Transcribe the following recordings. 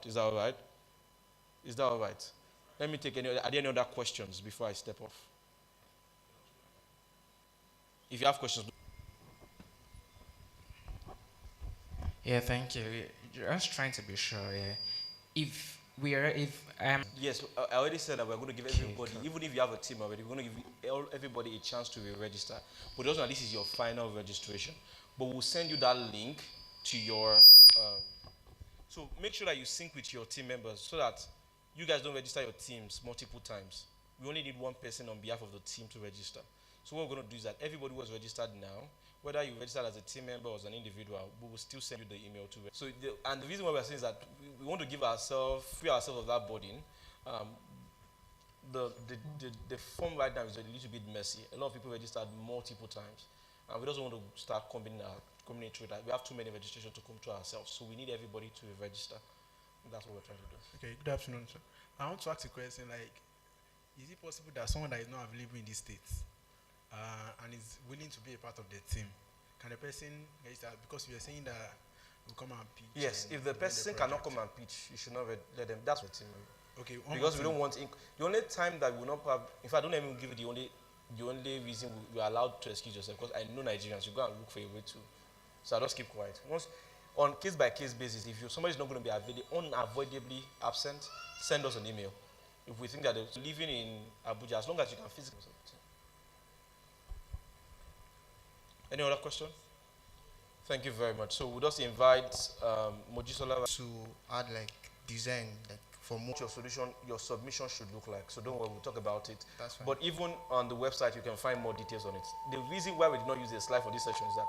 Is that all right? Is that all right? Let me take are there any other questions before I step off? If you have questions. Yeah, thank you. Just trying to be sure. Yeah. If we are, if Yes, I already said that we're going to give everybody, cool. even if you have a team already, we're going to give everybody a chance to re-register. But also, this is your final registration. But we'll send you that link to your. So make sure that you sync with your team members so that you guys don't register your teams multiple times. We only need one person on behalf of the team to register. So what we're going to do is that everybody who was registered now, whether you registered as a team member or as an individual, we will still send you the email to. So and the reason why we're saying is that we want to give ourselves, free ourselves of that burden. The form right now is a little bit messy. A lot of people registered multiple times, and we don't want to start combining through that. We have too many registrations to come to ourselves, so we need everybody to register. That's what we're trying to do. Okay, good afternoon, sir. I want to ask a question, like, is it possible that someone that is not available in these states and is willing to be a part of the team, can the person register? Because we are saying that we'll come and pitch. Yes, if the person cannot come and pitch, you should not let them. That's what team. Okay. Because we don't want the only time that we will not have. In fact, I don't even give you the only reason you are allowed to excuse yourself, because I know Nigerians, you go and look for a way to. So I just keep quiet. Once on case by case basis, if somebody's not going to be unavoidably absent, send us an email. If we think that they're living in Abuja, as long as you can physically. Any other question? Thank you very much. So we'll just invite Mojisola to add like design, like for more. Your submission should look like. So don't worry, we'll talk about it. That's fine. But even on the website, you can find more details on it. The reason why we did not use a slide for this session is that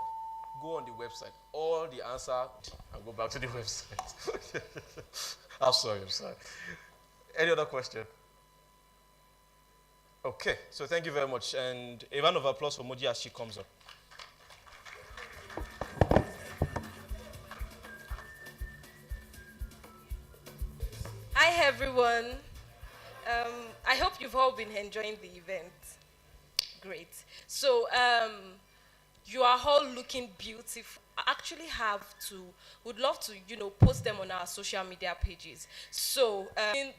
go on the website, all the answer, and go back to the website. I'm sorry. Any other question? Okay, so thank you very much. And a round of applause for Moji as she comes up. Hi everyone. I hope you've all been enjoying the event. Great. So you are all looking beautiful. I actually would love to, post them on our social media pages. So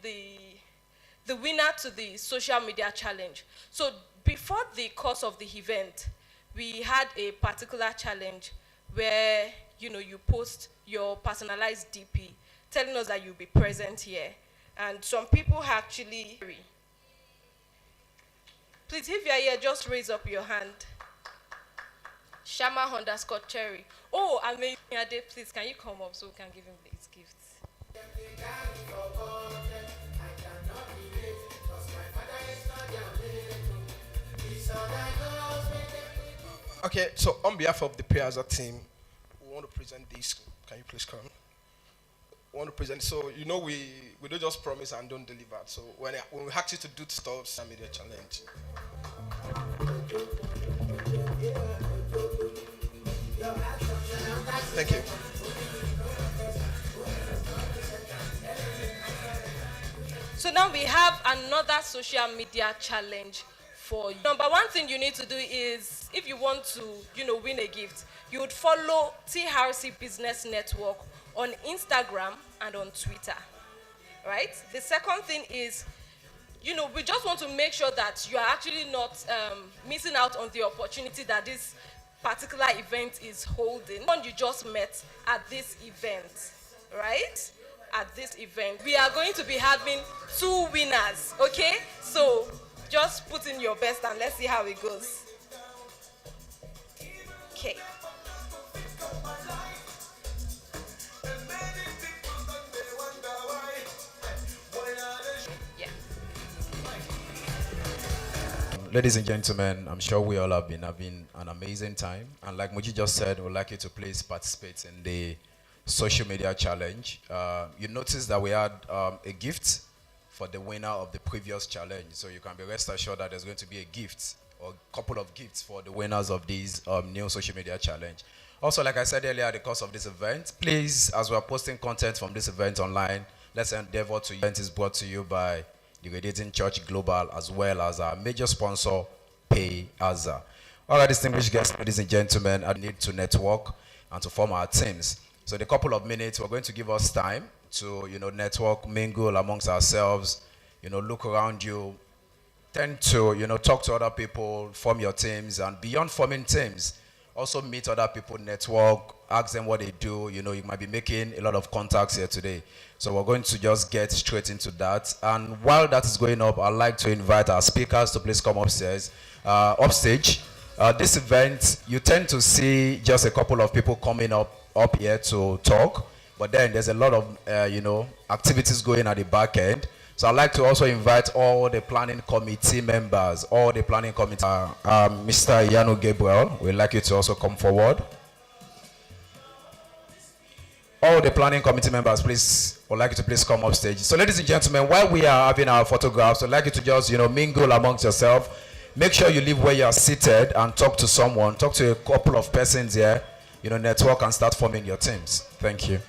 the winner to the social media challenge. So before the course of the event, we had a particular challenge where, you post your personalized DP telling us that you'll be present here. And some people actually, please, if you're here, just raise up your hand. Shama_Cherry. Oh, Ade, please, can you come up so we can give him his gifts? Okay, so on behalf of the Piazza team, we want to present this. Can you please come? We want to present. So we don't just promise and don't deliver. So when we ask you to do stuff, social media challenge. Thank you. So now we have another social media challenge for you. Number one thing you need to do is, if you want to, win a gift, you would follow TRC Business Network on Instagram and on Twitter, right? The second thing is, we just want to make sure that you are actually not missing out on the opportunity that this particular event is holding. One you just met at this event, right? At this event, we are going to be having 2 winners, okay? So just put in your best and let's see how it goes. Okay. Ladies and gentlemen, I'm sure we all have been having an amazing time. And like Moji just said, we'd like you to please participate in the social media challenge. You notice that we had a gift for the winner of the previous challenge. So you can be rest assured that there's going to be a gift or a couple of gifts for the winners of these new social media challenge. Also, like I said earlier, at the course of this event, please, as we are posting content from this event online, let's endeavor to event is brought to you by the Radiating Church Global, as well as our major sponsor, Piazza. All right, distinguished guests, ladies and gentlemen, I need to network and to form our teams. So in a couple of minutes, we're going to give us time to, network, mingle amongst ourselves, look around you, tend to, talk to other people, form your teams, and beyond forming teams, also meet other people, network, ask them what they do. You might be making a lot of contacts here today. So we're going to just get straight into that. And while that is going up, I'd like to invite our speakers to please come upstage. This event, you tend to see just a couple of people coming up here to talk, but then there's a lot of, activities going at the back end. So I'd like to also invite all the planning committee members, Mr. Yano Gabriel, we'd like you to also come forward. All the planning committee members, please, would like you to please come up stage. So ladies and gentlemen, while we are having our photographs, I'd like you to just, mingle amongst yourself. Make sure you leave where you are seated and talk to someone, talk to a couple of persons here, network and start forming your teams. Thank you.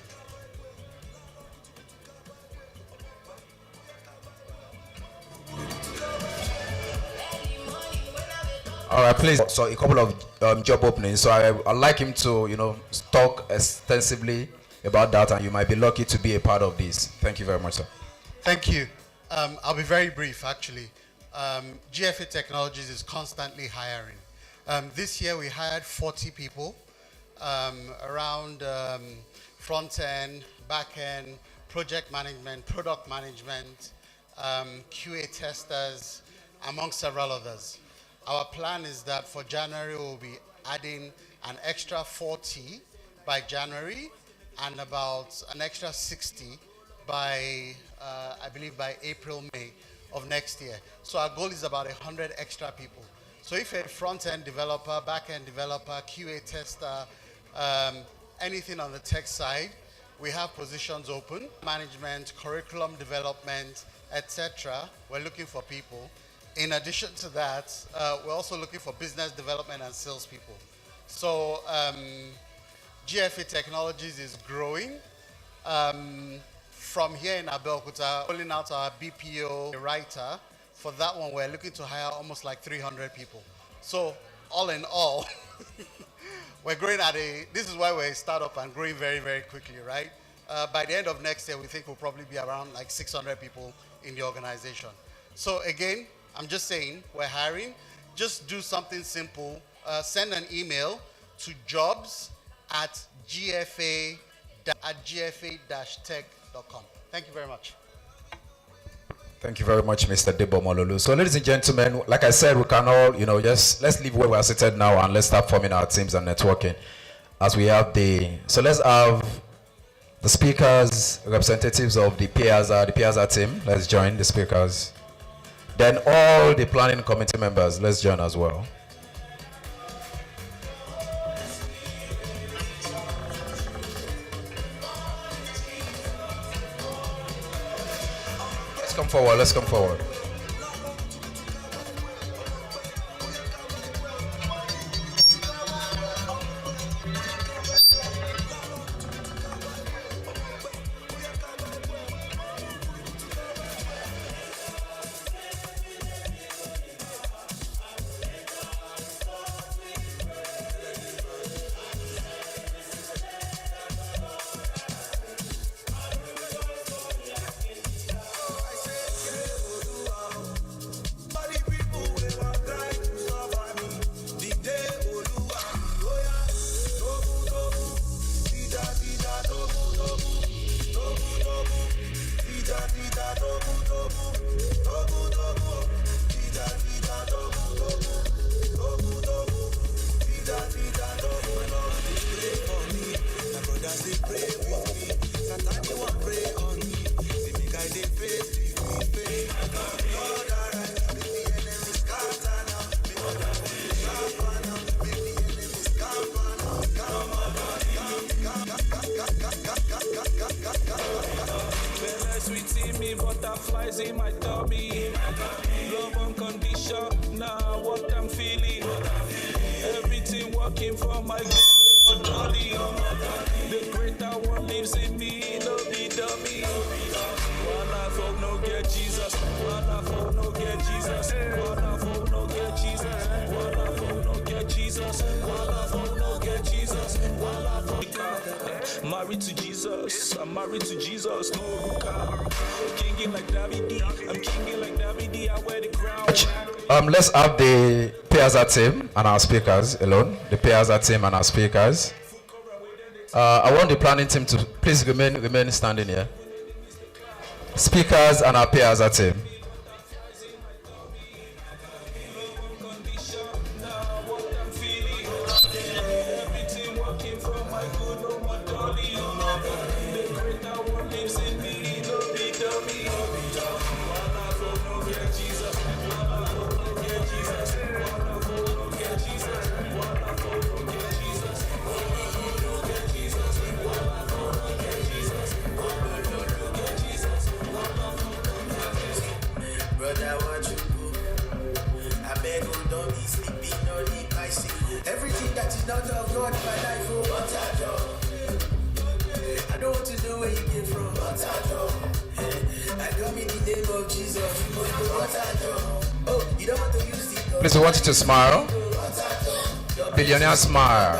All right, please. So a couple of job openings. So I'd like him to, talk extensively about that, and you might be lucky to be a part of this. Thank you very much, sir. Thank you. I'll be very brief, actually. GFA Technologies is constantly hiring. This year we hired 40 people around front end, back end, project management, product management, QA testers, among several others. Our plan is that for January, we'll be adding an extra 40 by January and about an extra 60 by, I believe, by April, May of next year. So our goal is about 100 extra people. So if you're a front-end developer, back-end developer, QA tester, anything on the tech side, we have positions open. Management, curriculum development, etc. We're looking for people. In addition to that, we're also looking for business development and salespeople. So GFA Technologies is growing. From here in Abeokuta, rolling out our BPO writer. For that one, we're looking to hire almost like 300 people. So all in all, we're growing this is why we're a startup and growing very, very quickly, right? By the end of next year, we think we'll probably be around like 600 people in the organization. So again, I'm just saying, we're hiring. Just do something simple. Send an email to jobs@gfa-tech.com. Thank you very much. Thank you very much, Mr. Debo Mololu. So ladies and gentlemen, like I said, we can all, just let's leave where we are seated now and let's start forming our teams and networking as we have so let's have the speakers, representatives of the Piazza team. Let's join the speakers. Then all the planning committee members, let's join as well. Let's come forward. butterflies in my tummy. Love unconditional, what I'm feeling. Everything working for my good body. The greater one lives in me, no be dummy. One life of no get Jesus. One life of no get Jesus. One life of no get Jesus. One life of no get Jesus. One life of no get Jesus. One life of married to Jesus. I'm married to Jesus. No hookah. Kinging like Davidi. I'm kinging like Davidi. I wear the crown. Let's have the Piazza team and our speakers alone. The Piazza team and our speakers. I want the planning team to please remain standing here. Speakers and our Piazza team. Everything that is not of God in my life, oh, what I do. I don't want to know where you came from, what I do. I come in the name of Jesus, you must know what I do. Oh, you don't want to use it. Please, we want you to smile. Billionaire smile.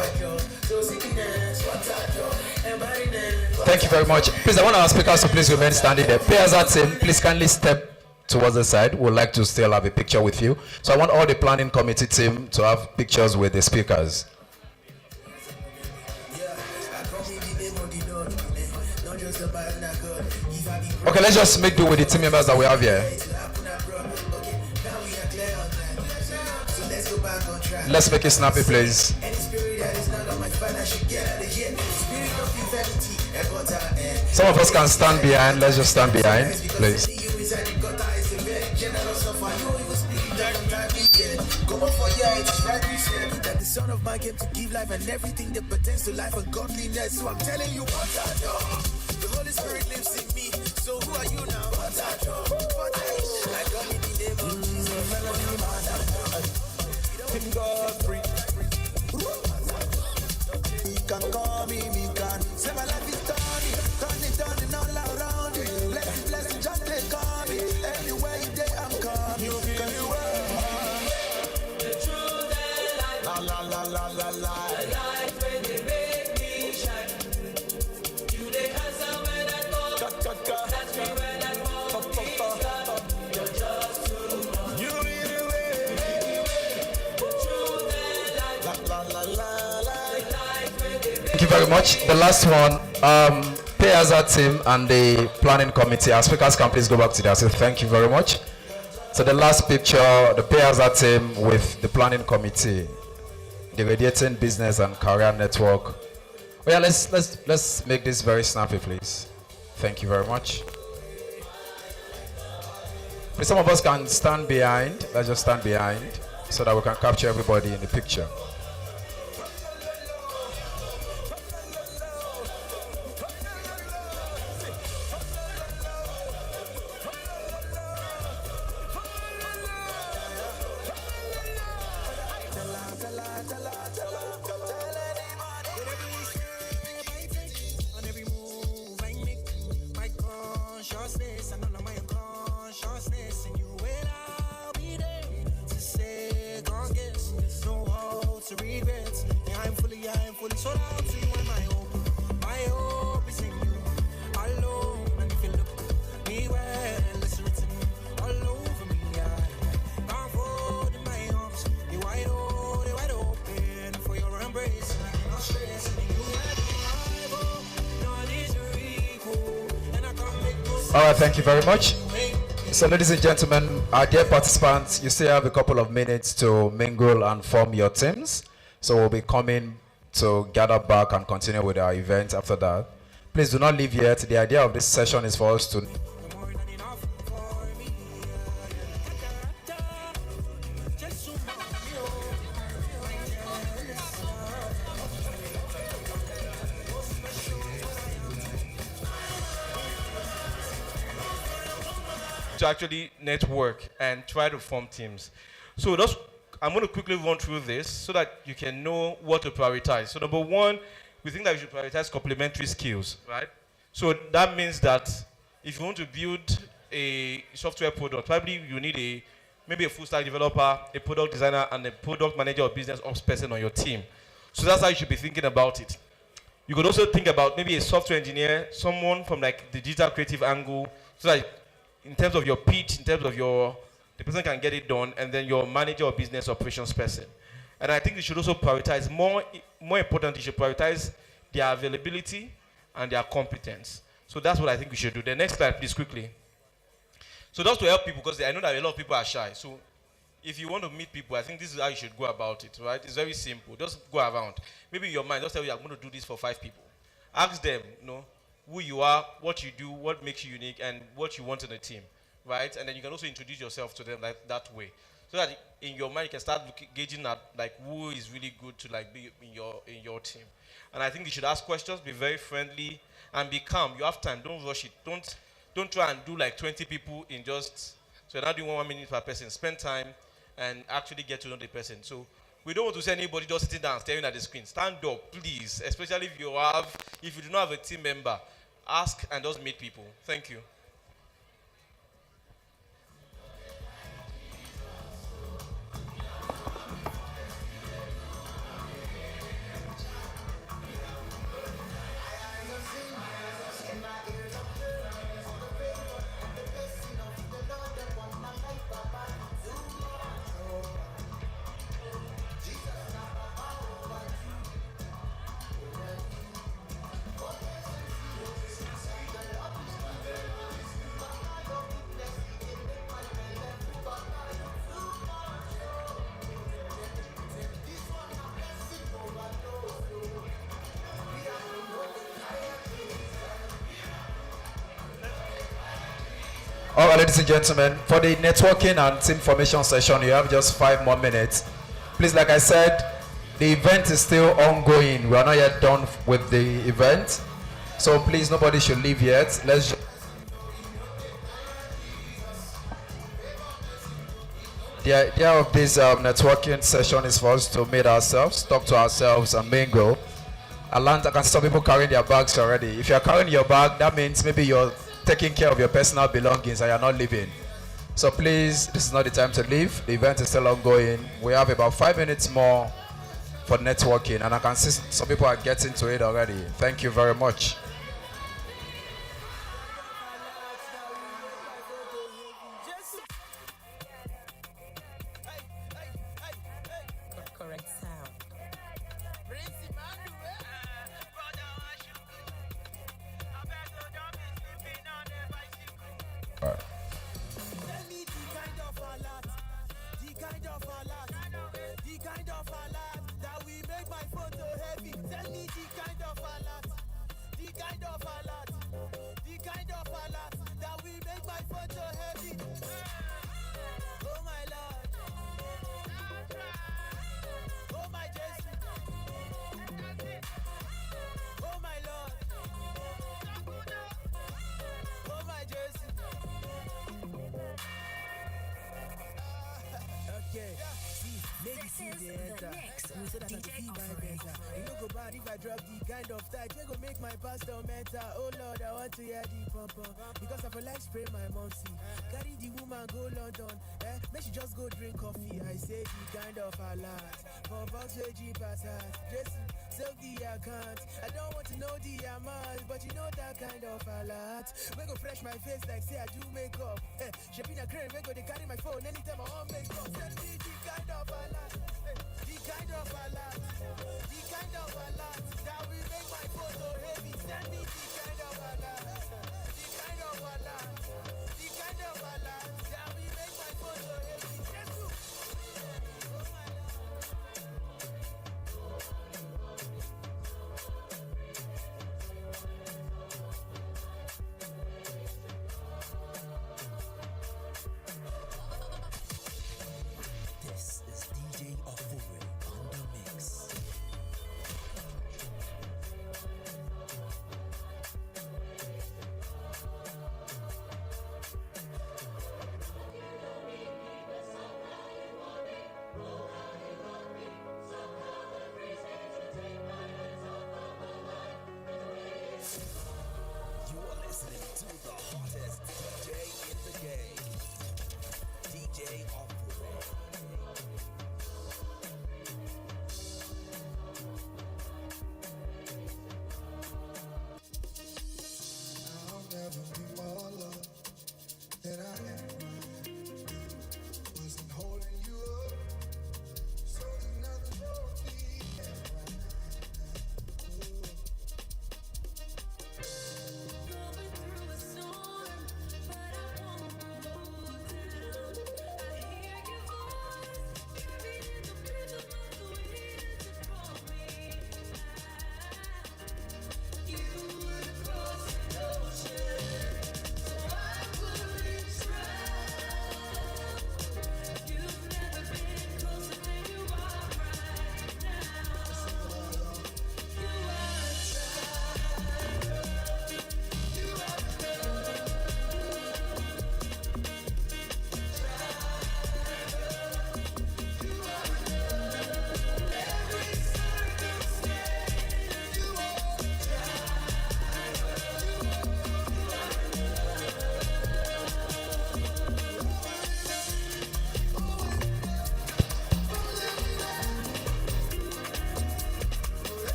Thank you very much. Please, I want our speakers to please remain standing there. Piazza team, please kindly step towards the side. We'd like to still have a picture with you. So I want all the planning committee team to have pictures with the speakers. Okay, let's just make do with the team members that we have here. Let's make it snappy, please. Some of us can stand behind. Let's just stand behind, please. That the Son of Man came to give life and everything that pertains to life and godliness. So I'm telling you, what I do. The Holy Spirit lives in me. So who are you now? What I do. I come in the name of Jesus. King God free. He can call me, me can. Say my life is turning all around me. Blessing, just take on me. Anywhere you day, I'm coming. You feel you well. La la la la la. The light when they make me shine. You the answer when I call. That's me when I call. You're just too much. You need the way. The truth and light. La la la la. The light when they make. Thank you very much. The last one, Piazza team and the planning committee. Our speakers can please go back to their seat. Thank you very much. So the last picture, the Piazza team with the planning committee. The Radiating Business and Career Network. Oh yeah, let's make this very snappy, please. Thank you very much. Please, some of us can stand behind. Let's just stand behind so that we can capture everybody in the picture. All right, thank you very much. So ladies and gentlemen, our dear participants, you still have a couple of minutes to mingle and form your teams. So we'll be coming to gather back and continue with our event after that. Please do not leave yet. The idea of this session is for us to actually network and try to form teams. So I'm going to quickly run through this so that you can know what to prioritize. So number one, we think that you should prioritize complementary skills, right? So that means that if you want to build a software product, probably you need maybe a full stack developer, a product designer, and a product manager or business ops person on your team. So that's how you should be thinking about it. You could also think about maybe a software engineer, someone from like the digital creative angle, so that in terms of your pitch, in terms of the person can get it done, and then your manager or business operations person. And I think you should also prioritize, more important, you should prioritize their availability and their competence. So that's what I think we should do. The next slide, please, quickly. So just to help people, because I know that a lot of people are shy. So if you want to meet people, I think this is how you should go about it, right? It's very simple. Just go around. Maybe in your mind, just tell you, I'm going to do this for 5 people. Ask them, who you are, what you do, what makes you unique, and what you want in a team, right? And then you can also introduce yourself to them like that way, so that in your mind you can start gauging at like who is really good to like be in your team. And I think you should ask questions, be very friendly, and be calm. You have time. Don't rush it. Don't try and do like 20 people in just. So you're not doing 1 minute per person. Spend time and actually get to know the person. So we don't want to see anybody just sitting down staring at the screen. Stand up, please. Especially if you do not have a team member, ask and just meet people. Thank you. All right, ladies and gentlemen, for the networking and team formation session, you have just 5 more minutes. Please, like I said, the event is still ongoing. We are not yet done with the event. So please, nobody should leave yet. The idea of this networking session is for us to meet ourselves, talk to ourselves, and mingle. I can see some people carrying their bags already. If you're carrying your bag, that means maybe you're taking care of your personal belongings and you're not leaving. So please, this is not the time to leave. The event is still ongoing. We have about 5 minutes more for networking, and I can see some people are getting to it already. Thank you very much.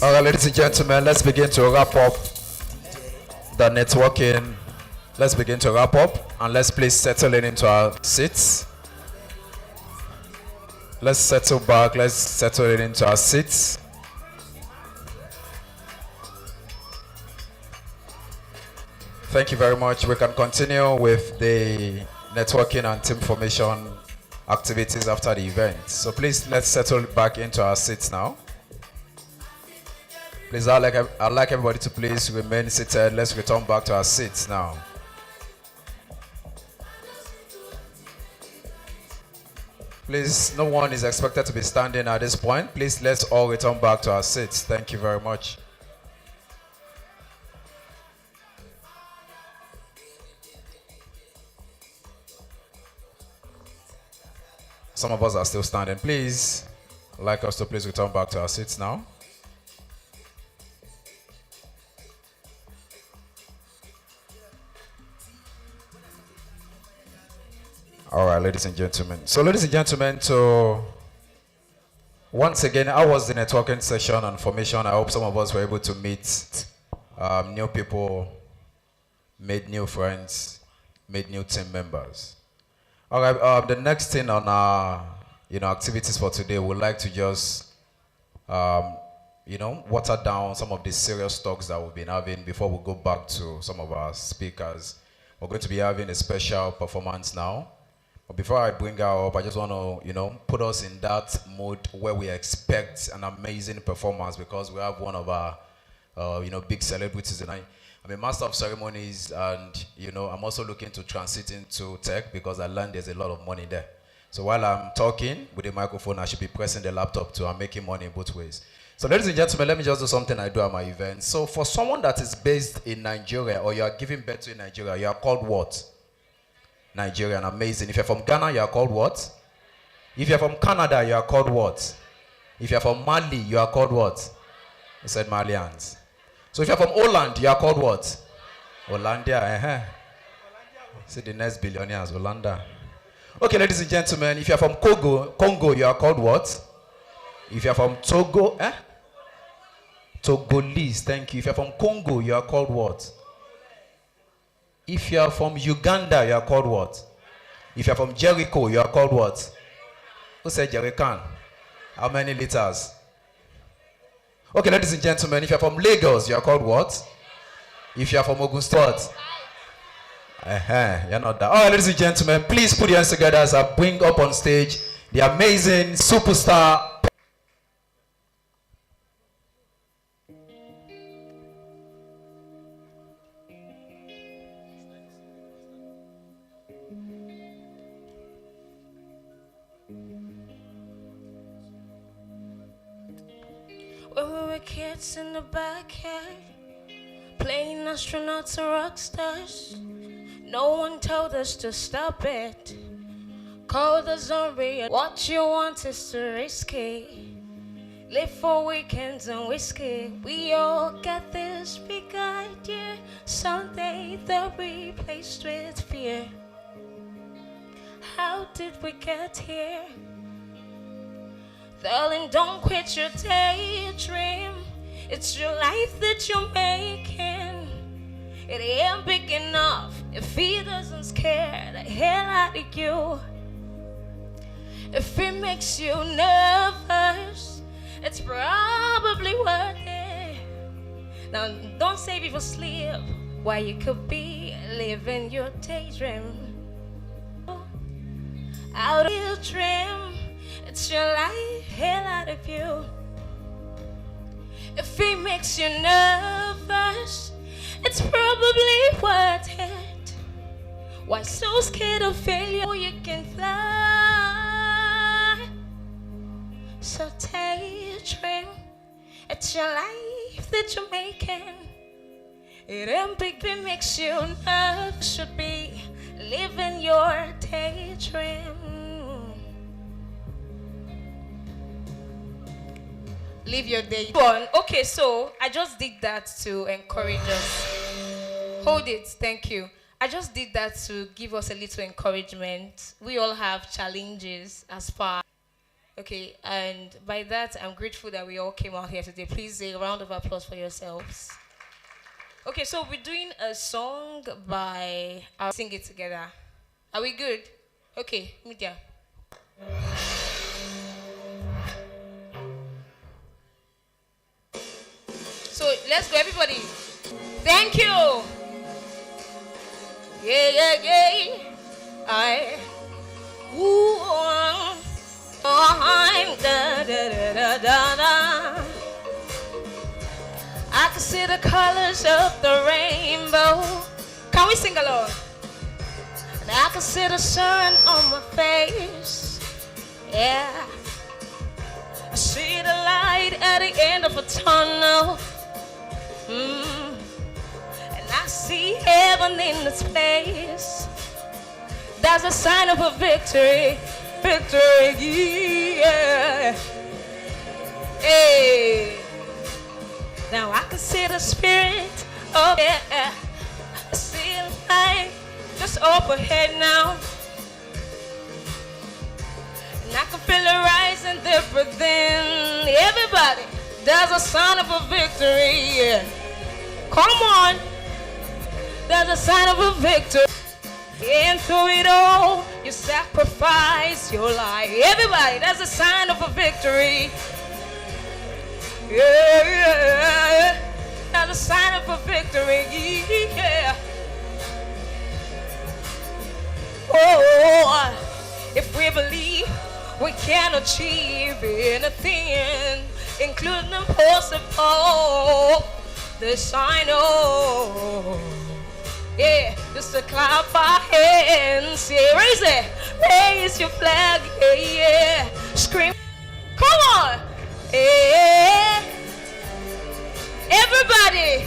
All right, ladies and gentlemen, let's begin to wrap up the networking. Let's begin to wrap up, and let's please settle into our seats. Let's settle back. Let's settle into our seats. Thank you very much. We can continue with the networking and team formation activities after the event. So please, let's settle back into our seats now. Please, I'd like everybody to please remain seated. Let's return back to our seats now. Please, no one is expected to be standing at this point. Please, let's all return back to our seats. Thank you very much. Some of us are still standing. Please, I'd like us to please return back to our seats now. All right, ladies and gentlemen. So, ladies and gentlemen, once again, how was the networking session and formation? I hope some of us were able to meet new people, made new friends, made new team members. All right, the next thing on our activities for today, we'd like to just water down some of the serious talks that we've been having before we go back to some of our speakers. We're going to be having a special performance now. But before I bring her up, I just want to, put us in that mood where we expect an amazing performance, because we have one of our, big celebrities tonight. I'm a master of ceremonies, and, I'm also looking to transit into tech, because I learned there's a lot of money there. So while I'm talking with the microphone, I should be pressing the laptop too. I'm making money in both ways. So ladies and gentlemen, let me just do something I do at my event. So for someone that is based in Nigeria, or you are giving birth to in Nigeria, you are called what? Nigerian. Amazing. If you're from Ghana, you are called what? If you're from Canada, you are called what? If you're from Mali, you are called what? You said Malians. So if you're from Holland, you are called what? Hollandia. See the next billionaires, Hollanda. Okay, ladies and gentlemen, if you're from Congo, you are called what? If you're from Togo, Togolese, thank you. If you're from Congo, you are called what? If you are from Uganda, you are called what? If you are from Jericho, you are called what? Who said Jerican? How many liters? Okay, ladies and gentlemen, if you are from Lagos, you are called what? If you are from Ogun State, you're not that. All right, ladies and gentlemen, please put your hands together as I bring up on stage the amazing superstar. When we were kids in the backyard, playing astronauts and rock stars, no one told us to stop it. Call the zombie. What you want is to risk it. Live for weekends and whiskey. We all got this big idea. Someday they'll be replaced with fear. How did we get here? Darling, don't quit your daydream. It's your life that you're making. It ain't big enough if he doesn't scare the hell out of you. If it makes you nervous, it's probably worth it. Now, don't say before sleep why you could be living your daydream. Out of your dream, it's your life, hell out of you. If it makes you nervous, it's probably worth it. Why so scared of failure? You can fly. So take a dream. It's your life that you're making. It ain't big, it makes you nervous. Should be living your daydream. Live your day. Okay, so I just did that to encourage us. Hold it, thank you. I just did that to give us a little encouragement. We all have challenges as far Okay, and by that, I'm grateful that we all came out here today. Please a round of applause for yourselves. Okay, so we're doing a song by... I'll sing it together. Are we good? Okay, media. So let's go, everybody. Thank you. Yeah. I can see the colors of the rainbow. Can we sing along? And I can see the sun on my face. Yeah. I see the light at the end of a tunnel. And I see heaven in its place. That's a sign of a victory. Victory, yeah. Hey. Now I can see the spirit. Oh, yeah. I see the light just up ahead now. And I can feel it rising deep within. Everybody, there's a sign of a victory. Yeah. Come on. There's a sign of a victory. And through it all, you sacrifice your life. Everybody, there's a sign of a victory. Yeah. There's a sign of a victory. Yeah. Oh, if we believe we can achieve anything, including impossible, this I know. Yeah, just to clap our hands. Yeah, raise it. Raise your flag. Yeah. Scream. Come on. Yeah. Everybody.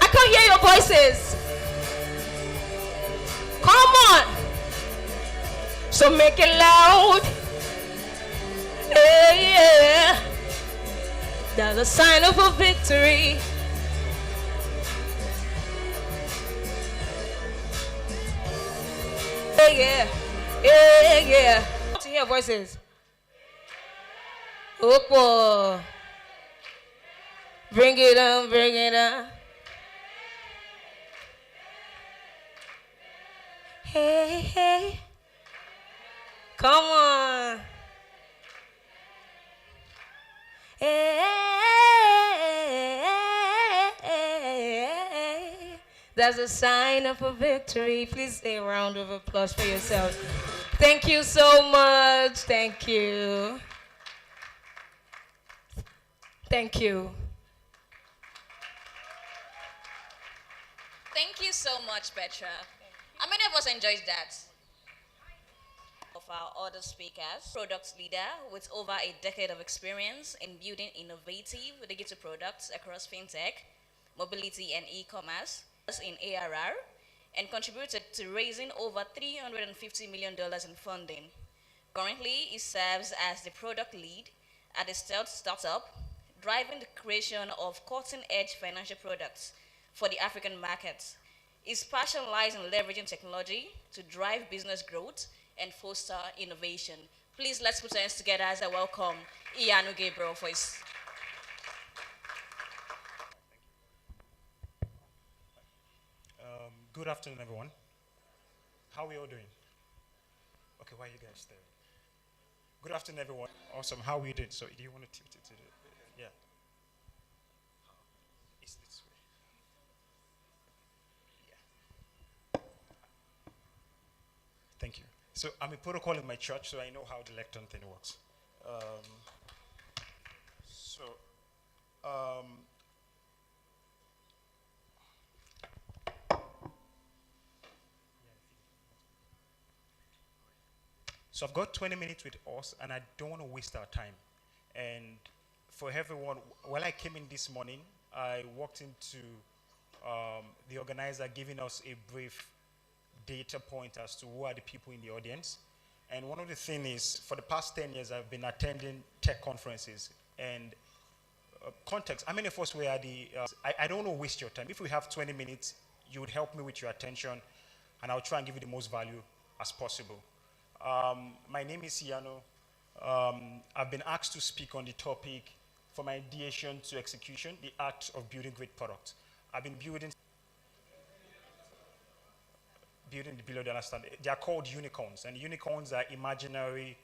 I can't hear your voices. Come on. So make it loud. Yeah. That's a sign of a victory. Yeah. To hear voices. Opo. Bring it on. Hey. Come on. Hey. That's a sign of a victory. Please say a round of applause for yourself. Thank you so much. Thank you. Thank you. Thank you so much, Petra. How many of us enjoyed that? Of our other speakers, product leader with over a decade of experience in building innovative digital products across fintech, mobility, and e-commerce in ARR, and contributed to raising over $350 million in funding. Currently, he serves as the product lead at a stealth startup, driving the creation of cutting-edge financial products for the African markets. His passion lies in leveraging technology to drive business growth and foster innovation. Please, let's put our hands together as I welcome Iyanu Gabriel for his... Good afternoon, everyone. How are we all doing? Okay, why are you guys staring? Good afternoon, everyone. Awesome. How are you doing? So, do you want to tilt it to the... Yeah. It's this way. Yeah. Thank you. So, I'm a protocol in my church, so I know how the lectern thing works. So I've got 20 minutes with us, and I don't want to waste our time. And for everyone, while I came in this morning, I walked into the organizer giving us a brief data point as to who are the people in the audience. And one of the things is, for the past 10 years, I've been attending tech conferences. And context, how many of us were at the... I don't want to waste your time. If we have 20 minutes, you would help me with your attention, and I'll try and give you the most value as possible. My name is Iyanu. I've been asked to speak on the topic from ideation to execution, the act of building great products. I've been building below the understand. They are called unicorns, and unicorns are imaginary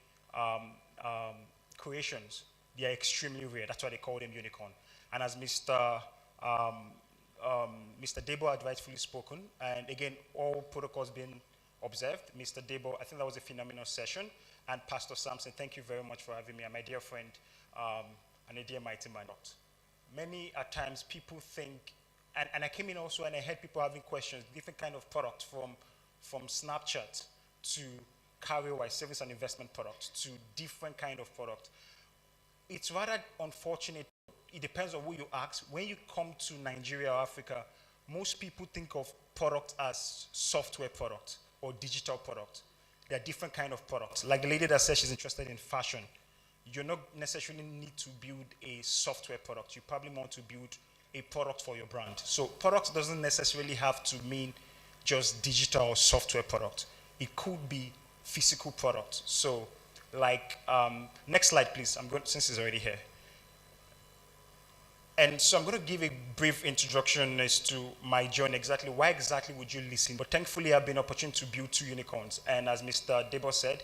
creations. They are extremely rare. That's why they call them unicorn. And as Mr. Debo had rightfully spoken, and again, all protocols being observed. Mr. Debo, I think that was a phenomenal session. And Pastor Samson, thank you very much for having me, and my dear friend, and a dear mighty man. Many at times people think, and I came in also and I heard people having questions, different kind of products from Snapchat to carrier-wise savings and investment products to different kind of products. It's rather unfortunate. It depends on who you ask. When you come to Nigeria or Africa, most people think of products as software products or digital products. There are different kind of products. Like the lady that says she's interested in fashion, you don't necessarily need to build a software product. You probably want to build a product for your brand. So products doesn't necessarily have to mean just digital or software product. It could be physical product. So like, next slide please, since it's already here. And so I'm going to give a brief introduction as to my journey, exactly why exactly would you listen. But thankfully, I've been opportune to build 2 unicorns. And as Mr. Debo said,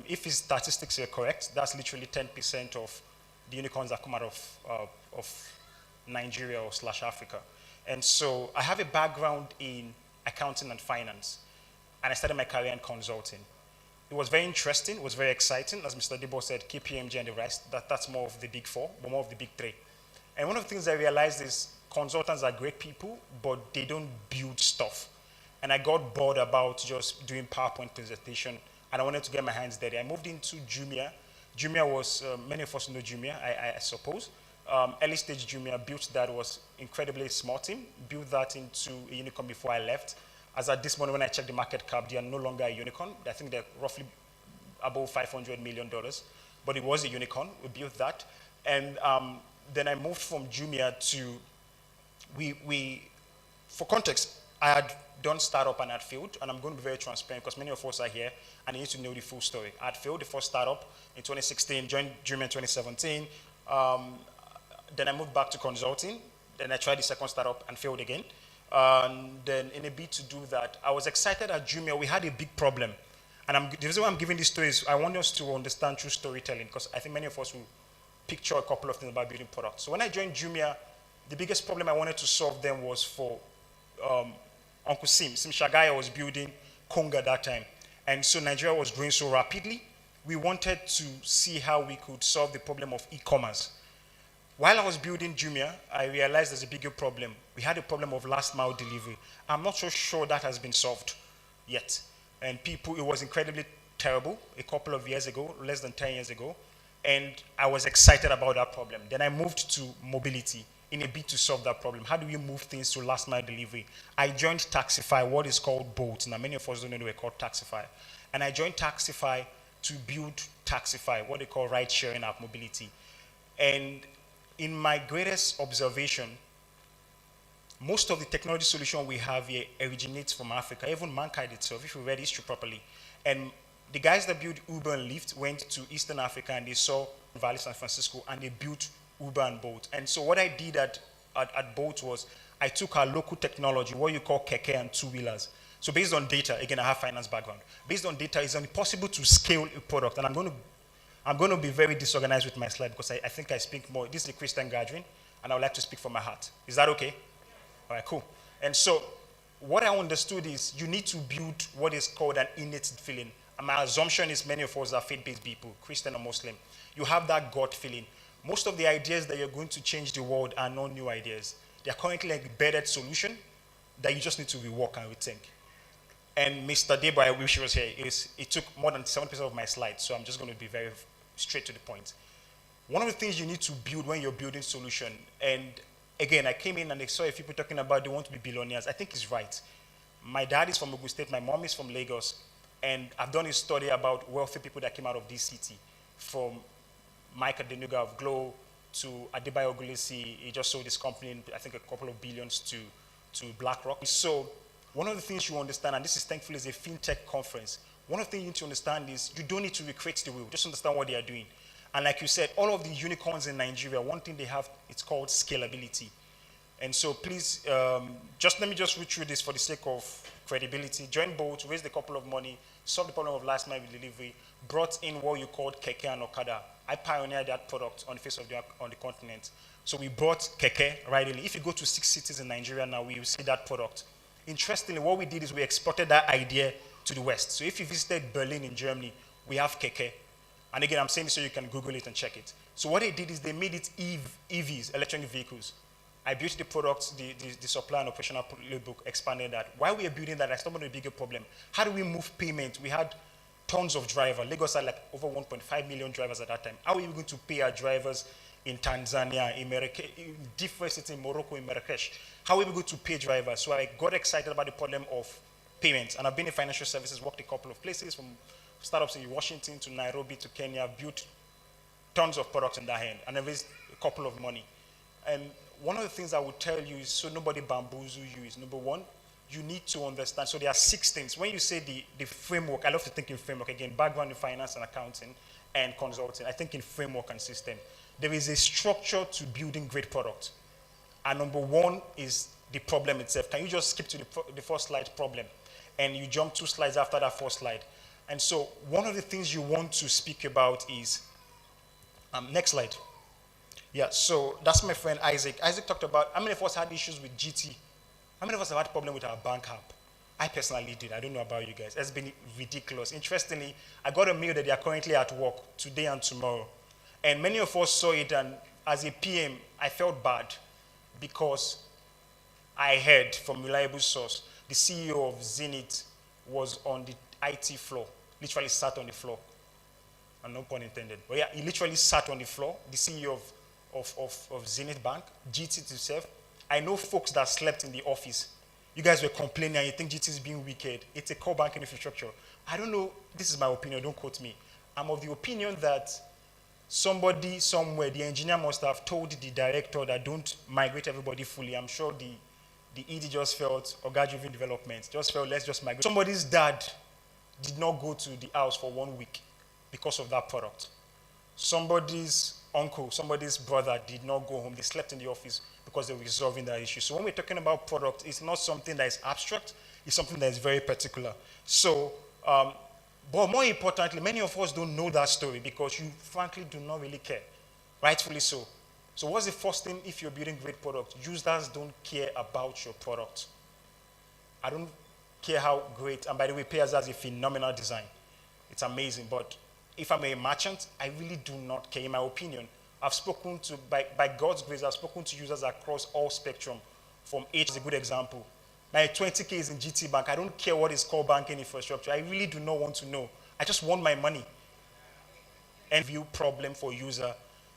if his statistics are correct, that's literally 10% of the unicorns that come out of Nigeria or / Africa. And so I have a background in accounting and finance. And I started my career in consulting. It was very interesting. It was very exciting. As Mr. Debo said, KPMG and the rest, that's more of the big 4, but more of the big 3. And one of the things I realized is consultants are great people, but they don't build stuff. And I got bored about just doing PowerPoint presentation, and I wanted to get my hands dirty. I moved into Jumia. Jumia was, many of us know Jumia, I suppose. Early stage Jumia, built that, was incredibly small team, built that into a unicorn before I left. As at this morning when I checked the market cap, they are no longer a unicorn. I think they're roughly above $500 million, but it was a unicorn. We built that. And then I moved from Jumia to, for context, I had done startup and had failed, and I'm going to be very transparent because many of us are here and you need to know the full story. I had failed the first startup in 2016, joined Jumia in 2017, then I moved back to consulting, then I tried the second startup and failed again. And then in a bid to do that, I was excited at Jumia. We had a big problem. And the reason why I'm giving this story is I want us to understand true storytelling because I think many of us will picture a couple of things about building products. So when I joined Jumia, the biggest problem I wanted to solve then was for Uncle Sim Shagaya was building Konga at that time. And so Nigeria was growing so rapidly, we wanted to see how we could solve the problem of e-commerce. While I was building Jumia, I realized there's a bigger problem. We had a problem of last mile delivery. I'm not so sure that has been solved yet. And it was incredibly terrible a couple of years ago, less than 10 years ago. And I was excited about that problem. Then I moved to mobility in a bid to solve that problem. How do we move things to last mile delivery? I joined Taxify, what is called Bolt. Now many of us don't know we're called Taxify. And I joined Taxify to build Taxify, what they call ride sharing app mobility. And in my greatest observation, most of the technology solution we have here originates from Africa, even mankind itself, if you read history properly. And the guys that built Uber and Lyft went to Eastern Africa and they saw Valley San Francisco and they built Uber and Bolt. And so what I did at Bolt was I took our local technology, what you call keke and two-wheelers. So based on data, again, I have finance background. Based on data, it's impossible to scale a product. And I'm going to be very disorganized with my slide because I think I speak more. This is a Christian gathering, and I would like to speak from my heart. Is that okay? All right, cool. And so what I understood is you need to build what is called an innate feeling. And my assumption is many of us are faith-based people, Christian or Muslim. You have that gut feeling. Most of the ideas that you're going to change the world are not new ideas. They're currently like embedded solution that you just need to rework and rethink. And Mr. Debo, I wish he was here, it took more than 70% of my slides, so I'm just going to be very straight to the point. One of the things you need to build when you're building solution, and again, I came in and I saw a few people talking about they want to be billionaires. I think it's right. My dad is from Ogun State, my mom is from Lagos, and I've done a study about wealthy people that came out of this city, from Mike Adenuga of Glow to Adebayo Ogulesi. He just sold his company, I think a couple of billions to BlackRock. So one of the things you understand, and this is thankfully is a fintech conference, one of the things you need to understand is you don't need to recreate the wheel. Just understand what they are doing. And like you said, all of the unicorns in Nigeria, one thing they have, it's called scalability. And so please, let me just read through this for the sake of credibility. Join boats, raised a couple of money, solved the problem of last mile delivery, brought in what you called Keke and Okada. I pioneered that product on the face of on the continent. So we brought Keke readily. If you go to 6 cities in Nigeria now, we will see that product. Interestingly, what we did is we exported that idea to the West. So if you visited Berlin in Germany, we have Keke. And again, I'm saying this so you can Google it and check it. So what they did is they made it EVs, electronic vehicles. I built the product, the supply and operational playbook, expanded that. While we are building that, I stumbled on a bigger problem. How do we move payment? We had tons of drivers. Lagos had like over 1.5 million drivers at that time. How are we going to pay our drivers in Tanzania, in different cities, in Morocco, in Marrakesh? How are we going to pay drivers? So I got excited about the problem of payments. And I've been in financial services, worked a couple of places, from startups in Washington to Nairobi to Kenya, built tons of products in that hand, and I raised a couple of money. And one of the things I would tell you is, so nobody bamboozle you, is number one, you need to understand. So there are 6 things. When you say the framework, I love to think in framework. Again, background in finance and accounting and consulting. I think in framework and system. There is a structure to building great product. And number one is the problem itself. Can you just skip to the first slide, problem? And you jump 2 slides after that first slide. And so one of the things you want to speak about is, next slide. Yeah, so that's my friend Isaac. Isaac talked about how many of us had issues with GT. How many of us have had a problem with our bank app? I personally did. I don't know about you guys. It's been ridiculous. Interestingly, I got a mail that they are currently at work today and tomorrow. And many of us saw it, and as a PM, I felt bad because I heard from reliable source, the CEO of Zenith was on the IT floor, literally sat on the floor. And no pun intended. But yeah, he literally sat on the floor, the CEO of Zenith Bank, GT itself. I know folks that slept in the office. You guys were complaining and you think GT is being wicked. It's a core banking infrastructure. I don't know, this is my opinion, don't quote me. I'm of the opinion that somebody somewhere, the engineer must have told the director that don't migrate everybody fully. I'm sure the ED just felt, or God-driven development, just felt, let's just migrate. Somebody's dad did not go to the house for 1 week because of that product. Somebody's uncle, somebody's brother did not go home. They slept in the office because they were resolving that issue. So when we're talking about product, it's not something that is abstract. It's something that is very particular. So, but more importantly, many of us don't know that story because you frankly do not really care. Rightfully so. So what's the first thing if you're building great product? Users don't care about your product. I don't care how great, and by the way, Payas has a phenomenal design. It's amazing, but if I'm a merchant, I really do not care, in my opinion. I've spoken to, by God's grace, I've spoken to users across all spectrum. From H is a good example. My 20K is in GT Bank. I don't care what is called banking infrastructure. I really do not want to know. I just want my money. And view problem for user,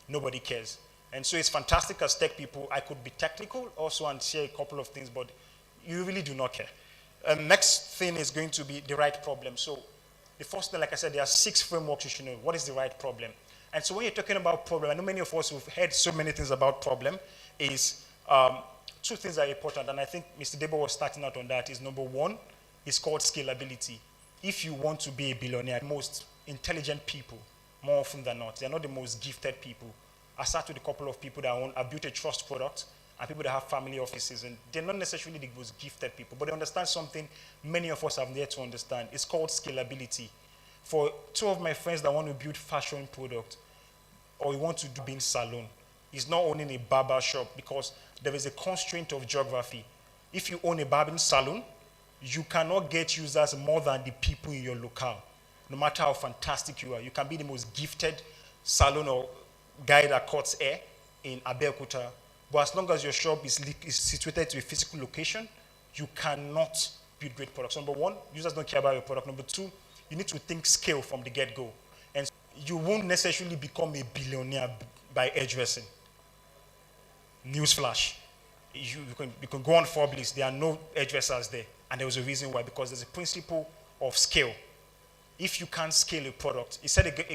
nobody cares. And so it's fantastic as tech people. I could be technical also and share a couple of things, but you really do not care. Next thing is going to be the right problem. So the first thing, like I said, there are 6 frameworks you should know. What is the right problem? And so when you're talking about problem, I know many of us who've heard so many things about problem, is 2 things are important. And I think Mr. Debo was starting out on that. Is number 1 is called scalability. If you want to be a billionaire, most intelligent people, more often than not, they're not the most gifted people. I start with a couple of people that have built a trust product and people that have family offices, and they're not necessarily the most gifted people, but they understand something many of us have yet to understand. It's called scalability. For 2 of my friends that want to build fashion product, or you want to do being salon, it's not owning a barber shop because there is a constraint of geography. If you own a barbering salon, you cannot get users more than the people in your locale. No matter how fantastic you are, you can be the most gifted salon or guy that cuts hair in Abeokuta, but as long as your shop is situated to a physical location, you cannot build great products. Number 1, users don't care about your product. Number 2, you need to think scale from the get-go. And you won't necessarily become a billionaire by hairdressing. Newsflash. You can go on Forbes, there are no hairdressers there. And there was a reason why, because there's a principle of scale. If you can't scale a product, it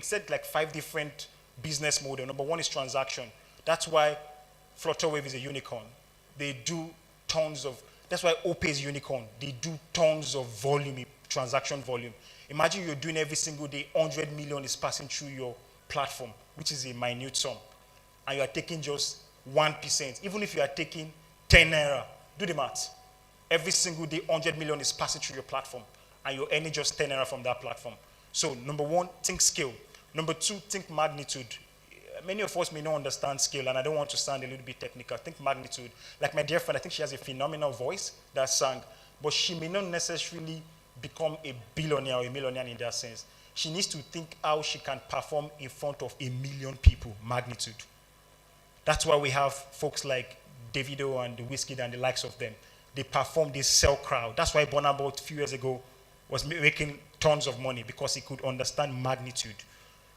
said like 5 different business models. Number 1 is transaction. That's why Flutterwave is a unicorn. They do tons of, that's why OPE is a unicorn. They do tons of volume transaction volume. Imagine you're doing every single day, 100 million is passing through your platform, which is a minute sum, and you are taking just 1%. Even if you are taking 10 naira, do the math. Every single day, 100 million is passing through your platform, and you're earning just 10 naira from that platform. So, number one, think scale. Number two, think magnitude. Many of us may not understand scale, and I don't want to sound a little bit technical. Think magnitude. Like my dear friend, I think she has a phenomenal voice that sang, but she may not necessarily become a billionaire or a millionaire in that sense. She needs to think how she can perform in front of 1 million people, magnitude. That's why we have folks like Davido and the Wizkid and the likes of them. They perform, they sell crowd. That's why Burna Boy a few years ago was making tons of money, because he could understand magnitude.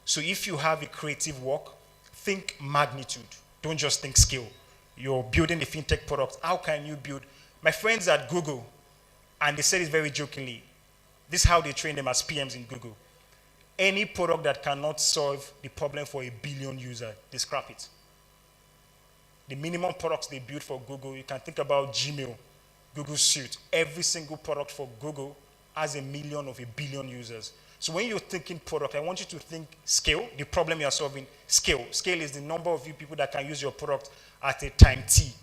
So if you have a creative work, think magnitude. Don't just think scale. You're building a fintech product. How can you build? My friends at Google, and they said it very jokingly, this is how they train them as PMs in Google. Any product that cannot solve the problem for 1 billion users, they scrap it. The minimum products they build for Google, you can think about Gmail, Google Suite. Every single product for Google has 1 million of 1 billion users. So when you're thinking product, I want you to think scale, the problem you're solving, scale. Scale is the number of you people that can use your product at a time T.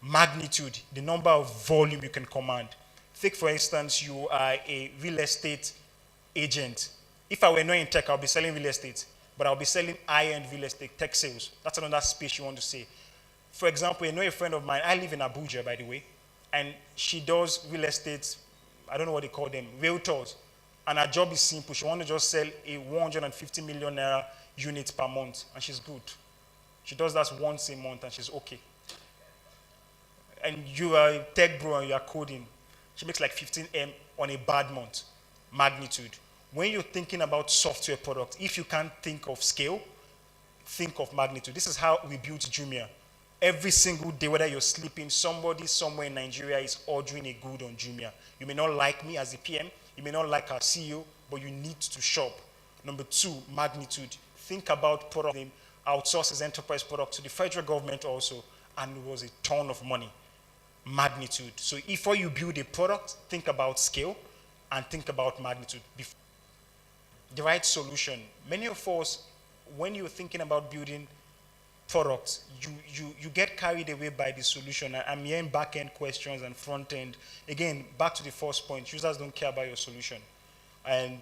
Magnitude, the number of volume you can command. Think, for instance, you are a real estate agent. If I were not in tech, I'll be selling real estate, but I'll be selling high-end real estate, tech sales. That's another space you want to say. For example, I know a friend of mine, I live in Abuja, by the way, and she does real estate, I don't know what they call them, realtors. And her job is simple. She wants to just sell a 150 million naira unit per month, and she's good. She does that once a month, and she's okay. And you are a tech bro and you are coding. She makes like 15M on a bad month. Magnitude. When you're thinking about software product, if you can't think of scale, think of magnitude. This is how we built Jumia. Every single day, whether you're sleeping, somebody somewhere in Nigeria is ordering a good on Jumia. You may not like me as a PM, you may not like our CEO, but you need to shop. Number two, magnitude. Think about product name, outsource his enterprise product to the federal government also, and it was a ton of money. Magnitude. So before you build a product, think about scale and think about magnitude. The right solution. Many of us, when you're thinking about building products, you get carried away by the solution. I'm hearing back-end questions and front-end. Again, back to the first point, users don't care about your solution. And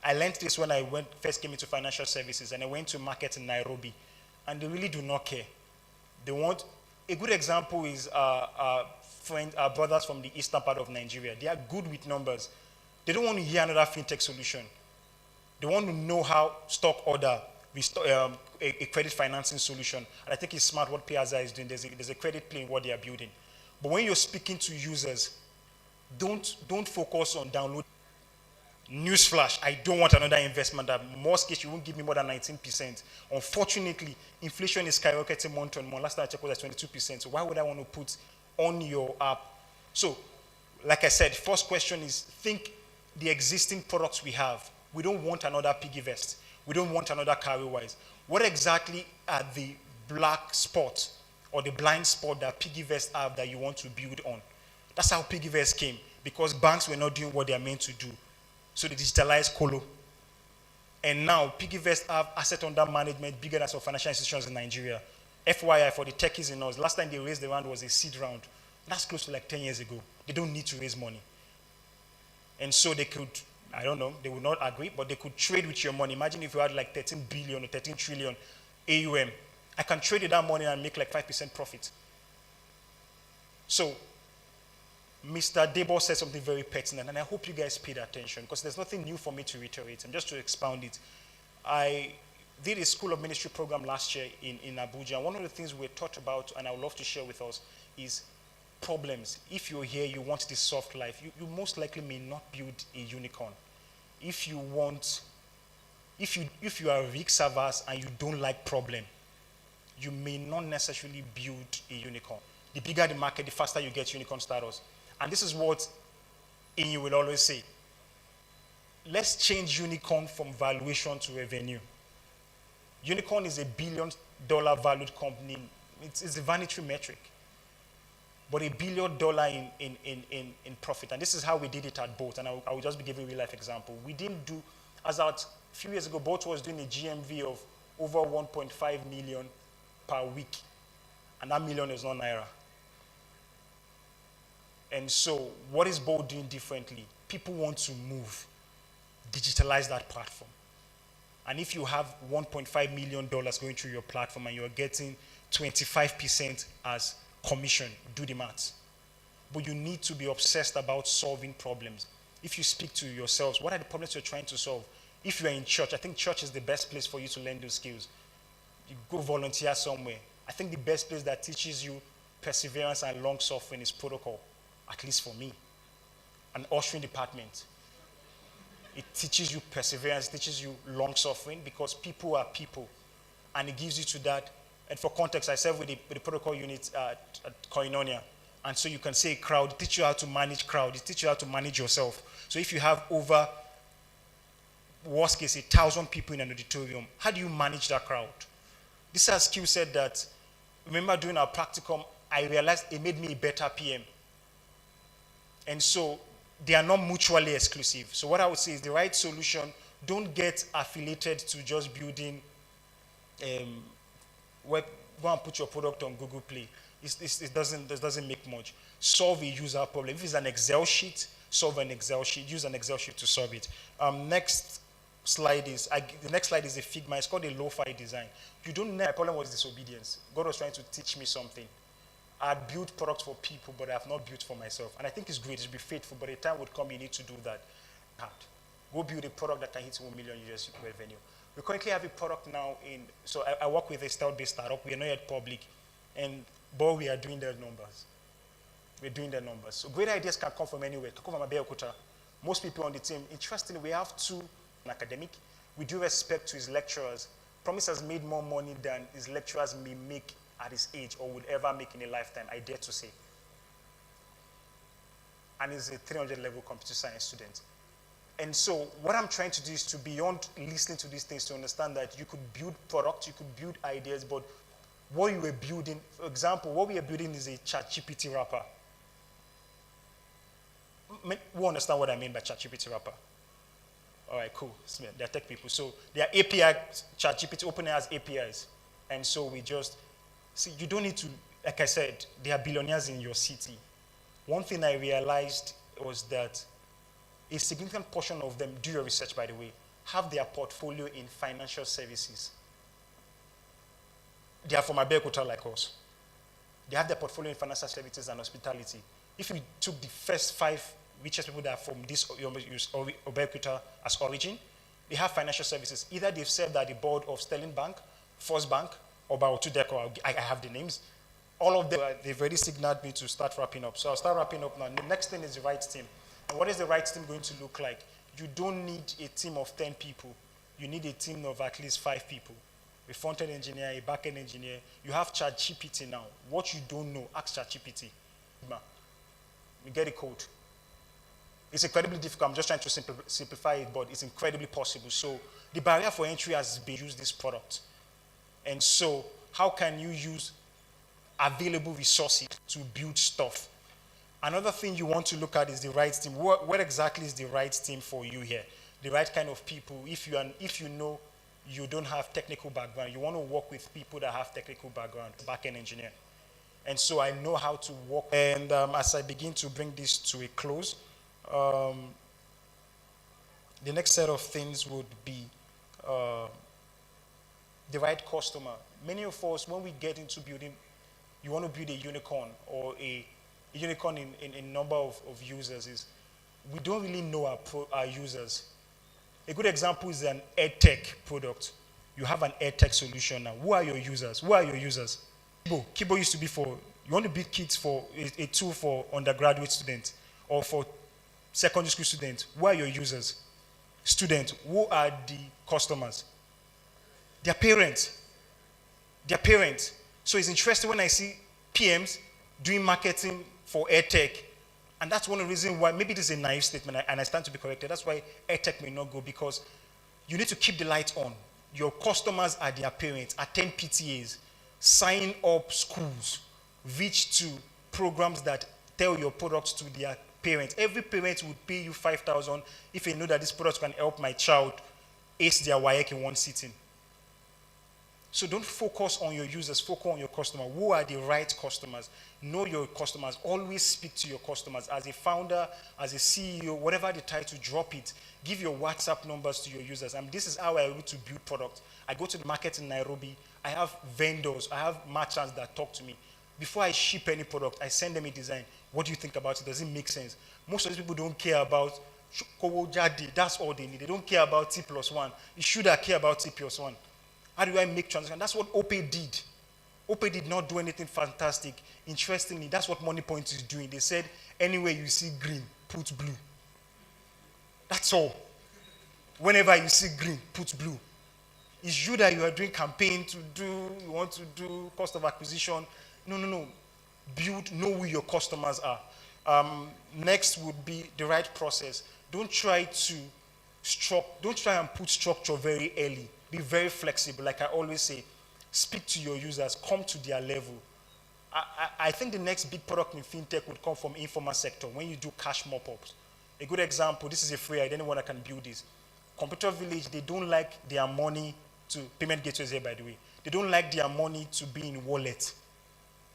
I learned this when I first came into financial services, and I went to market in Nairobi, and they really do not care. They want, a good example is our brothers from the eastern part of Nigeria. They are good with numbers. They don't want to hear another fintech solution. They want to know how stock order, a credit financing solution. And I think it's smart what Piazza is doing. There's a credit play in what they are building. But when you're speaking to users, don't focus on download. Newsflash, I don't want another investment. At most case, you won't give me more than 19%. Unfortunately, inflation is skyrocketing month on month. Last time I checked was at 22%. So why would I want to put on your app? So, like I said, first question is think the existing products we have. We don't want another piggy vest. We don't want another carry-wise. What exactly are the black spot or the blind spot that piggy vests have that you want to build on? That's how piggy vests came, because banks were not doing what they are meant to do. So they digitalized Colo. And now piggy vests have asset under management bigger than some financial institutions in Nigeria. FYI, for the techies in us, last time they raised the round was a seed round. That's close to like 10 years ago. They don't need to raise money. And so they could, I don't know, they would not agree, but they could trade with your money. Imagine if you had like 13 billion or 13 trillion AUM. I can trade with that money and make like 5% profit. So, Mr. Debo said something very pertinent, and I hope you guys paid attention, because there's nothing new for me to reiterate. And just to expound it, I did a School of Ministry program last year in Abuja, and one of the things we taught about, and I would love to share with us, is problems. If you're here, you want this soft life, you most likely may not build a unicorn. If you are risk averse and you don't like problem, you may not necessarily build a unicorn. The bigger the market, the faster you get unicorn status. And this is what Inyi will always say. Let's change unicorn from valuation to revenue. Unicorn is $1 billion valued company. It's a vanity metric. but $1 billion in profit. And this is how we did it at Bolt. And I will just be giving a real life example. We didn't do, as out a few years ago, Bolt was doing a GMV of over 1.5 million per week. And that million is not Naira. And so what is Bolt doing differently? People want to move, digitalize that platform. And if you have $1.5 million going through your platform and you're getting 25% as commission, do the maths. But you need to be obsessed about solving problems. If you speak to yourselves, what are the problems you're trying to solve? If you're in church, I think church is the best place for you to learn those skills. You go volunteer somewhere. I think the best place that teaches you perseverance and long suffering is protocol, at least for me. An ushering department. It teaches you perseverance, it teaches you long suffering, because people are people. And it gives you to that. And for context, I serve with the protocol unit at Koinonia. And so you can say crowd, it teaches you how to manage crowd, it teaches you how to manage yourself. So if you have over, worst case, 1,000 people in an auditorium, how do you manage that crowd? This is a skill set that, remember doing our practicum, I realized it made me a better PM. And so they are not mutually exclusive. So what I would say is the right solution, don't get affiliated to just building web, go and put your product on Google Play. It doesn't make much. Solve a user problem. If it's an Excel sheet, solve an Excel sheet. Use an Excel sheet to solve it. The next slide is a Figma. It's called a lo-fi design. You don't know. My problem was disobedience. God was trying to teach me something. I built products for people, but I have not built for myself. And I think it's great to be faithful, but a time would come you need to do that. Go build a product that can hit 1 million US revenue. We currently have a product now so I work with a stealth-based startup. We are not yet public, but we are doing their numbers. We're doing their numbers. So great ideas can come from anywhere. Can come from Abeokuta. Most people on the team, interestingly, we have 2 an academic. With due respect to his lecturers, Promise has made more money than his lecturers may make at his age or would ever make in a lifetime, I dare to say. And he's a 300 level computer science student. And so what I'm trying to do is to, beyond listening to these things, to understand that you could build products, you could build ideas, but what you were building, for example, what we are building is a ChatGPT wrapper. We understand what I mean by ChatGPT wrapper. All right, cool. They're tech people. So their API, ChatGPT, OpenAI has APIs. And so we just, see, you don't need to, like I said, there are billionaires in your city. One thing I realized was that a significant portion of them, do your research by the way, have their portfolio in financial services. They are from Abeokuta like us. They have their portfolio in financial services and hospitality. If we took the first 5 richest people that are from this Abeokuta as origin, they have financial services. Either they've served at the board of Sterling Bank, First Bank, or Baotudeco. I have the names. All of them, they've already signaled me to start wrapping up. So I'll start wrapping up now. The next thing is the right team. And what is the right team going to look like? You don't need a team of 10 people. You need a team of at least 5 people. A front-end engineer, a back-end engineer. You have ChatGPT now. What you don't know, ask ChatGPT. You get a code. It's incredibly difficult. I'm just trying to simplify it, but it's incredibly possible. So the barrier for entry has been use this product. And so how can you use available resources to build stuff? Another thing you want to look at is the right team. What exactly is the right team for you here? The right kind of people. If you know you don't have technical background, you want to work with people that have technical background, back-end engineer. And so I know how to work. And as I begin to bring this to a close, the next set of things would be the right customer. Many of us, when we get into building, you want to build a unicorn or a unicorn in number of users, is we don't really know our users. A good example is an EdTech product. You have an EdTech solution now. Who are your users? Who are your users? Kibo used to be for, you want to build kits for a tool for undergraduate students or for secondary school students. Who are your users? Students. Who are the customers? Their parents. Their parents. So it's interesting when I see PMs doing marketing for EdTech. And that's one of the reasons why, maybe this is a naive statement, and I stand to be corrected. That's why EdTech may not go, because you need to keep the lights on. Your customers are their parents. Attend PTAs. Sign up schools. Reach to programs that tell your products to their parents. Every parent would pay you 5,000 if they know that this product can help my child ace their WAEC in one sitting. So don't focus on your users, focus on your customer. Who are the right customers? Know your customers. Always speak to your customers. As a founder, as a CEO, whatever the title, drop it. Give your WhatsApp numbers to your users. And this is how I'm able to build products. I go to the market in Nairobi. I have vendors. I have merchants that talk to me. Before I ship any product, I send them a design. What do you think about it? Does it make sense? Most of these people don't care about that's all they need. They don't care about T+1. You should care about T+1. How do I make transactions? That's what OPay did. OPay did not do anything fantastic. Interestingly, that's what MoneyPoint is doing. They said, anywhere you see green, put blue. That's all. Whenever you see green, put blue. It's you that you are doing campaign you want to do cost of acquisition. No. Know who your customers are. Next would be the right process. Don't try and put structure very early. Be very flexible. Like I always say, speak to your users, come to their level. I think the next big product in fintech would come from informal sector when you do cash mop-ups. A good example, this is a free idea, anyone that can build this. Computer Village, they don't like their money to, payment gateways here by the way, they don't like their money to be in wallet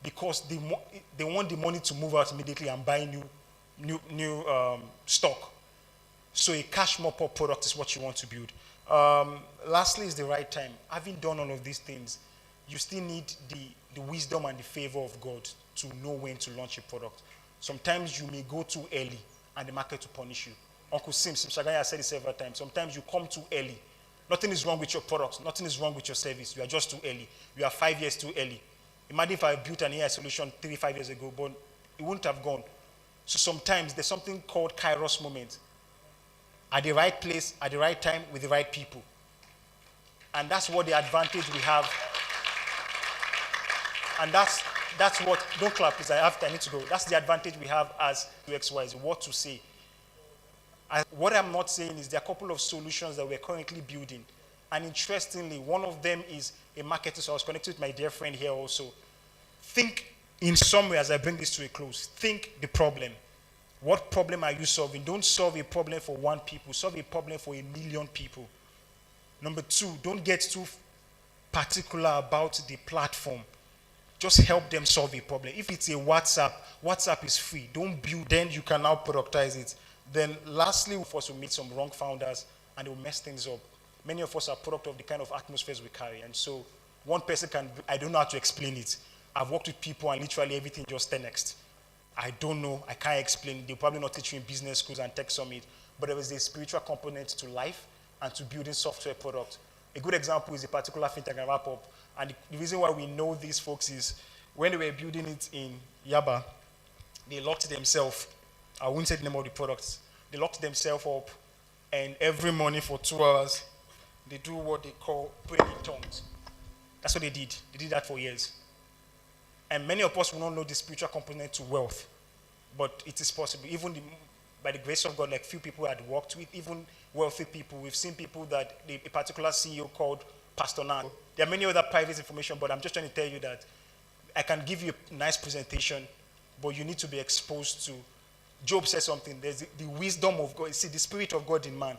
because they want the money to move out immediately and buy new stock. So a cash mop-up product is what you want to build. Lastly is the right time. Having done all of these things, you still need the wisdom and the favor of God to know when to launch a product. Sometimes you may go too early and the market will punish you. Uncle Sim Shagaya said it several times. Sometimes you come too early. Nothing is wrong with your product. Nothing is wrong with your service. You are just too early. You are 5 years too early. Imagine if I built an AI solution 3-5 years ago, but it wouldn't have gone. So sometimes there's something called Kairos moment. At the right place, at the right time, with the right people. And that's what the advantage we have. And that's what, don't clap please, I need to go. That's the advantage we have as UXYZ, what to say. What I'm not saying is there are a couple of solutions that we're currently building. And interestingly, one of them is a marketer, so I was connected with my dear friend here also. Think in some way, as I bring this to a close, think the problem. What problem are you solving? Don't solve a problem for one people. Solve a problem for 1 million people. Number 2, don't get too particular about the platform. Just help them solve a problem. If it's a WhatsApp, WhatsApp is free. Don't build, then you can now productize it. Then lastly, of course, we meet some wrong founders and they will mess things up. Many of us are product of the kind of atmospheres we carry. And so one person I don't know how to explain it. I've worked with people and literally everything just 10x. I don't know, I can't explain. They'll probably not teach you in business schools and tech summit, but there is a spiritual component to life and to building software products. A good example is a particular fintech I wrap up. And the reason why we know these folks is when they were building it in Yaba, they locked themselves. I won't say the name of the products. They locked themselves up, and every morning for 2 hours, they do what they call praying in tongues. That's what they did. They did that for years. And many of us will not know the spiritual component to wealth, but it is possible. Even by the grace of God, like few people had worked with, even wealthy people. We've seen people that a particular CEO called Pastor Nan. There are many other private information, but I'm just trying to tell you that I can give you a nice presentation, but you need to be exposed to. Job says something. There's the wisdom of God. See, the spirit of God in man,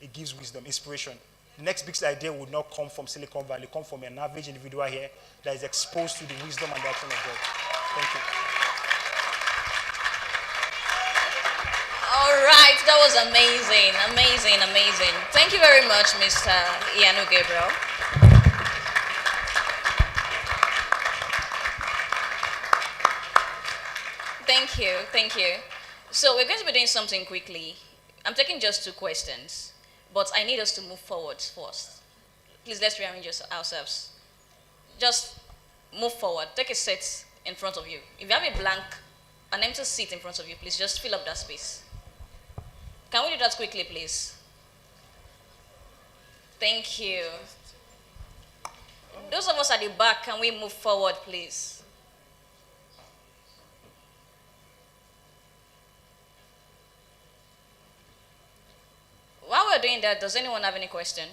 it gives wisdom, inspiration. The next big idea would not come from Silicon Valley, come from an average individual here that is exposed to the wisdom and the action of God. Thank you. All right, that was amazing, amazing, amazing. Thank you very much, Mr. Ianu Gabriel. Thank you, thank you. So we're going to be doing something quickly. I'm taking just 2 questions, but I need us to move forward first. Please, let's rearrange ourselves. Just move forward. Take a seat in front of you. If you have an empty seat in front of you, please just fill up that space. Can we do that quickly, please? Thank you. Those of us at the back, can we move forward, please? While we're doing that, does anyone have any question?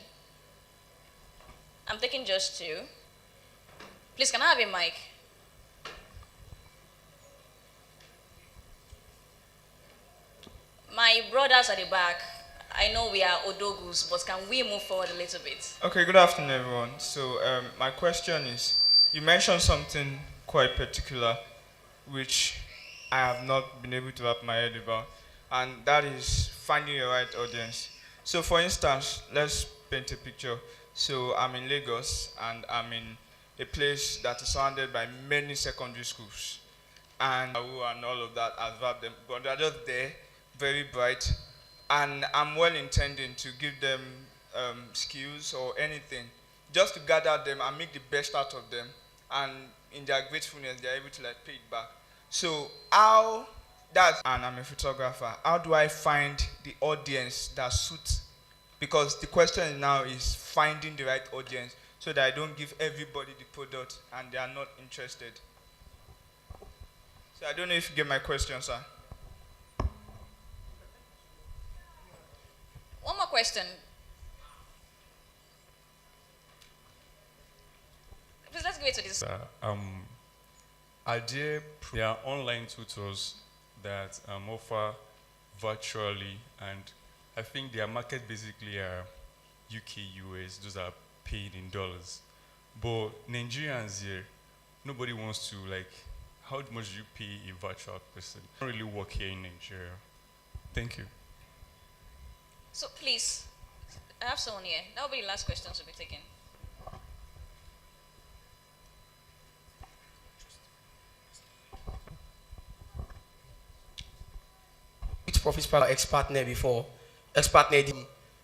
I'm taking just 2. Please, can I have a mic? My brothers at the back, I know we are odogus, but can we move forward a little bit? Okay, good afternoon, everyone. So, my question is, you mentioned something quite particular, which I have not been able to wrap my head about, and that is finding your right audience. So, for instance, let's paint a picture. So, I'm in Lagos, and I'm in a place that is surrounded by many secondary schools, and all of that, I've wrapped them, but they're just there, very bright, and I'm well intending to give them skills or anything, just to gather them and make the best out of them, and in their gratefulness, they're able to like pay it back. So how that, and I'm a photographer, how do I find the audience that suits? Because the question now is finding the right audience so that I don't give everybody the product and they are not interested. So I don't know if you get my question, sir. One more question. Please, let's give it to this. There are online tutors that offer virtually, and I think their market basically are UK, US, those are paid in dollars. But Nigerians here, nobody wants to, like, how much do you pay a virtual person? I don't really work here in Nigeria. Thank you. So please, I have someone here. That will be the last question to be taken. Which Profit Spark ex-partner before? Ex-partner,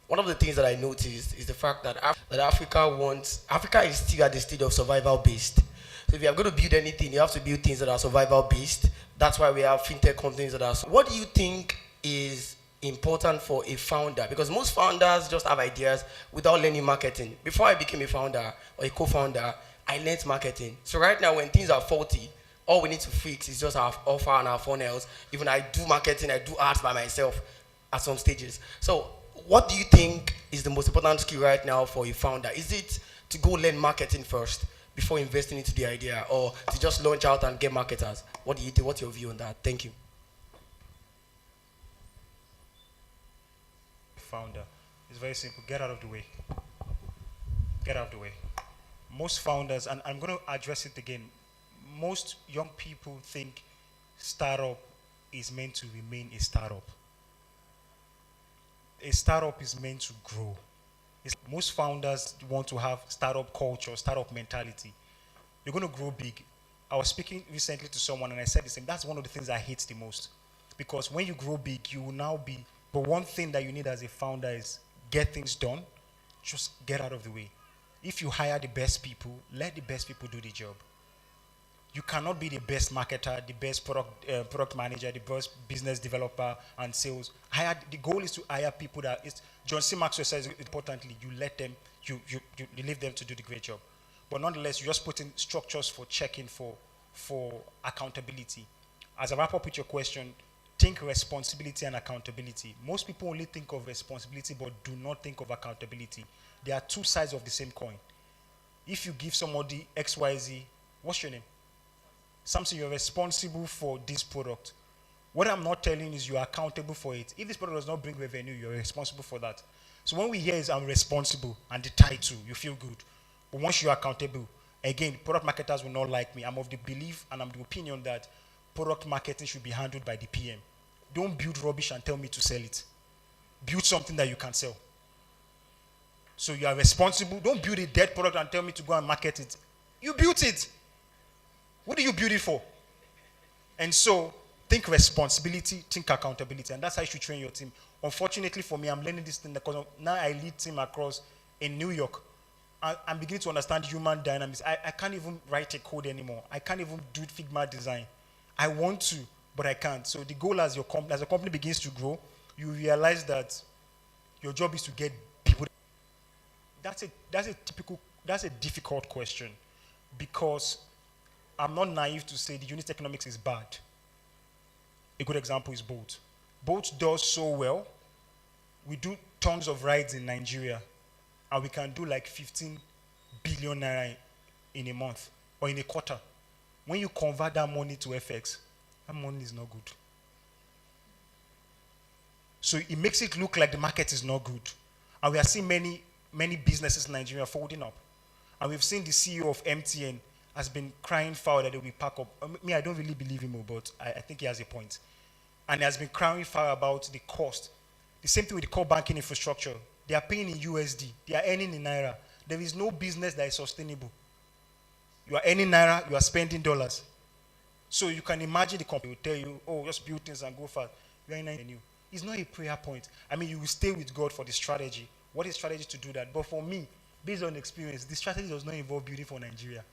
one of the things that I noticed is the fact that Africa is still at the stage of survival based. So if you are going to build anything, you have to build things that are survival based. That's why we have fintech companies that are. What do you think is important for a founder? Because most founders just have ideas without learning marketing. Before I became a founder or a co-founder, I learned marketing. So right now when things are faulty, all we need to fix is just our offer and our funnels. Even I do marketing, I do ads by myself at some stages. So what do you think is the most important skill right now for a founder? Is it to go learn marketing first before investing into the idea, or to just launch out and get marketers? What do you think? What's your view on that? Thank you. Founder, it's very simple. Get out of the way. Get out of the way. Most founders, and I'm going to address it again, most young people think startup is meant to remain a startup. A startup is meant to grow. Most founders want to have startup culture, startup mentality. You're going to grow big. I was speaking recently to someone and I said the same. That's one of the things I hate the most. Because when you grow big, you will now be, but one thing that you need as a founder is get things done. Just get out of the way. If you hire the best people, let the best people do the job. You cannot be the best marketer, the best product manager, the best business developer and sales. The goal is to hire people that is, John C. Maxwell says importantly, you let them, you leave them to do the great job. But nonetheless, you just put in structures for checking for accountability. As I wrap up with your question, think responsibility and accountability. Most people only think of responsibility but do not think of accountability. There are two sides of the same coin. If you give somebody XYZ, what's your name? Something, you're responsible for this product. What I'm not telling is you are accountable for it. If this product does not bring revenue, you're responsible for that. So when we hear is I'm responsible and the title, you feel good. But once you're accountable, again, product marketers will not like me. I'm of the belief and I'm the opinion that product marketing should be handled by the PM. Don't build rubbish and tell me to sell it. Build something that you can sell. So you are responsible. Don't build a dead product and tell me to go and market it. You built it. What do you build it for? And so, think responsibility, think accountability, and that's how you should train your team. Unfortunately for me, I'm learning this thing because now I lead team across in New York. I'm beginning to understand human dynamics. I can't even write a code anymore. I can't even do Figma design. I want to, but I can't. So the goal as the company begins to grow, you realize that your job is to get people. That's a difficult question, because I'm not naive to say the unit economics is bad. A good example is Bolt. Bolt does so well. We do tons of rides in Nigeria, and we can do like 15 billion naira in a month or in a quarter. When you convert that money to FX, that money is not good. So it makes it look like the market is not good. And we are seeing many businesses in Nigeria folding up. And we've seen the CEO of MTN has been crying foul that they will pack up. I don't really believe him, but I think he has a point. And he has been crying foul about the cost. The same thing with the core banking infrastructure. They are paying in USD. They are earning in Naira. There is no business that is sustainable. You are earning Naira, you are spending dollars. So you can imagine the company will tell you, oh, just build things and go fast. You are in a new. It's not a prayer point. I mean, you will stay with God for the strategy. What is strategy to do that? But for me, based on experience, the strategy does not involve building for Nigeria.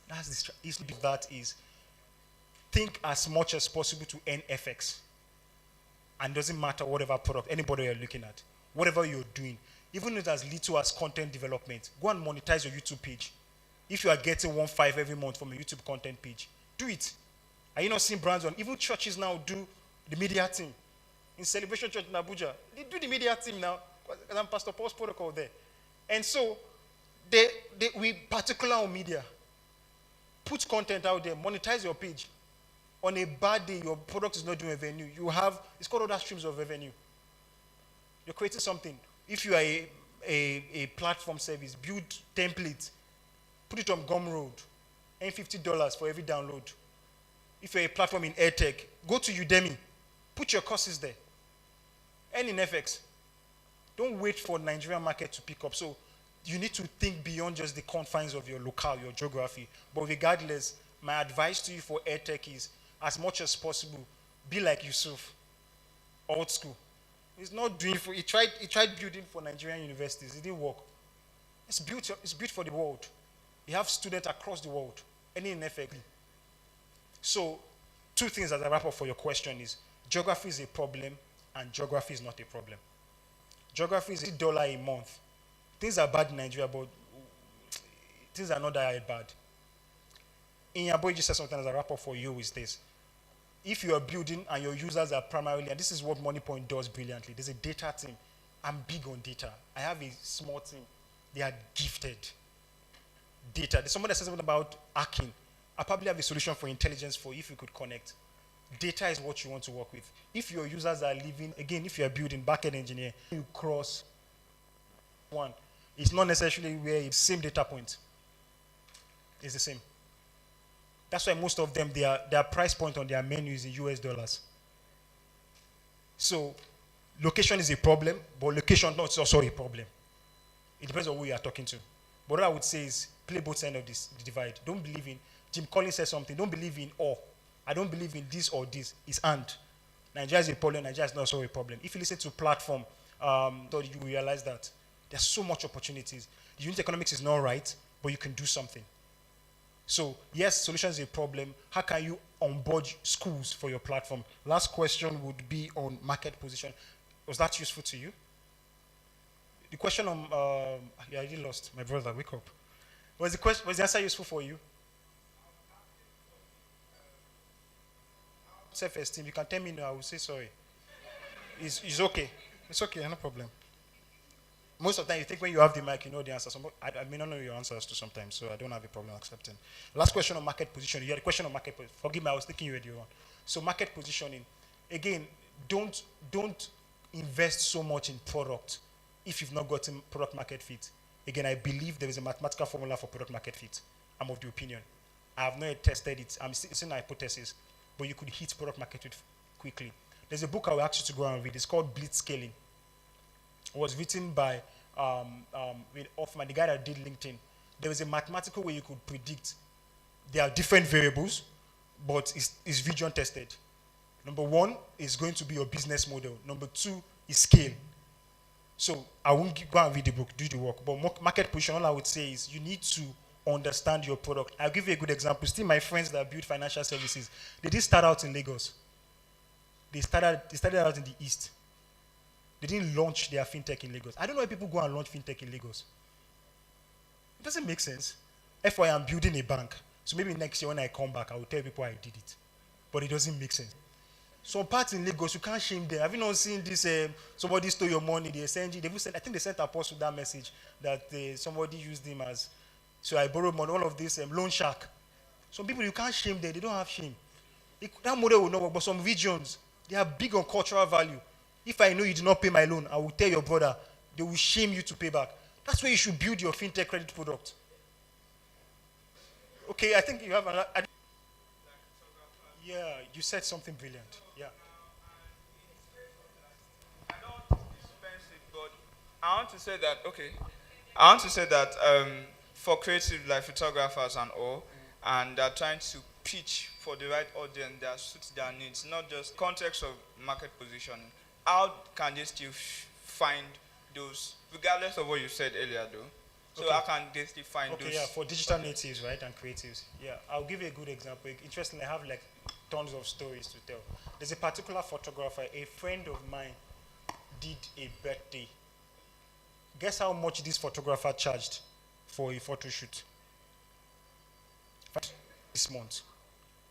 That's the strategy. That is, think as much as possible to earn FX. And doesn't matter whatever product, anybody you're looking at, whatever you're doing, even if as little as content development, go and monetize your YouTube page. If you are getting 1.5 every month from a YouTube content page, do it. Are you not seeing brands on? Even churches now do the media team. In Celebration Church in Abuja, they do the media team now. Because I'm Pastor Paul's protocol there. And so, we particular on media. Put content out there, monetize your page. On a bad day, your product is not doing revenue. You have, it's called other streams of revenue. You're creating something. If you are a platform service, build templates, put it on Gumroad, earn $50 for every download. If you're a platform in EdTech, go to Udemy, put your courses there. Earn in FX. Don't wait for the Nigerian market to pick up. So you need to think beyond just the confines of your locale, your geography. But regardless, my advice to you for EdTech is, as much as possible, be like Yusuf, old school. He's not doing for, he tried building for Nigerian universities. It didn't work. It's built for the world. You have students across the world, any in FX. So, two things as I wrap up for your question is, geography is a problem, and geography is not a problem. Geography is $1 a month. Things are bad in Nigeria, but things are not that bad. In your boy just said something as a wrap up for you is this. If you are building and your users are primarily, and this is what MoneyPoint does brilliantly, there's a data team. I'm big on data. I have a small team. They are gifted. Data. There's someone that says something about hacking. I probably have a solution for intelligence for if you could connect. Data is what you want to work with. If your users are living, again, if you are building backend engineer, you cross one. It's not necessarily where it's the same data point. It's the same. That's why most of them, their price point on their menu is in US dollars. So, location is a problem, but location not also a problem. It depends on who you are talking to. But what I would say is, play both sides of the divide. Don't believe in, Jim Collins says something, don't believe in or. I don't believe in this or this. It's and. Nigeria is a problem, Nigeria is not so a problem. If you listen to platform, so you realize that there's so much opportunities. The unit economics is not right, but you can do something. So, yes, solution is a problem. How can you onboard schools for your platform? Last question would be on market position. Was that useful to you? The question on, yeah, I did lost. My brother, wake up. Was the answer useful for you? Self-esteem, you can tell me no, I will say sorry. It's okay. It's okay, no problem. Most of the time, you think when you have the mic, you know the answer. I may not know your answers to sometimes, so I don't have a problem accepting. Last question on market position. You had a question on market position. Forgive me, I was thinking you had your own. So market positioning. Again, don't invest so much in product if you've not gotten product market fit. Again, I believe there is a mathematical formula for product market fit. I'm of the opinion. I have not yet tested it. It's an hypothesis, but you could hit product market fit quickly. There's a book I will ask you to go and read. It's called Blitzscaling. It was written by Hoffman, the guy that did LinkedIn. There is a mathematical way you could predict. There are different variables, but it's region tested. Number one is going to be your business model. Number two is scale. So I won't go and read the book, do the work. But market position, all I would say is you need to understand your product. I'll give you a good example. Still, my friends that build financial services, they did start out in Lagos. They started out in the East. They didn't launch their fintech in Lagos. I don't know why people go and launch fintech in Lagos. It doesn't make sense. FY, I'm building a bank. So maybe next year when I come back, I will tell people I did it. But it doesn't make sense. Some parts in Lagos, you can't shame them. Have you not seen this, somebody stole your money, I think they sent Apostle that message that somebody used him as, so I borrowed money, all of this, loan shark. Some people, you can't shame them, they don't have shame. That model will not work, but some regions, they are big on cultural value. If I know you did not pay my loan, I will tell your brother. They will shame you to pay back. That's where you should build your fintech credit product. Okay, I think you have another. Yeah, you said something brilliant. Yeah. I want to say that, okay. I want to say that for creative like photographers and all, and they're trying to pitch for the right audience that suits their needs, not just context of market positioning. How can they still find those, regardless of what you said earlier though? So Okay. how can they still find those? Okay, yeah, for digital natives, right, and creatives. Yeah, I'll give you a good example. Interestingly, I have like tons of stories to tell. There's a particular photographer, a friend of mine did a birthday. Guess how much this photographer charged for a photo shoot? This month,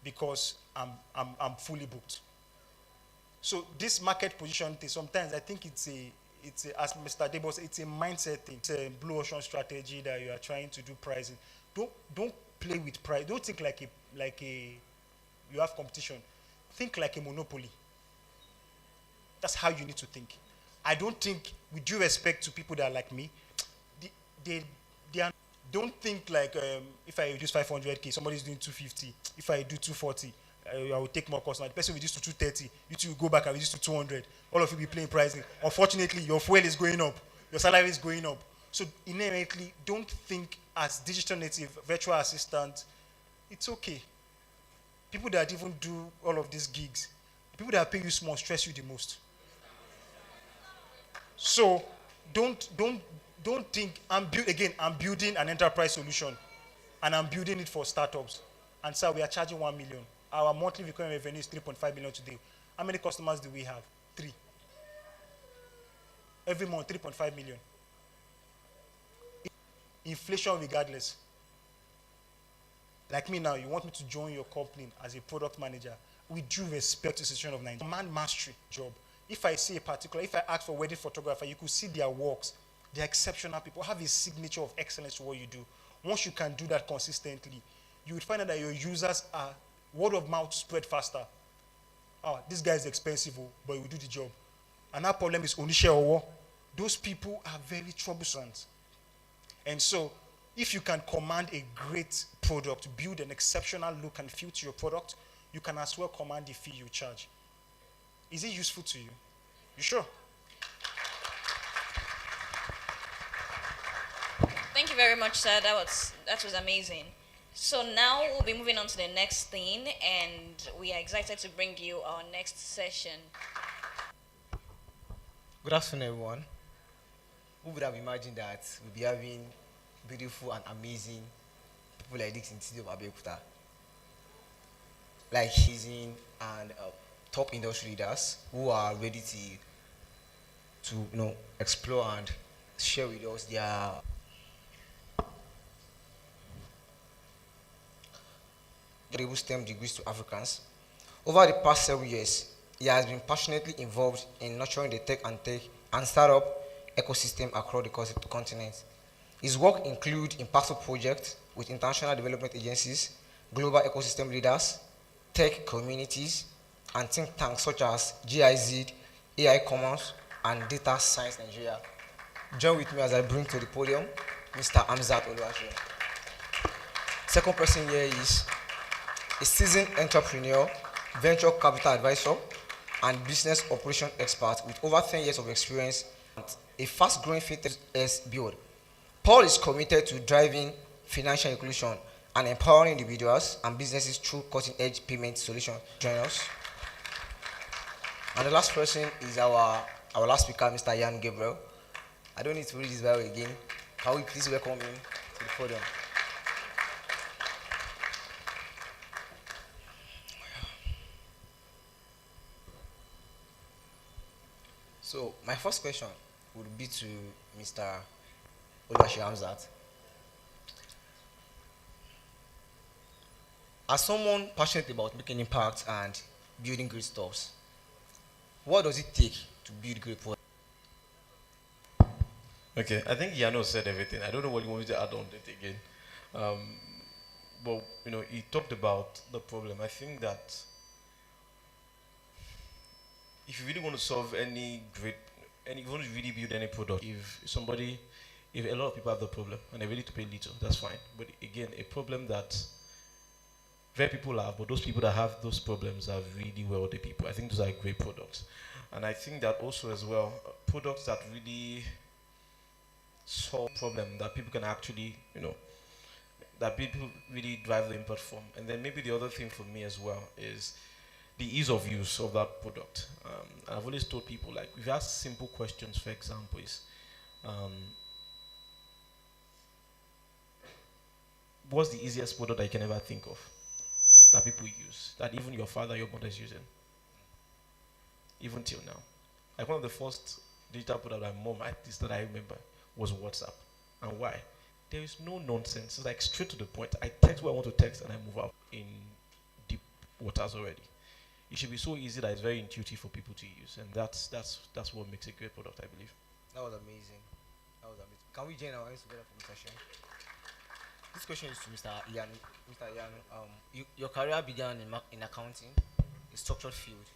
because I'm fully booked. So this market position thing, sometimes I think it's a as Mr. Debo said, it's a mindset thing. It's a blue ocean strategy that you are trying to do pricing. Don't play with price. Don't think like a you have competition. Think like a monopoly. That's how you need to think. I don't think, with due respect to people that are like me, they are, don't think like if I reduce 500k, somebody's doing 250. If I do 240, I will take more cost. Now the person will reduce to 230. You two will go back and reduce to 200. All of you be playing pricing. Unfortunately, your fuel is going up. Your salary is going up. So inherently, don't think as digital native, virtual assistant. It's okay. People that even do all of these gigs, people that pay you small stress you the most. So don't think I'm building an enterprise solution, and I'm building it for startups. And so we are charging 1 million. Our monthly recurring revenue is 3.5 million today. How many customers do we have? 3. Every month, 3.5 million. Inflation regardless. Like me now, you want me to join your company as a product manager. With due respect to the situation of Nigeria. Man mastery job. If I ask for a wedding photographer, you could see their works. They're exceptional people, have a signature of excellence to what you do. Once you can do that consistently, you would find out that your users are word of mouth spread faster. Oh, this guy is expensive, but he will do the job. And our problem is onishe owo. Those people are very troublesome. And so, if you can command a great product, build an exceptional look and feel to your product, you can as well command the fee you charge. Is it useful to you? You sure? Thank you very much, sir. That was amazing. So now we'll be moving on to the next thing, and we are excited to bring you our next session. Good afternoon, everyone. Who would have imagined that we'll be having beautiful and amazing people like this in the city of Abeokuta? Like Hizin and top industry leaders who are ready to explore and share with us their STEM degrees to Africans. Over the past 7 years, he has been passionately involved in nurturing the tech and startup ecosystem across the continent. His work includes impactful projects with international development agencies, global ecosystem leaders, tech communities, and think tanks such as GIZ, AI Commons, and Data Science Nigeria. Join with me as I bring to the podium Mr. Amzat Oluwaseun. Second person here is a seasoned entrepreneur, venture capital advisor, and business operation expert with over 10 years of experience and a fast-growing fintech build. Paul is committed to driving financial inclusion and empowering individuals and businesses through cutting-edge payment solutions. Join us. And the last person is our last speaker, Mr. Jan Gabriel. I don't need to read his bio again. Can we please welcome him to the podium? So my first question would be to Mr. Oluwaseun Amzat. As someone passionate about making impact and building great stuffs, what does it take to build great products? Okay, I think Yano said everything. I don't know what you want me to add on it again. But, he talked about the problem. I think that if you really want to solve any you want to really build any product, if a lot of people have the problem and they're ready to pay little, that's fine. But again, a problem that very people have, but those people that have those problems are really wealthy people. I think those are great products. And I think that also as well, products that really solve problem that people can actually, that people really drive the input from. And then maybe the other thing for me as well is the ease of use of that product. I've always told people, like, if you ask simple questions, for example, is what's the easiest product that you can ever think of that people use, that even your father, your mother is using, even till now? Like, one of the first digital product that my mom at least that I remember was WhatsApp. And why? There is no nonsense. It's like straight to the point. I text what I want to text and I move out in deep waters already. It should be so easy that it's very intuitive for people to use, and that's what makes a great product, I believe. That was amazing. Can we join our hands together for Mr. Shen? This question is to Mr. Ian. Mr. Ian, your career began in accounting, a structured field,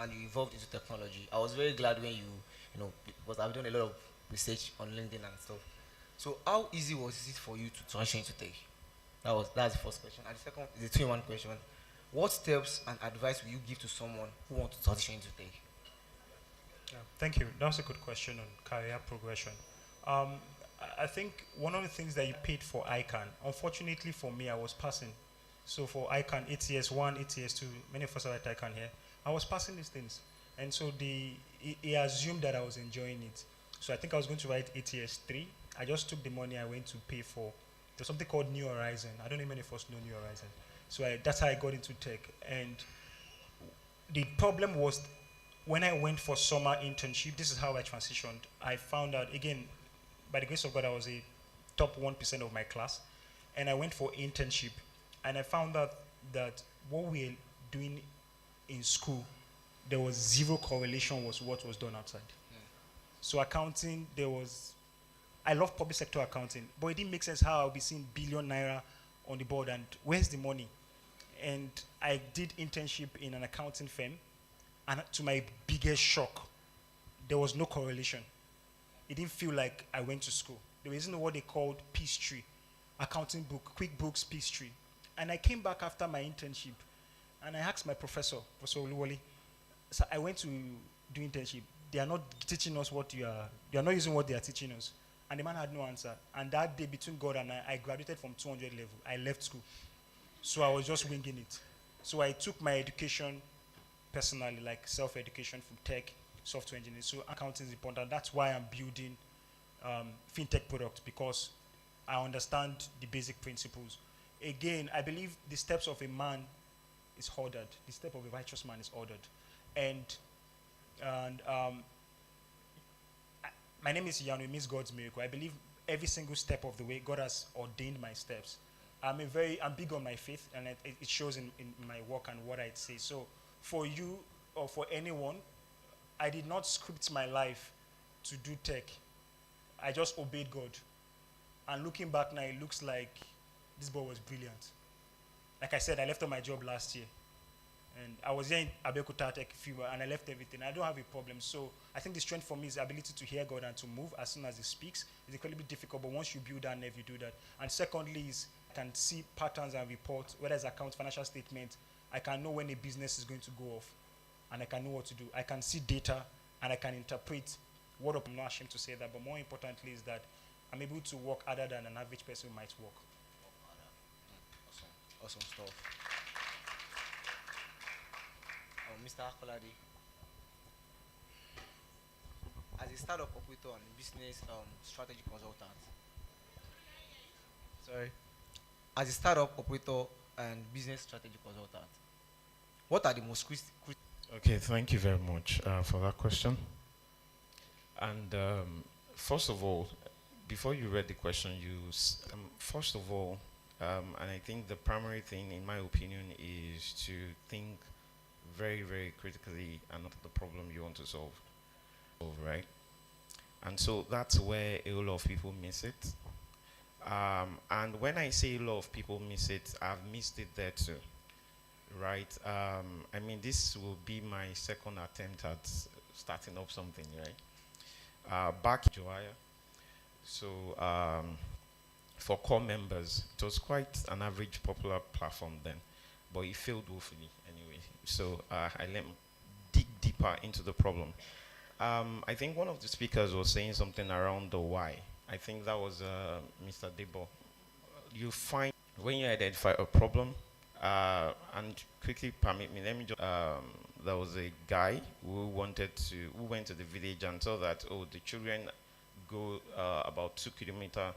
and you evolved into technology. I was very glad when because I've done a lot of research on LinkedIn and stuff. So how easy was it for you to transition into tech? That's the first question. And the second is a 2-in-1 question. What steps and advice will you give to someone who wants to transition into tech? Yeah, thank you. That's a good question on career progression. I think one of the things that you paid for ICANN, unfortunately for me, I was passing. So for ICANN, ATS 1, ATS 2, many of us are at ICANN here, I was passing these things. And so he assumed that I was enjoying it. So I think I was going to write ATS 3. I just took the money I went to pay for. There's something called New Horizon. I don't know if many of us know New Horizon. So that's how I got into tech. And the problem was when I went for summer internship, this is how I transitioned. I found out, again, by the grace of God, I was a top 1% of my class. And I went for internship. And I found out that what we were doing in school, there was zero correlation with what was done outside. So accounting, I love public sector accounting, but it didn't make sense how I'll be seeing billion naira on the board and where's the money? And I did internship in an accounting firm, and to my biggest shock, there was no correlation. It didn't feel like I went to school. There isn't what they called Peace Tree, accounting book, QuickBooks Peace Tree. And I came back after my internship, and I asked my Professor Oluwole, so I went to do internship. They are not teaching us you are not using what they are teaching us. And the man had no answer. And that day, between God and I graduated from 200 level. I left school. So I was just winging it. So I took my education personally, like self-education from tech, software engineering. So accounting is important. That's why I'm building fintech products, because I understand the basic principles. Again, I believe the steps of a man is ordered. The step of a righteous man is ordered. And my name is Yanu, it means God's miracle. I believe every single step of the way God has ordained my steps. I'm big on my faith, and it shows in my work and what I say. So for you or for anyone, I did not script my life to do tech. I just obeyed God. And looking back now, it looks like this boy was brilliant. Like I said, I left on my job last year. And I was here in Abeokuta Tech Fever, and I left everything. I don't have a problem. So I think the strength for me is the ability to hear God and to move as soon as He speaks. It's incredibly difficult, but once you build that nerve, you do that. And secondly is I can see patterns and reports, whether it's accounts, financial statement. I can know when a business is going to go off, and I can know what to do. I can see data, and I can interpret what I'm not ashamed to say that, but more importantly is that I'm able to work harder than an average person might work. Awesome stuff. Mr. Akolade, as a startup operator and business strategy consultant, as a startup operator and business strategy consultant, what are the most critical? Okay, thank you very much for that question. And first of all, before you read the question, first of all, and I think the primary thing, in my opinion, is to think very, very critically and not the problem you want to solve, right? And so that's where a lot of people miss it. And when I say a lot of people miss it, I've missed it there too, right? I mean, this will be my second attempt at starting up something, right? Back in July, so for core members, it was quite an average popular platform then, but it failed woefully anyway. So I let me dig deeper into the problem. I think one of the speakers was saying something around the why. I think that was Mr. Debo. You find when you identify a problem, and quickly permit me, let me just, there was a guy who went to the village and saw that, oh, the children go about 2 kilometers,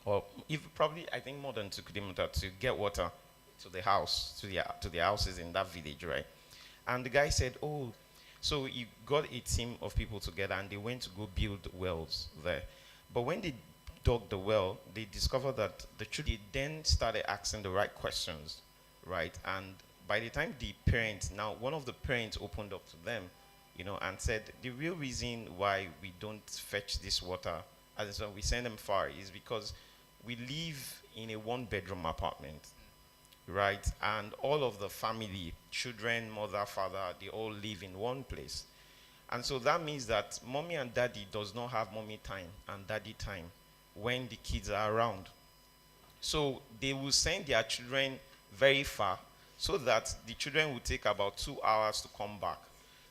or if probably, I think more than 2 kilometers to get water to the house, to the houses in that village, right? And the guy said, oh, so he got a team of people together and they went to go build wells there. But when they dug the well, they discovered that the children then started asking the right questions, right? And by the time one of the parents opened up to them, and said, the real reason why we don't fetch this water, as in we send them far, is because we live in a 1-bedroom apartment, right? And all of the family, children, mother, father, they all live in one place. And so that means that mommy and daddy does not have mommy time and daddy time when the kids are around. So they will send their children very far so that the children will take about 2 hours to come back.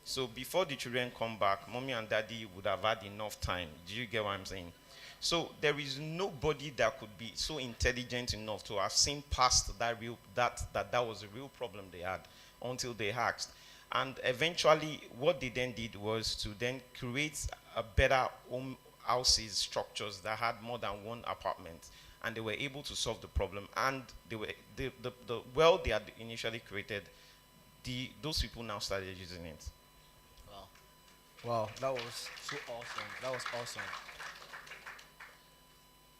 So before the children come back, mommy and daddy would have had enough time. Do you get what I'm saying? So there is nobody that could be so intelligent enough to have seen past that was a real problem they had until they asked. And eventually what they then did was to then create a better home houses structures that had more than one apartment, and they were able to solve the problem. And they were the well they had initially created, those people now started using it. Wow, that was so awesome. That was awesome.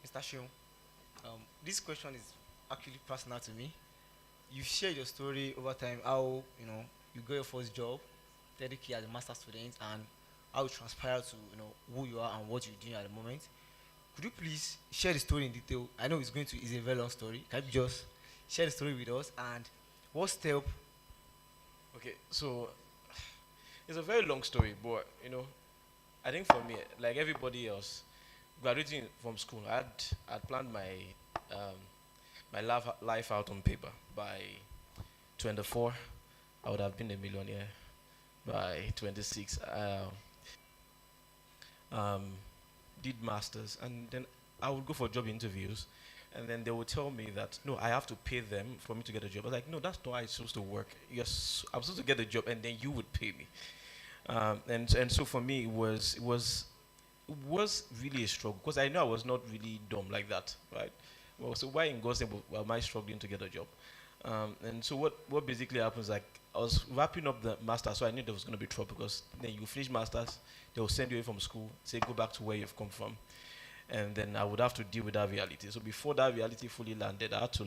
Mr. Shion, this question is actually personal to me. You shared your story over time, how you got your first job, 30K as a master student, and how it transpired to who you are and what you're doing at the moment. Could you please share the story in detail? I know it's a very long story. Can you just share the story with us, and what step? Okay, so it's a very long story, but I think for me, like everybody else, graduating from school, I'd planned my life out on paper. By 24, I would have been a millionaire. By 26, did masters, and then I would go for job interviews, and then they would tell me that no, I have to pay them for me to get a job. I was like, no, that's not how it's supposed to work. Yes, I'm supposed to get a job, and then you would pay me. And so for me, it was really a struggle, because I know I was not really dumb like that, right? Well, so why in God's name am I struggling to get a job? And so what basically happens, like I was wrapping up the master, so I knew there was going to be trouble, because then you finish masters, they will send you away from school, say go back to where you've come from, and then I would have to deal with that reality. So before that reality fully landed, I had to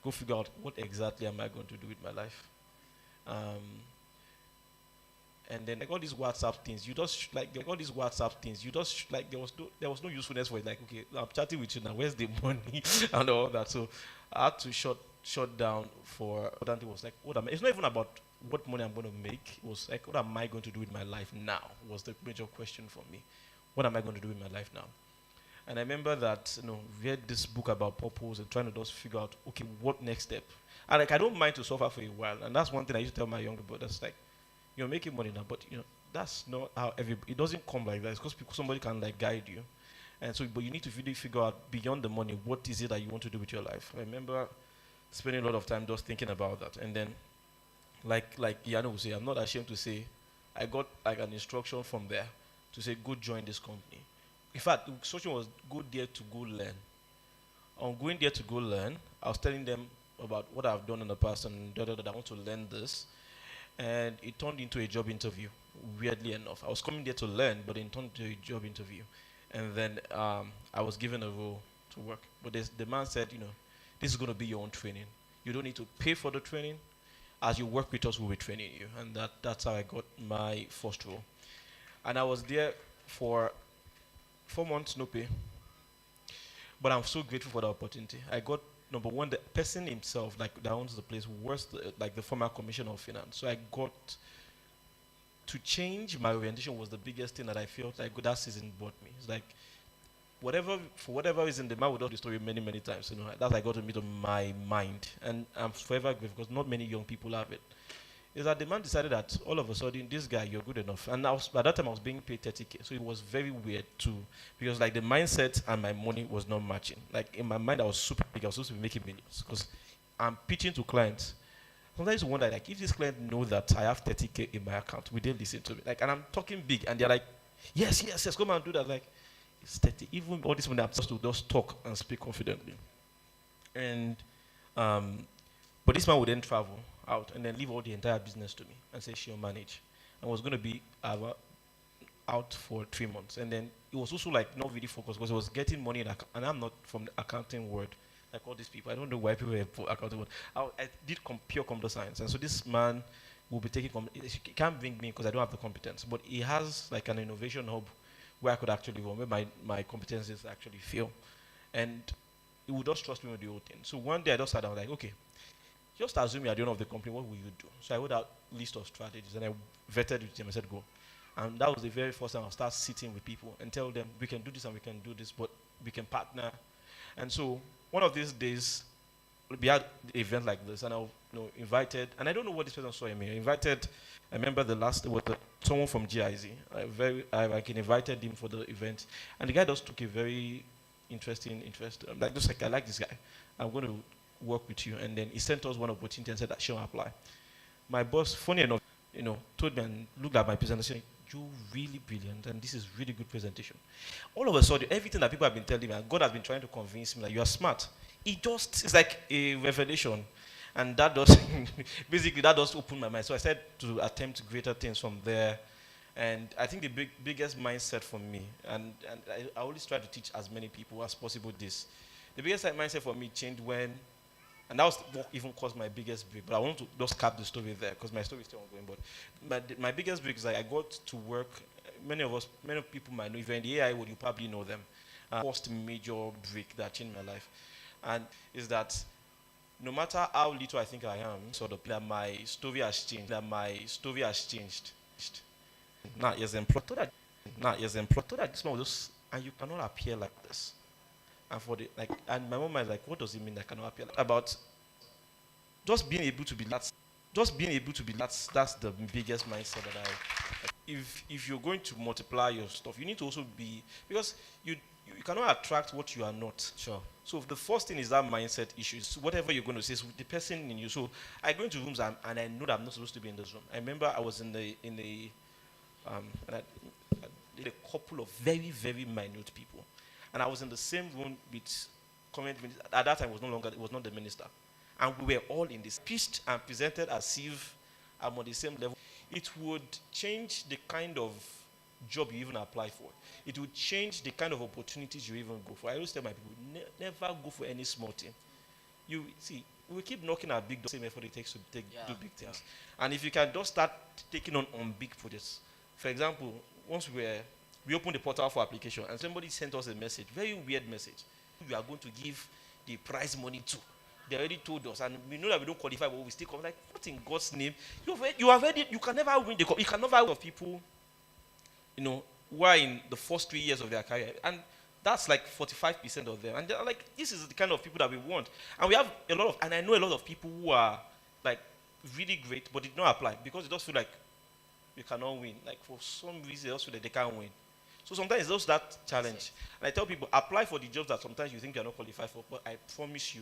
go figure out what exactly am I going to do with my life. And then like all these WhatsApp things, there was no usefulness for it. Like, okay, I'm chatting with you now, where's the money and all that. So I had to shut down for that. It was like, it's not even about what money I'm going to make. It was like, what am I going to do with my life now? Was the major question for me. What am I going to do with my life now? And I remember that read this book about purpose and trying to just figure out, okay, what next step? And like I don't mind to suffer for a while, and that's one thing I used to tell my younger brothers, like, you're making money now, but that's not how it doesn't come like that. It's because somebody can like guide you, and so but you need to really figure out beyond the money, what is it that you want to do with your life. I remember spending a lot of time just thinking about that, and then like Yano will say, I'm not ashamed to say, I got like an instruction from there to say, go join this company. In fact, the instruction was go there to go learn. On going there to go learn, I was telling them about what I've done in the past and I want to learn this. And it turned into a job interview, weirdly enough. I was coming there to learn, but it turned into a job interview. And then I was given a role to work. But the man said, this is going to be your own training. You don't need to pay for the training. As you work with us, we'll be training you. And that's how I got my first role. And I was there for 4 months, no pay. But I'm so grateful for the opportunity. I got number one, the person himself, like that owns the place, was like the former commissioner of finance. So I got to change my orientation was the biggest thing that I felt like that season brought me. It's like for whatever reason, the man would tell the story many, many times. You know, that's I got to meet on my mind, and I'm forever grateful because not many young people have it. Is that the man decided that all of a sudden, this guy, you're good enough. And by that time, I was being paid 30K. So it was very weird too. Because like the mindset and my money was not matching. Like in my mind, I was super big. I was supposed to be making millions. Because I'm pitching to clients. Sometimes you wonder, like, if this client knows that I have 30K in my account, will they listen to me? Like, and I'm talking big. And they're like, yes, come and do that. Like, it's 30. Even all this money, I'm supposed to just talk and speak confidently. And, but this man would then travel out and then leave all the entire business to me and say she'll manage. I was going to be out for 3 months, and then it was also like not really focused because I was getting money and I'm not from the accounting world like all these people. I don't know why people are for accounting world. I did pure computer science, and so this man will be taking he can't bring me because I don't have the competence, but he has like an innovation hub where I could actually go, where my competencies actually fail, and he would just trust me with the whole thing. So one day I just sat down like, okay, just assume you're the owner of the company, what will you do? So I wrote out a list of strategies and I vetted with them. I said, go. And that was the very first time I'll start sitting with people and tell them, we can do this and we can do this, but we can partner. And so one of these days, we had an event like this, and I invited, and I don't know what this person saw in me. I remember someone from GIZ. I invited him for the event, and the guy just took a very interest. Like, I like this guy. I'm going to work with you. And then he sent us one opportunity and said that she'll apply. My boss, funny enough, told me and looked at my presentation. You're really brilliant, and this is really good presentation. All of a sudden, everything that people have been telling me, and God has been trying to convince me that you are smart. It's like a revelation. And that does, basically, that does open my mind. So I said to attempt greater things from there. And I think the biggest mindset for me, and I always try to teach as many people as possible this. The biggest mindset for me changed when, and that was what even caused my biggest break. But I want to just cap the story there because my story is still ongoing. But my biggest break is like I got to work. Many people might know. If you're in the AI world, you probably know them. First major break that changed my life, and is that no matter how little I think I am, that my story has changed. Now, exemplify. This man was and you cannot appear like this. And my mom is like, what does it mean that I cannot appear? About just being able to be that's the biggest mindset that if you're going to multiply your stuff, you need to also be, because you cannot attract what you are not. Sure. So the first thing is that mindset issues. Whatever you're going to say, so the person in you. So I go into rooms and I know that I'm not supposed to be in this room. I remember I was and I did a couple of very, very minute people. And I was in the same room with current minister. At that time, it was not the minister. And we were all in this pitched and presented as if I'm on the same level. It would change the kind of job you even apply for. It would change the kind of opportunities you even go for. I always tell my people, never go for any small thing. You see, we keep knocking at big doors, same effort it takes to do big things. And if you can just start taking on big projects. For example, once we opened the portal for application and somebody sent us a message, very weird message. We are going to give the prize money to. They already told us, and we know that we don't qualify, but we still come. Like, what in God's name? You can never win you can never win of people, who are in the first 3 years of their career. And that's like 45% of them. And they're like, this is the kind of people that we want. And we have and I know a lot of people who are like really great, but did not apply because they just feel like you cannot win. Like for some reason, they just feel like they can't win. So sometimes it's just that challenge. And I tell people, apply for the jobs that sometimes you think you're not qualified for, but I promise you,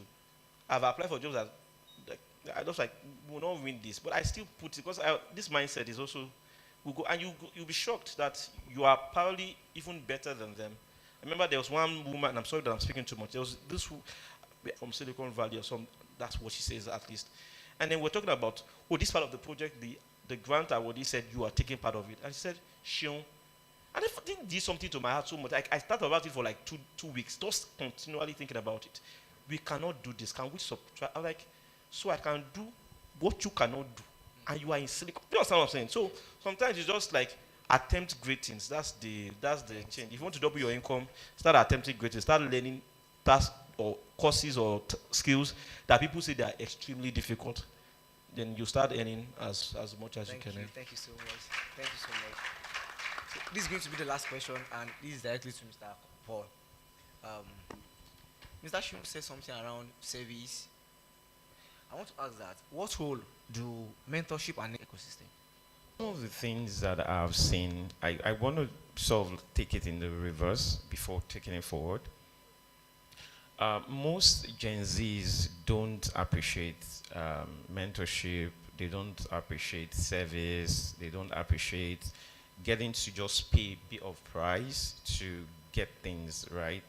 I've applied for jobs that I just will not win this, but I still put it because this mindset is also, will go, and you'll be shocked that you are probably even better than them. I remember there was one woman, and I'm sorry that I'm speaking too much, there was this from Silicon Valley or some, that's what she says at least. And then we're talking about, this part of the project, the grant awardee said you are taking part of it. And she said, Shion. And I didn't do something to my heart so much. I started about it for like two weeks, just continually thinking about it. We cannot do this. Can we subtract? I'm like, so I can do what you cannot do. And you are in silicon. You understand what I'm saying? So sometimes it's just like attempt great things. That's the change. If you want to double your income, start attempting great things. Start learning. or courses or skills that people say they are extremely difficult, then you start earning as much as you can earn. Thank you so much. Thank you so much. So this is going to be the last question, and this is directly to Mr. Paul. Mr. Shum said something around service. I want to ask that, what role do mentorship and ecosystem? One of the things that I've seen, I want to sort of take it in the reverse before taking it forward. Most Gen Zs don't appreciate mentorship, they don't appreciate service, they don't appreciate getting to just pay a bit of price to get things right.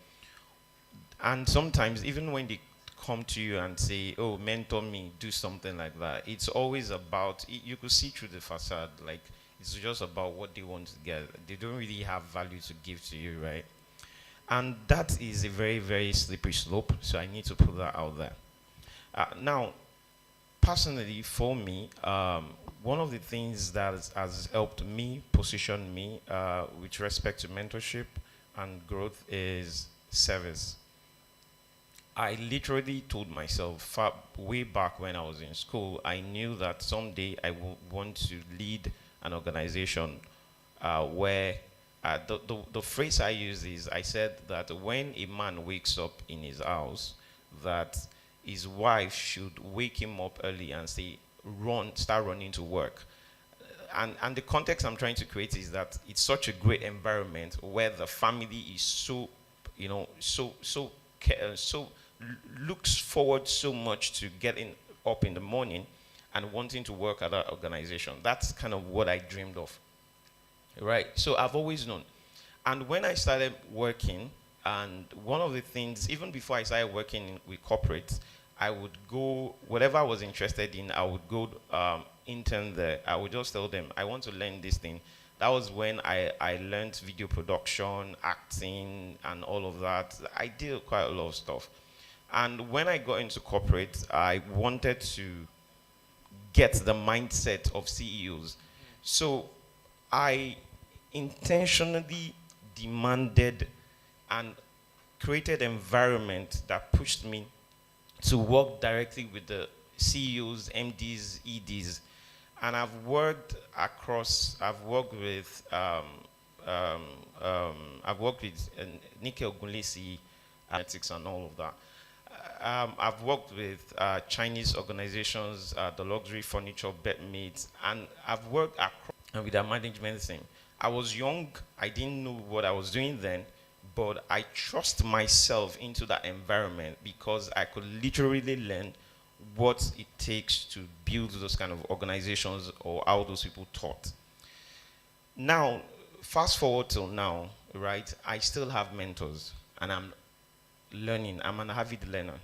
And sometimes, even when they come to you and say, oh, mentor me, do something like that, it's always about, you could see through the facade, like, it's just about what they want to get. They don't really have value to give to you, right? And that is a very, very slippery slope, so I need to put that out there. Now, personally, for me, one of the things that has helped me position me with respect to mentorship and growth is service. I literally told myself way back when I was in school, I knew that someday I would want to lead an organization where the phrase I use is, I said that when a man wakes up in his house, that his wife should wake him up early and say, start running to work. And the context I'm trying to create is that it's such a great environment where the family is so, so looks forward so much to getting up in the morning and wanting to work at that organization. That's kind of what I dreamed of, right? So I've always known. And when I started working, and one of the things, even before I started working with corporates, I would go, whatever I was interested in, I would go intern there. I would just tell them, I want to learn this thing. That was when I learned video production, acting, and all of that. I did quite a lot of stuff. And when I got into corporate, I wanted to get the mindset of CEOs. So I intentionally demanded and created an environment that pushed me to work directly with the CEOs, MDs, EDs. And I've worked with Nike Ogunlesi, ethics and all of that. I've worked with Chinese organizations, the luxury furniture bedmates, and I've worked with their management team. I was young, I didn't know what I was doing then, but I trust myself into that environment because I could literally learn what it takes to build those kind of organizations or how those people thought. Now, fast forward till now, right, I still have mentors and I'm learning. I'm an avid learner,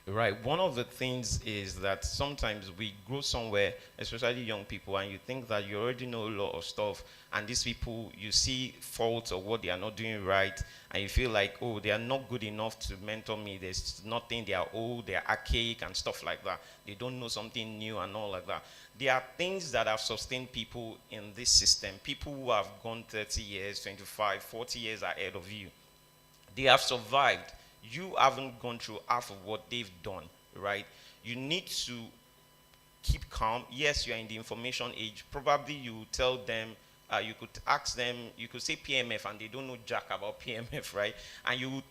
right? One of the things is that sometimes we grow somewhere, especially young people, and you think that you already know a lot of stuff, and these people, you see faults or what they are not doing right, and you feel like, oh, they are not good enough to mentor me. There's nothing, they are old, they are archaic and stuff like that. They don't know something new and all like that. There are things that have sustained people in this system, people who have gone 30 years, 25, 40 years ahead of you. They have survived. You haven't gone through half of what they've done, right? You need to keep calm. Yes, you are in the information age. Probably you tell them, you could ask them, you could say PMF and they don't know jack about PMF, right? And you would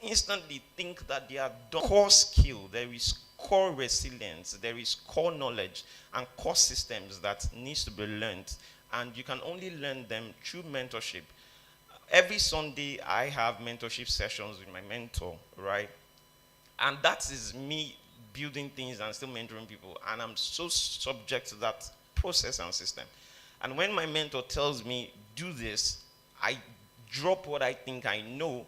instantly think that they are done. Core skill, there is core resilience, there is core knowledge and core systems that needs to be learned. And you can only learn them through mentorship. Every Sunday, I have mentorship sessions with my mentor, right? And that is me building things and still mentoring people. And I'm so subject to that process and system. And when my mentor tells me, do this, I drop what I think I know,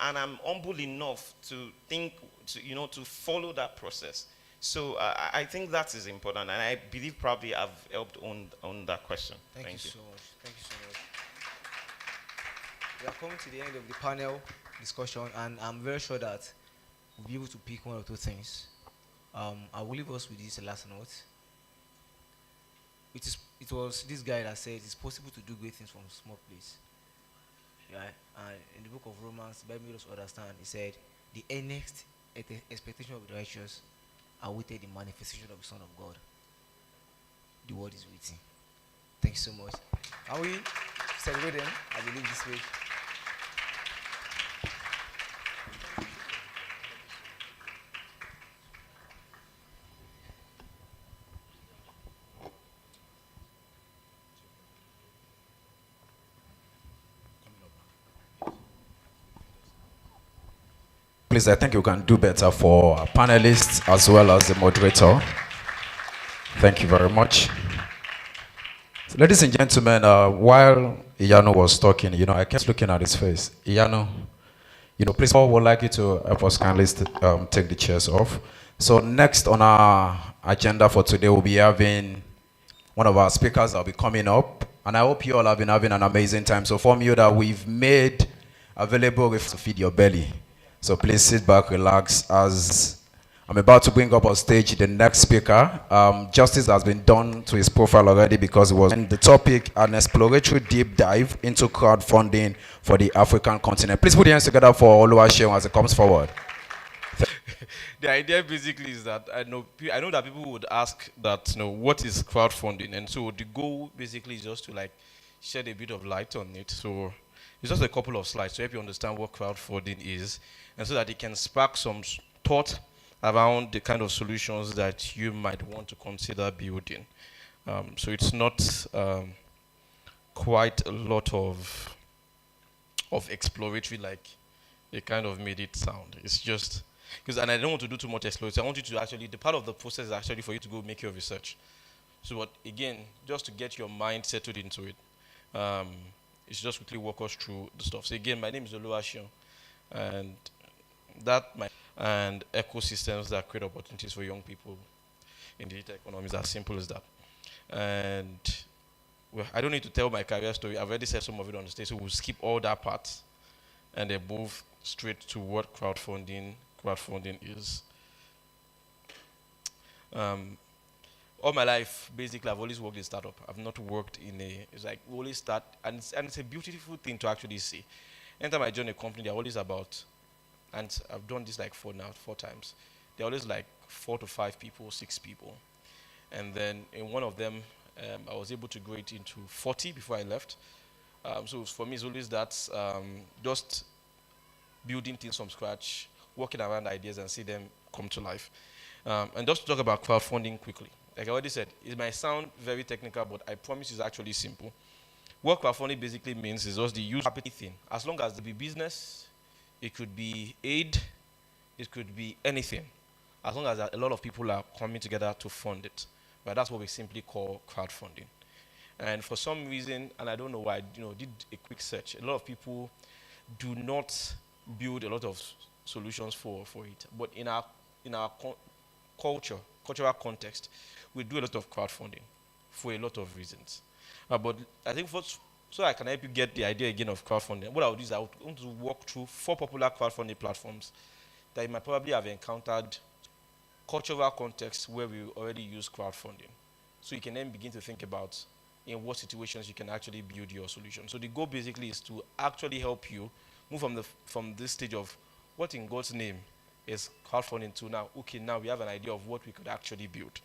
and I'm humble enough to think, to follow that process. So I think that is important, and I believe probably I've helped on that question. Thank you so much. Thank you so much. We are coming to the end of the panel discussion, and I'm very sure that we'll be able to pick one or two things. I will leave us with this last note. It was this guy that said it's possible to do great things from a small place. Yeah, and in the book of Romans, the Bible made us understand. He said, the earnest expectation of the righteous awaited the manifestation of the Son of God. The word is waiting. Thank you so much. Can we celebrate them as we leave this way? Please, I think you can do better for our panelists as well as the moderator. Thank you very much. So, ladies and gentlemen, while Iyanu was talking, I kept looking at his face. Iyanu, please, Paul would like you to help us kindly take the chairs off. So next on our agenda for today, we'll be having one of our speakers that will be coming up. And I hope you all have been having an amazing time. So from you that we've made available to feed your belly. So please sit back, relax, as I'm about to bring up on stage the next speaker. Justice has been done to his profile already because it was the topic, an exploratory deep dive into crowdfunding for the African continent. Please put your hands together for Oluwaseun as it comes forward. The idea basically is that I know that people would ask that, what is crowdfunding? And so the goal basically is just to shed a bit of light on it. So it's just a couple of slides to help you understand what crowdfunding is, and so that it can spark some thought around the kind of solutions that you might want to consider building. So it's not quite a lot of exploratory like they kind of made it sound. It's just because, and I don't want to do too much exploratory. I want you to actually, the part of the process is actually for you to go make your research. So, but again, just to get your mind settled into it, it's just quickly walk us through the stuff. So again, my name is Oluwaseun, and and ecosystems that create opportunities for young people in the digital economy is as simple as that. And well, I don't need to tell my career story. I've already said some of it on the stage, so we'll skip all that part and then move straight to what crowdfunding is. All my life, basically, I've always worked in startup. I've not worked in it's like we always start, and it's a beautiful thing to actually see. Anytime I join a company, they're always about, and I've done this like four times. They're always like 4 to 5 people, 6 people. And then in one of them, I was able to grow it into 40 before I left. So for me, it's always that just building things from scratch, working around ideas and see them come to life. And just to talk about crowdfunding quickly. Like I already said, it might sound very technical, but I promise it's actually simple. What crowdfunding basically means is just the use of anything. As long as it be business, it could be aid, it could be anything. As long as a lot of people are coming together to fund it. But that's what we simply call crowdfunding. And for some reason, and I don't know why, did a quick search. A lot of people do not build a lot of solutions for it. But in our cultural context, we do a lot of crowdfunding for a lot of reasons. But I think so I can help you get the idea again of crowdfunding, what I would do is I would want to walk through 4 popular crowdfunding platforms that you might probably have encountered cultural context where we already use crowdfunding. So you can then begin to think about in what situations you can actually build your solution. So the goal basically is to actually help you move from this stage of what in God's name is crowdfunding to now, okay, now we have an idea of what we could actually build.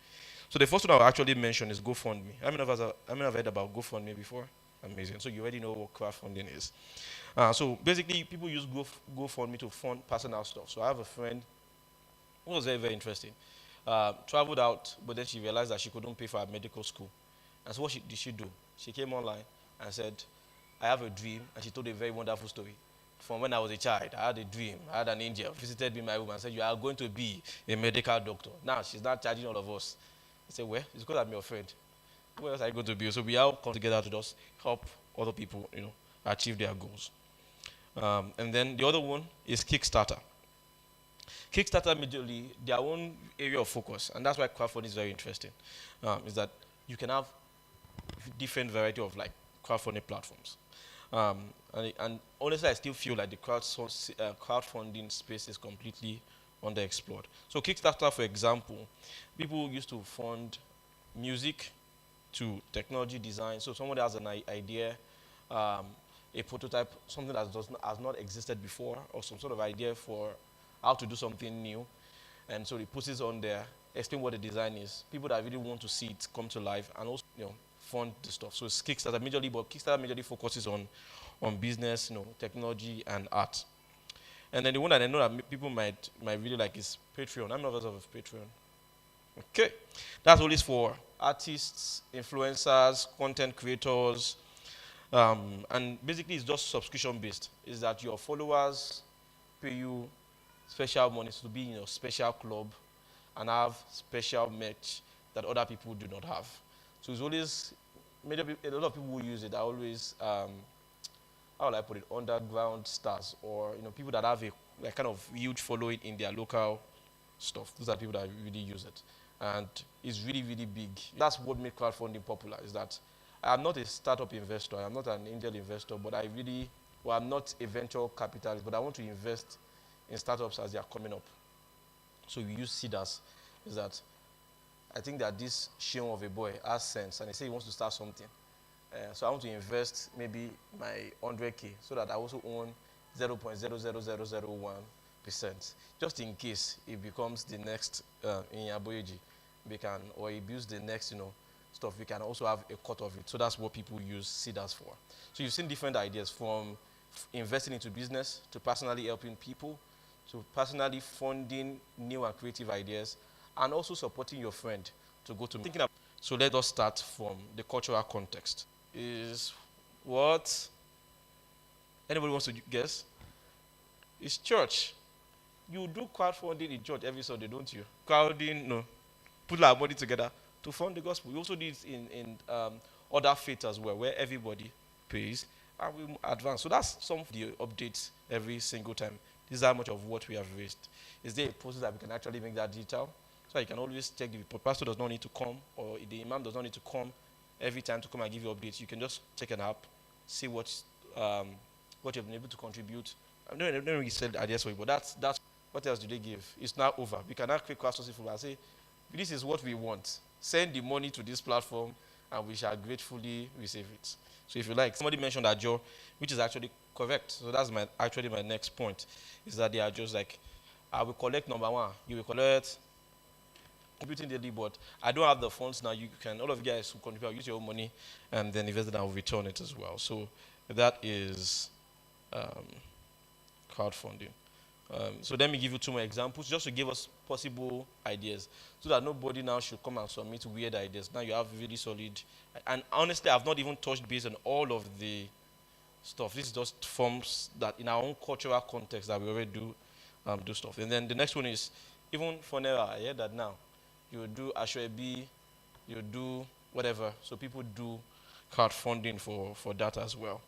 So the first one I'll actually mention is GoFundMe. How many of us have heard about GoFundMe before? Amazing. So you already know what crowdfunding is. So basically, people use GoFundMe to fund personal stuff. So I have a friend who was very, very interesting. Traveled out, but then she realized that she couldn't pay for her medical school. And so what did she do? She came online and said, I have a dream. And she told a very wonderful story. From when I was a child, I had a dream. I had an angel visited me in my room and said, you are going to be a medical doctor. Now she's not charging all of us. I said, well, it's because I'm your friend. Where else are you going to be? So we all come together to just help other people, achieve their goals. And then the other one is Kickstarter. Kickstarter majorly their own area of focus, and that's why crowdfunding is very interesting. Is that you can have different variety of crowdfunding platforms. And honestly, I still feel like the crowdfunding space is completely underexplored. So Kickstarter, for example, people used to fund music to technology design. So someone has an idea, a prototype, something that has not existed before, or some sort of idea for how to do something new. And so he puts it on there, explain what the design is. People that really want to see it come to life and also, fund the stuff. So it's Kickstarter majorly, but Kickstarter majorly focuses on business, technology and art. And then the one that I know that people might really like is Patreon. I'm not a of Patreon. Okay. That's always for artists, influencers, content creators, and basically it's just subscription based. Is that your followers pay you special money to be in your special club and have special merch that other people do not have. So it's always, a lot of people who use it are always, how will I put it, underground stars, or people that have a kind of huge following in their local stuff. Those are people that really use it. And it's really, really big. That's what made crowdfunding popular, is that I'm not a startup investor, I'm not an angel investor, but I'm not a venture capitalist, but I want to invest in startups as they are coming up. So we use seeders. Is that I think that this Shion of a boy has sense, and he said he wants to start something. So I want to invest maybe my 100K so that I also own 0.00001%, just in case it becomes the next in Yaboyeji. Or he builds the next, stuff. We can also have a cut of it. So that's what people use seeders for. So you've seen different ideas, from investing into business to personally helping people, to personally funding new and creative ideas, and also supporting your friend to go to. So let us start from the cultural context. Is what? Anybody wants to guess? It's church. You do crowdfunding in church every Sunday, don't you? Crowding, no. Put our money together to fund the gospel. We also do it in other faiths as well, where everybody pays and we advance. So that's some of the updates every single time. This is how much of what we have raised. Is there a process that we can actually make that digital? So you can always check the pastor does not need to come, or the imam does not need to come every time to come and give you updates. You can just check an app, see what you've been able to contribute. I don't really say ideas for you, but that's what else do they give? It's now over. We can now create crowdsourcing for and say, this is what we want. Send the money to this platform, and we shall gratefully receive it. So if you like, somebody mentioned Ajo, which is actually correct. So that's my next point, is that they are just like, I will collect number one, you will collect computing daily, but I don't have the funds now. You can, all of you guys who contribute, use your own money and then invest it and I'll return it as well. So that is crowdfunding. So let me give you two more examples just to give us possible ideas so that nobody now should come and submit weird ideas. Now you have really solid, and honestly, I've not even touched base on all of the stuff. This is just forms that in our own cultural context that we already do stuff. And then the next one is even funeral. I hear that now. You do Ashwebi, you do whatever. So people do crowdfunding for that as well.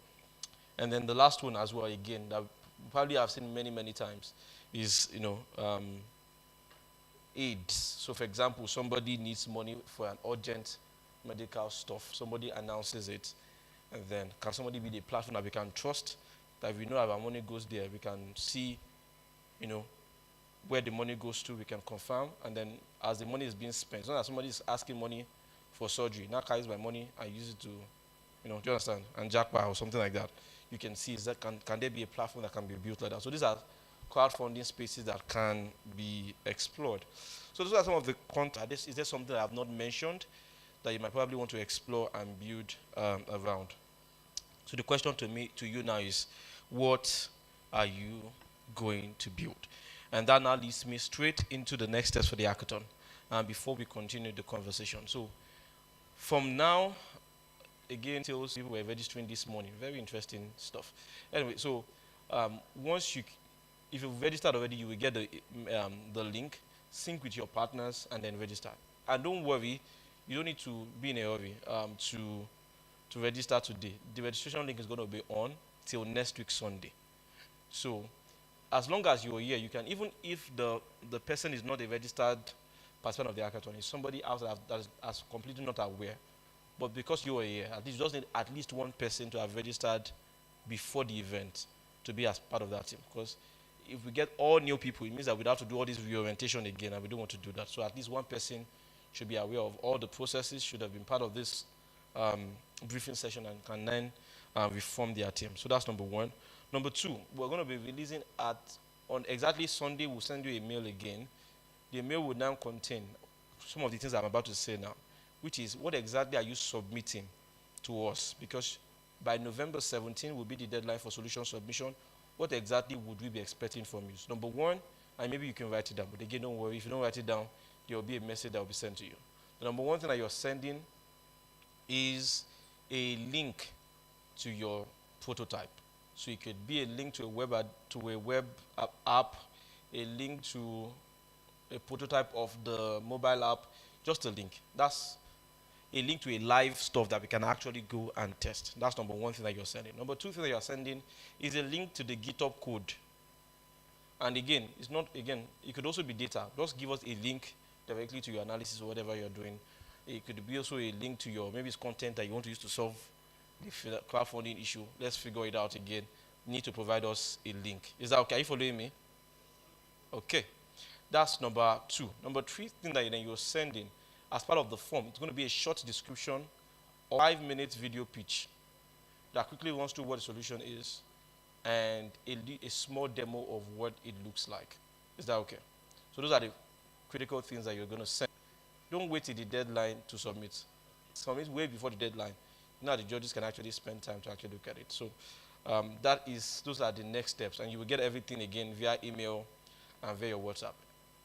And then the last one as well, again, that probably I've seen many, many times, is, aids. So for example, somebody needs money for an urgent medical stuff. Somebody announces it. And then can somebody be the platform that we can trust, that we know if our money goes there, we can see, where the money goes to, we can confirm. And then as the money is being spent, it's not that somebody is asking money for surgery, now carries my money and use it to, do you understand? And jackpot or something like that. You can see, is that can there be a platform that can be built like that? So these are crowdfunding spaces that can be explored. So those are some of the content. Is there something I have not mentioned that you might probably want to explore and build around? So the question to you now is, what are you going to build? And that now leads me straight into the next steps for the hackathon before we continue the conversation. So from now, again, sales people were registering this morning. Very interesting stuff. Anyway, so if you've registered already, you will get the link, sync with your partners, and then register. And don't worry, you don't need to be in a hurry to register today. The registration link is going to be on till next week Sunday. So as long as you're here, you can, even if the person is not a registered participant of the hackathon, it's somebody else that is completely not aware. But because you are here, at least you just need at least one person to have registered before the event to be as part of that team. Because if we get all new people, it means that we'd have to do all this reorientation again, and we don't want to do that. So at least one person should be aware of all the processes, should have been part of this briefing session, and can then reform their team. So that's number one. Number two, we're going to be releasing at on exactly Sunday, we'll send you a mail again. The mail will now contain some of the things I'm about to say now, which is what exactly are you submitting to us? Because by November 17 will be the deadline for solution submission. What exactly would we be expecting from you? So number one, and maybe you can write it down, but again, don't worry. If you don't write it down, there will be a message that will be sent to you. The number one thing that you're sending is a link to your prototype. So it could be a link to a web app, a link to a prototype of the mobile app, just a link. That's a link to a live stuff that we can actually go and test. That's number one thing that you're sending. Number two thing that you're sending is a link to the GitHub code. And again, it's not, again, it could also be data. Just give us a link directly to your analysis or whatever you're doing. It could be also a link to your, maybe it's content that you want to use to solve the crowdfunding issue. Let's figure it out again. You need to provide us a link. Is that okay? Are you following me? Okay. That's number two. Number three thing that you're sending as part of the form, it's going to be a short description or 5-minute video pitch that quickly runs through what the solution is and a small demo of what it looks like. Is that okay? So those are the critical things that you're going to send. Don't wait till the deadline to submit. Submit way before the deadline. Now the judges can actually spend time to actually look at it. So those are the next steps, and you will get everything again via email and via your WhatsApp.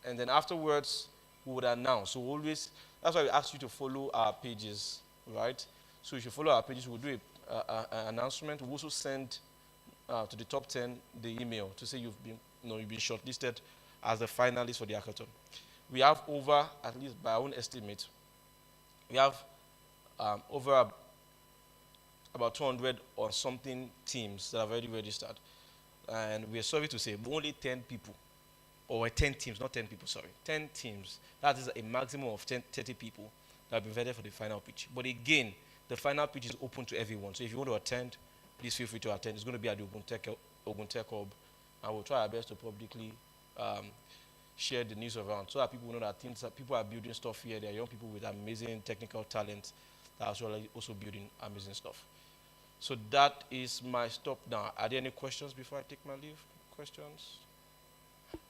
And then afterwards, we would announce. So always, that's why we ask you to follow our pages, right? So if you follow our pages, we'll do an announcement. We'll also send to the top 10 the email to say you've been shortlisted as the finalist for the hackathon. We have over, at least by our own estimate, we have over about 200 or something teams that have already registered. And we are sorry to say, only 10 people, or 10 teams, not 10 people, sorry, 10 teams. That is a maximum of 30 people that have been vetted for the final pitch. But again, the final pitch is open to everyone. So if you want to attend, please feel free to attend. It's going to be at the Ogun Tech Hub, and we'll try our best to publicly share the news around so that people know that people are building stuff here. There are young people with amazing technical talent that are also building amazing stuff. So that is my stop now. Are there any questions before I take my leave? Questions?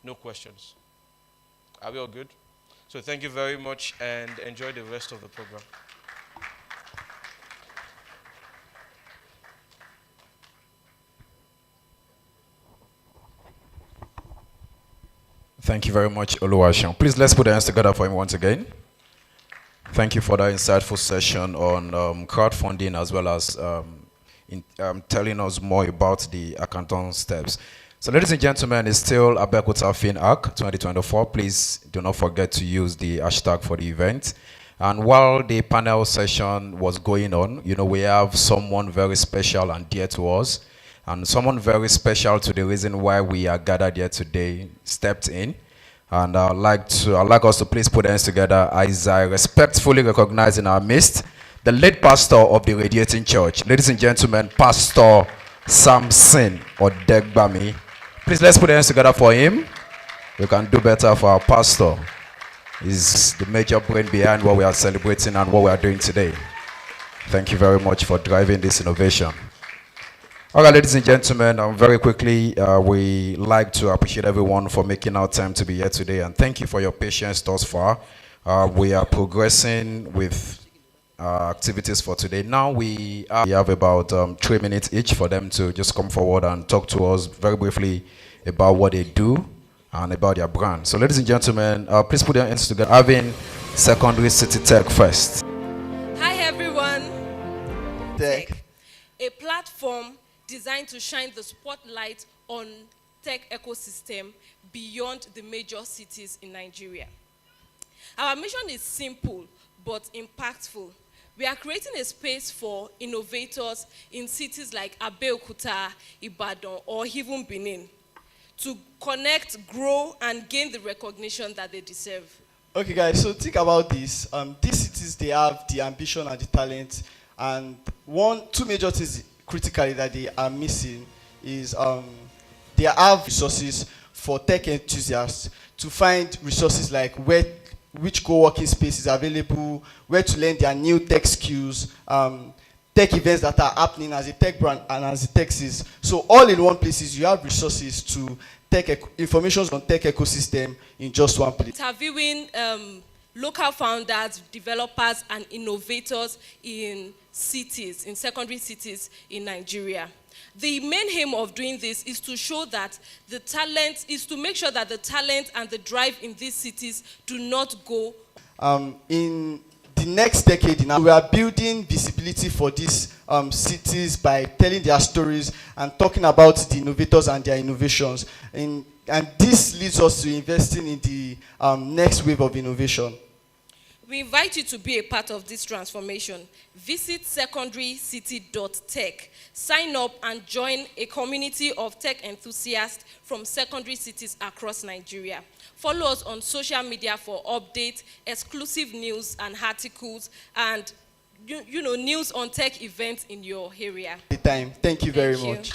No questions. Are we all good? So thank you very much and enjoy the rest of the program. Thank you very much, Oluwaseun. Please let's put our hands together for him once again. Thank you for that insightful session on crowdfunding, as well as telling us more about the hackathon steps. So ladies and gentlemen, it's still Abeokuta Finhack 2024. Please do not forget to use the hashtag for the event. And while the panel session was going on, we have someone very special and dear to us, and someone very special to the reason why we are gathered here today stepped in. And I'd like us to please put hands together as I respectfully recognize in our midst the lead pastor of the Radiating Church. Ladies and gentlemen, Pastor Samson Odegbami. Please let's put hands together for him. We can do better for our pastor. He's the major brain behind what we are celebrating and what we are doing today. Thank you very much for driving this innovation. All right, ladies and gentlemen, very quickly, we like to appreciate everyone for making our time to be here today, and thank you for your patience thus far. We are progressing with activities for today. Now we have about 3 minutes each for them to just come forward and talk to us very briefly about what they do and about their brand. So ladies and gentlemen, please put your hands together. Having Secondary City Tech first. Hi everyone. Tech, a platform designed to shine the spotlight on tech ecosystem beyond the major cities in Nigeria. Our mission is simple but impactful. We are creating a space for innovators in cities like Abeokuta, Ibadan, or even Benin to connect, grow, and gain the recognition that they deserve. Okay guys, so think about this. These cities, they have the ambition and the talent, and two major things critically that they are missing is they have resources for tech enthusiasts to find resources like which co-working space is available, where to learn their new tech skills, tech events that are happening as a tech brand and as a tech is. So all in one place is you have resources to information on tech ecosystem in just one place. Interviewing local founders, developers, and innovators in cities, in secondary cities in Nigeria. The main aim of doing this is to show that the talent, is to make sure that the talent and the drive in these cities do not go. In the next decade, we are building visibility for these cities by telling their stories and talking about the innovators and their innovations. And this leads us to investing in the next wave of innovation. We invite you to be a part of this transformation. Visit secondarycity.tech. Sign up and join a community of tech enthusiasts from secondary cities across Nigeria. Follow us on social media for updates, exclusive news and articles, and news on tech events in your area. Thank you very much.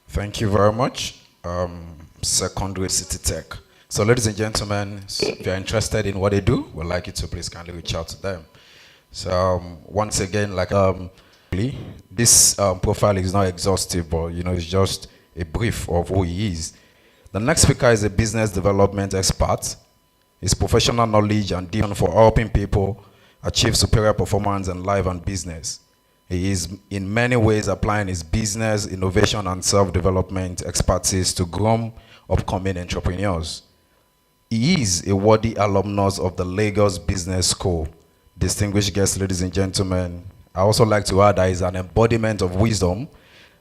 Thank you very much. Secondary City Tech. So ladies and gentlemen, if you're interested in what they do, we'd like you to please kindly reach out to them. So once again, this profile is not exhaustive, but it's just a brief of who he is. The next speaker is a business development expert. His professional knowledge and vision for helping people achieve superior performance in life and business. He is in many ways applying his business, innovation, and self-development expertise to groom upcoming entrepreneurs. He is a worthy alumnus of the Lagos Business School. Distinguished guests, ladies and gentlemen, I also like to add that he's an embodiment of wisdom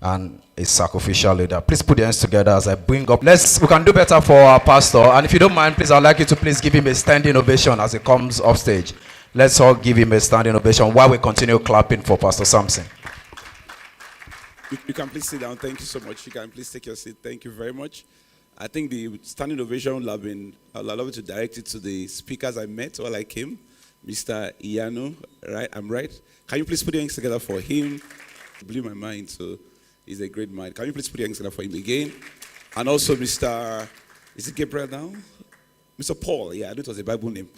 and a sacrificial leader. Please put your hands together as I bring up. We can do better for our pastor. And if you don't mind, please, I'd like you to please give him a standing ovation as he comes off stage. Let's all give him a standing ovation while we continue clapping for Pastor Samson. You can please sit down. Thank you so much. You can please take your seat. Thank you very much. I think the standing ovation will have been, I'll allow you to direct it to the speakers I met while I came. Mr. Iyanu, right? I'm right. Can you please put your hands together for him? It blew my mind, so he's a great man. Can you please put your hands together for him again? And also Mr. Is it Gabriel now? Mr. Paul, yeah, I know it was a Bible name.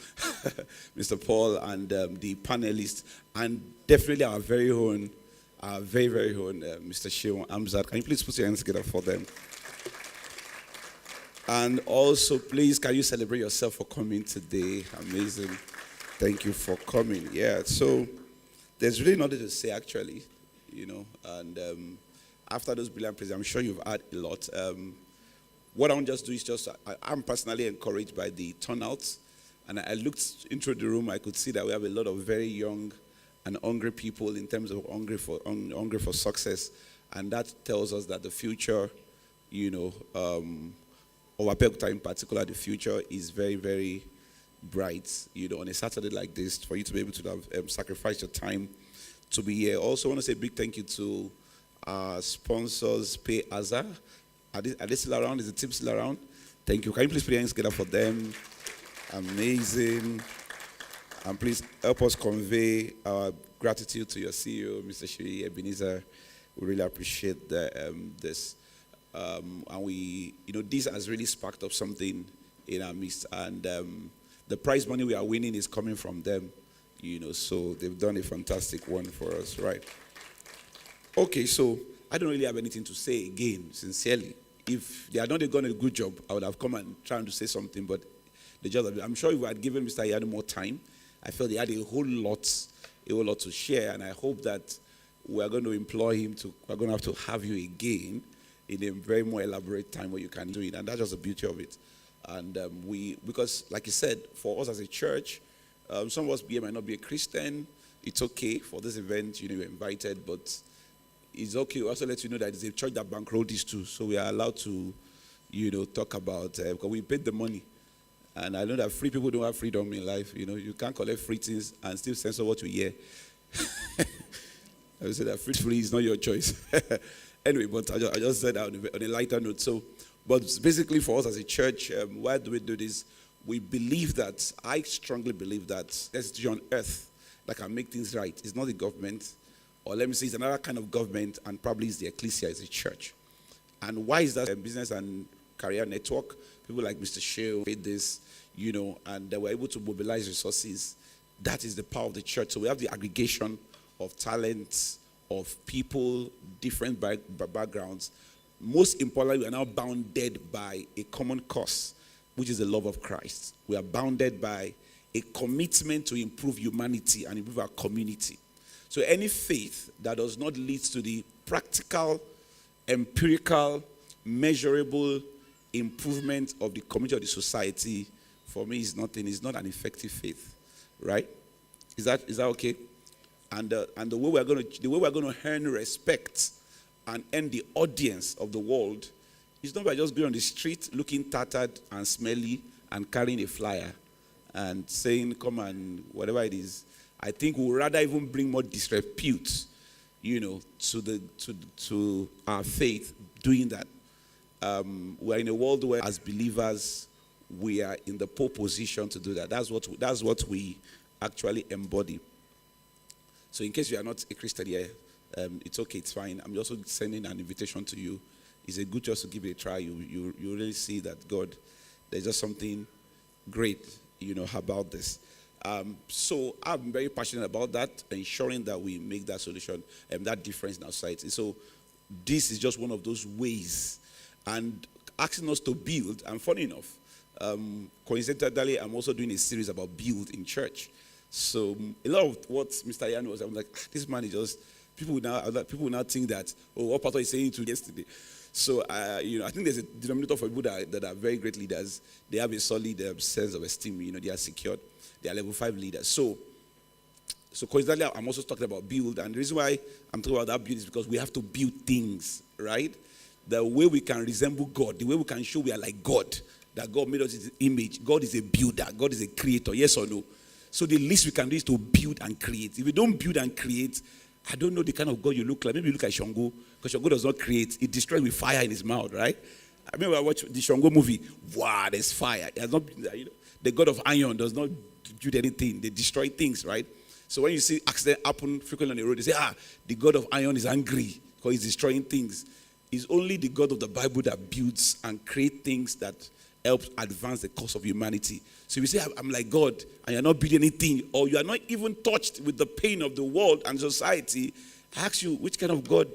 Mr. Paul and the panelists, and definitely our very own, very own Mr. Sheon Amzad. Can you please put your hands together for them? And also, please, can you celebrate yourself for coming today? Amazing. Thank you for coming. Yeah, so there's really nothing to say, actually, and after those brilliant presentations, I'm sure you've had a lot. What I want to just do is I'm personally encouraged by the turnout. And I looked into the room, I could see that we have a lot of very young and hungry people in terms of hungry for success. And that tells us that the future, of Abeokuta in particular, the future is very, very bright, on a Saturday like this, for you to be able to have sacrificed your time to be here. Also, I want to say a big thank you to our sponsors, Pay Aza. Are they still around? Is the team still around? Thank you. Can you please put your hands together for them? Amazing. And please help us convey our gratitude to your CEO, Mr. Shiri Ebenezer. We really appreciate this. And this has really sparked up something in our midst. And the prize money we are winning is coming from them, so they've done a fantastic one for us, right? Okay, so I don't really have anything to say again, sincerely. If they had not done a good job, I would have come and tried to say something, but I'm sure if we had given Mr. Iyanu more time, I felt he had a whole lot to share, and I hope that we're going to employ him we're going to have you again in a very more elaborate time where you can do it, and that's just the beauty of it. And because like you said, for us as a church, some of us here might not be a Christian. It's okay for this event, you're invited, but it's okay. We also let you know that it's a church that bankrolled this too, so we are allowed to, talk about, because we paid the money. And I know that free people don't have freedom in life. You can't collect free things and still censor what you hear. I would say that free is not your choice. Anyway, but I just said that on a lighter note. So, but basically for us as a church, why do we do this? We believe that, I strongly believe that there's a on earth that can make things right. It's not the government, or let me say it's another kind of government, and probably it's the ecclesia, it's a church. And why is that? Business and Career Network, people like Mr. Sheo did this, and they were able to mobilize resources. That is the power of the church. So we have the aggregation of talents, of people, different backgrounds. Most importantly, we are now bounded by a common cause, which is the love of Christ. We are bounded by a commitment to improve humanity and improve our community. So any faith that does not lead to the practical, empirical, measurable improvement of the community or the society, for me, is nothing. It's not an effective faith, right? Is that okay? And the way we're going to earn respect and earn the audience of the world is not by just going on the street looking tattered and smelly and carrying a flyer and saying, "Come and whatever it is." I think we'll rather even bring more disrepute, to our faith doing that. We're in a world where, as believers, we are in the pole position to do that. That's what we actually embody. So, in case you are not a Christian here, it's okay, it's fine. I'm also sending an invitation to you. It's a good just to give it a try. You really see that God, there's just something great, about this. So I'm very passionate about that, ensuring that we make that solution and that difference in our society. So this is just one of those ways, and asking us to build. And funny enough, coincidentally, I'm also doing a series about build in church. So a lot of what Mr. Yan was, I'm like, this man is just, people will now think that, what pastor is saying to yesterday. So, I think there's a denominator for people that are very great leaders. They have a solid sense of esteem. They are secured. They are level 5 leaders. So coincidentally, I'm also talking about build. And the reason why I'm talking about that build is because we have to build things, right? The way we can resemble God, the way we can show we are like God, that God made us in His image. God is a builder. God is a creator. Yes or no? So the least we can do is to build and create. If you don't build and create, I don't know the kind of God you look like. Maybe you look like Shango, because Shango does not create. It destroys with fire in his mouth, right? I remember I watched the Shango movie. Wow, there's fire. It has not, the God of iron does not do anything. They destroy things, right? So when you see accident happen frequently on the road, they say, the God of iron is angry because he's destroying things. It's only the God of the Bible that builds and creates things that help advance the cause of humanity. So if you say, I'm like God, and you're not building anything, or you are not even touched with the pain of the world and society, I ask you, which kind of God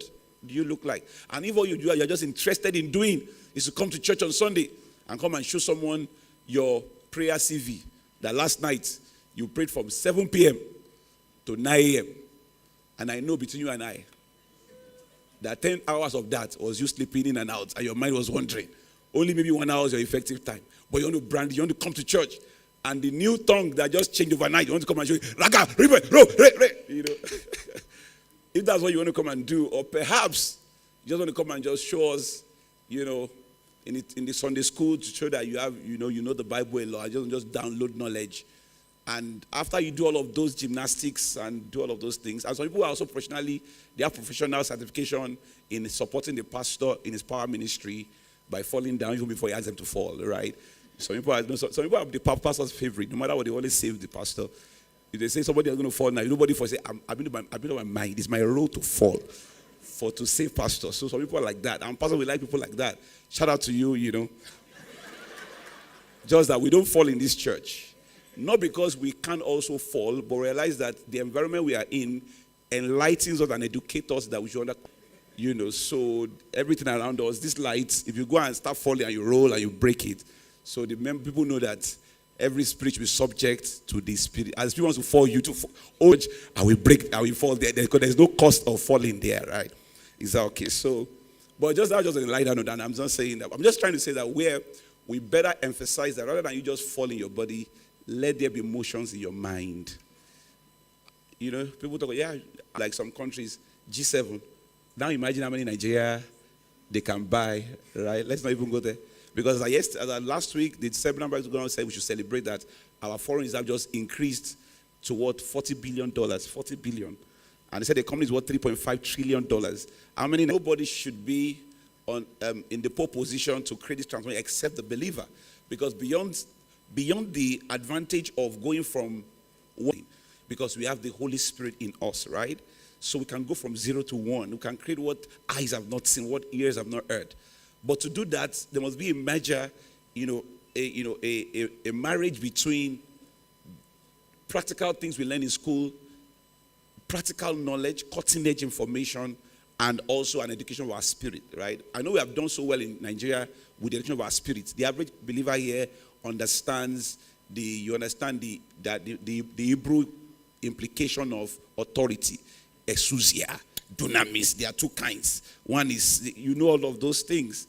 do you look like? And if all you do, you're just interested in doing, is to come to church on Sunday and come and show someone your prayer CV, that last night you prayed from 7 p.m. to 9 a.m. And I know between you and I, that 10 hours of that was you sleeping in and out, and your mind was wandering. Only maybe 1 hour is your effective time. But you want to brand, you want to come to church, and the new tongue that just changed overnight, you want to come and show you, Raka, Ribe, Ro, Re. If that's what you want to come and do, or perhaps you just want to come and just show us, in the Sunday school to show that you have, you know the Bible a lot, just download knowledge. And after you do all of those gymnastics and do all of those things, and some people are also they have professional certification in supporting the pastor in his power ministry by falling down even before he asks them to fall, right? Some people are the pastor's favorite. No matter what, they always save the pastor. If they say somebody is going to fall now, nobody for say, I've been on my mind. It's my role to fall to save pastors. So some people are like that. And pastor will like people like that. Shout out to you, Just that we don't fall in this church. Not because we can't also fall, but realize that the environment we are in enlightens us and educates us that we should so everything around us, these lights, if you go and start falling and you roll and you break it, so the people know that every spirit will be subject to the spirit. As people want to fall, you to fall, I will break, I will fall there, because there's no cost of falling there, right? Is that okay? So, but just a lighter note, and I'm not saying that. I'm just trying to say that we better emphasize that rather than you just fall in your body, let there be emotions in your mind. People talk, like some countries, G7. Now imagine how many Nigeria they can buy, right? Let's not even go there. Because last week, the seminar said we should celebrate that our foreign reserve just increased to $40 billion, 40 billion. And they said the company is worth $3.5 trillion. How many? Nobody should be in the pole position to create this transformation except the believer. Because beyond the advantage of going from one, because we have the Holy Spirit in us, right? So we can go from 0 to 1. We can create what eyes have not seen, what ears have not heard. But to do that, there must be a major, a marriage between practical things we learn in school, practical knowledge, cutting-edge information, and also an education of our spirit, right? I know we have done so well in Nigeria with the education of our spirit. The average believer here understands the Hebrew implication of authority, exousia, dunamis. There are two kinds. One is, you know all of those things.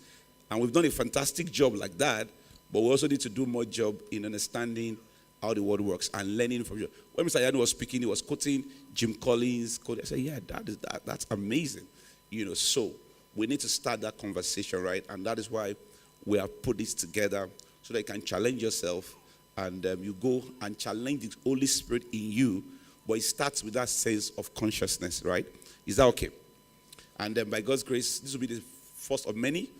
And we've done a fantastic job like that, but we also need to do more job in understanding how the world works and learning from you. When Mr. Yanu was speaking, he was quoting Jim Collins. I said, yeah, that's amazing. So we need to start that conversation, right? And that is why we have put this together so that you can challenge yourself and you go and challenge the Holy Spirit in you, but it starts with that sense of consciousness, right? Is that okay? And then by God's grace, this will be the first of many.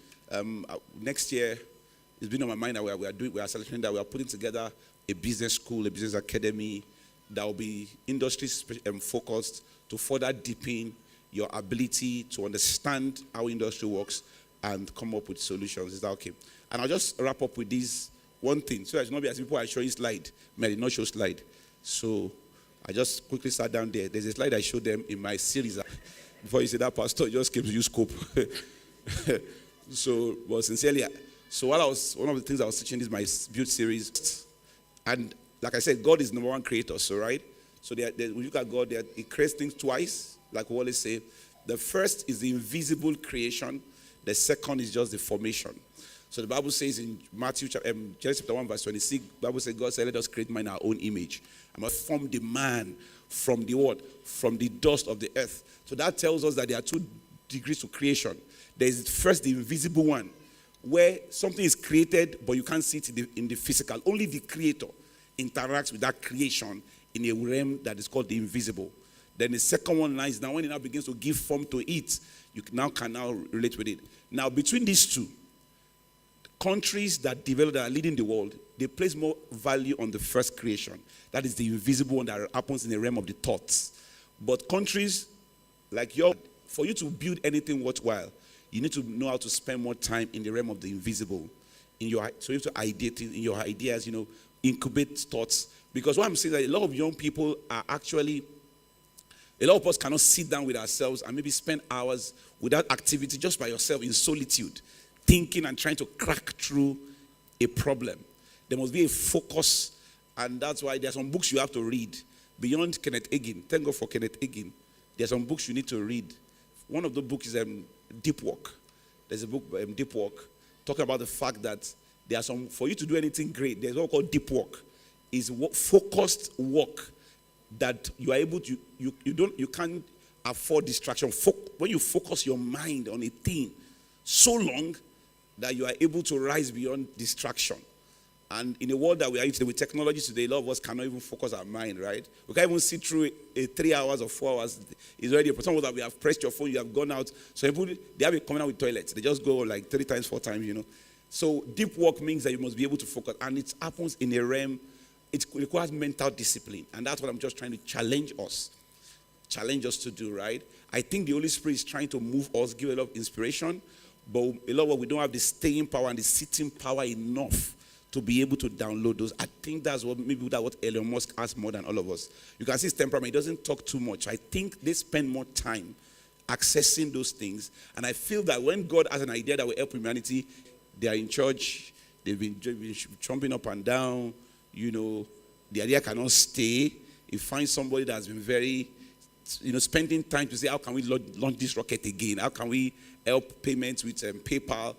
Next year, it's been on my mind that we are celebrating that we are putting together a business school, a business academy that will be industry focused to further deepen your ability to understand how industry works and come up with solutions. Is that okay? And I'll just wrap up with this one thing. So as not be as people I show you slide. I did not show slide. So I just quickly sat down there. There's a slide I showed them in my series. Before you say that, Pastor just came to use scope. So, well, sincerely, so one of the things I was teaching is my build series. And like I said, God is number one creator, so right? So when you look at God, He creates things twice, like we always say. The first is the invisible creation. The second is just the formation. So the Bible says in Matthew Genesis chapter 1 verse 26, the Bible says, God said, let us create man in our own image. And must form the man from the what? From the dust of the earth. So that tells us that there are two degrees to creation. There is first the invisible one, where something is created, but you can't see it in the physical. Only the creator interacts with that creation in a realm that is called the invisible. Then the second one is now when it now begins to give form to it, you can now relate with it. Now, between these two, countries that are leading the world, they place more value on the first creation. That is the invisible one that happens in the realm of the thoughts. But countries like yours, for you to build anything worthwhile, you need to know how to spend more time in the realm of the invisible. So you have to ideate in your ideas, incubate thoughts. Because what I'm saying is that a lot of young people are actually, a lot of us cannot sit down with ourselves and maybe spend hours without activity just by yourself in solitude, thinking and trying to crack through a problem. There must be a focus, and that's why there are some books you have to read. Beyond Kenneth Hagin, thank God for Kenneth Hagin. There are some books you need to read. One of the books is Deep Work. There's a book, Deep Work, talking about the fact that there are some, for you to do anything great, there's what called deep work. Is focused work that you are able to, you can't afford distraction. When you focus your mind on a thing so long that you are able to rise beyond distraction. And in the world that we are in today, with technology today, a lot of us cannot even focus our mind, right? We can't even sit through 3 hours or 4 hours. It's already a some that we have pressed your phone, you have gone out. So people, they have been coming out with toilets. They just go like 3 times, 4 times, So deep work means that you must be able to focus. And it happens in a realm, it requires mental discipline. And that's what I'm just trying to challenge us to do, right? I think the Holy Spirit is trying to move us, give a lot of inspiration. But a lot of we don't have the staying power and the sitting power enough to be able to download those. I think that's what Elon Musk has more than all of us. You can see his temperament. He doesn't talk too much. I think they spend more time accessing those things. And I feel that when God has an idea that will help humanity, they are in church. They've been jumping up and down. The idea cannot stay. You find somebody that's been very, spending time to say, how can we launch this rocket again? How can we help payments with PayPal?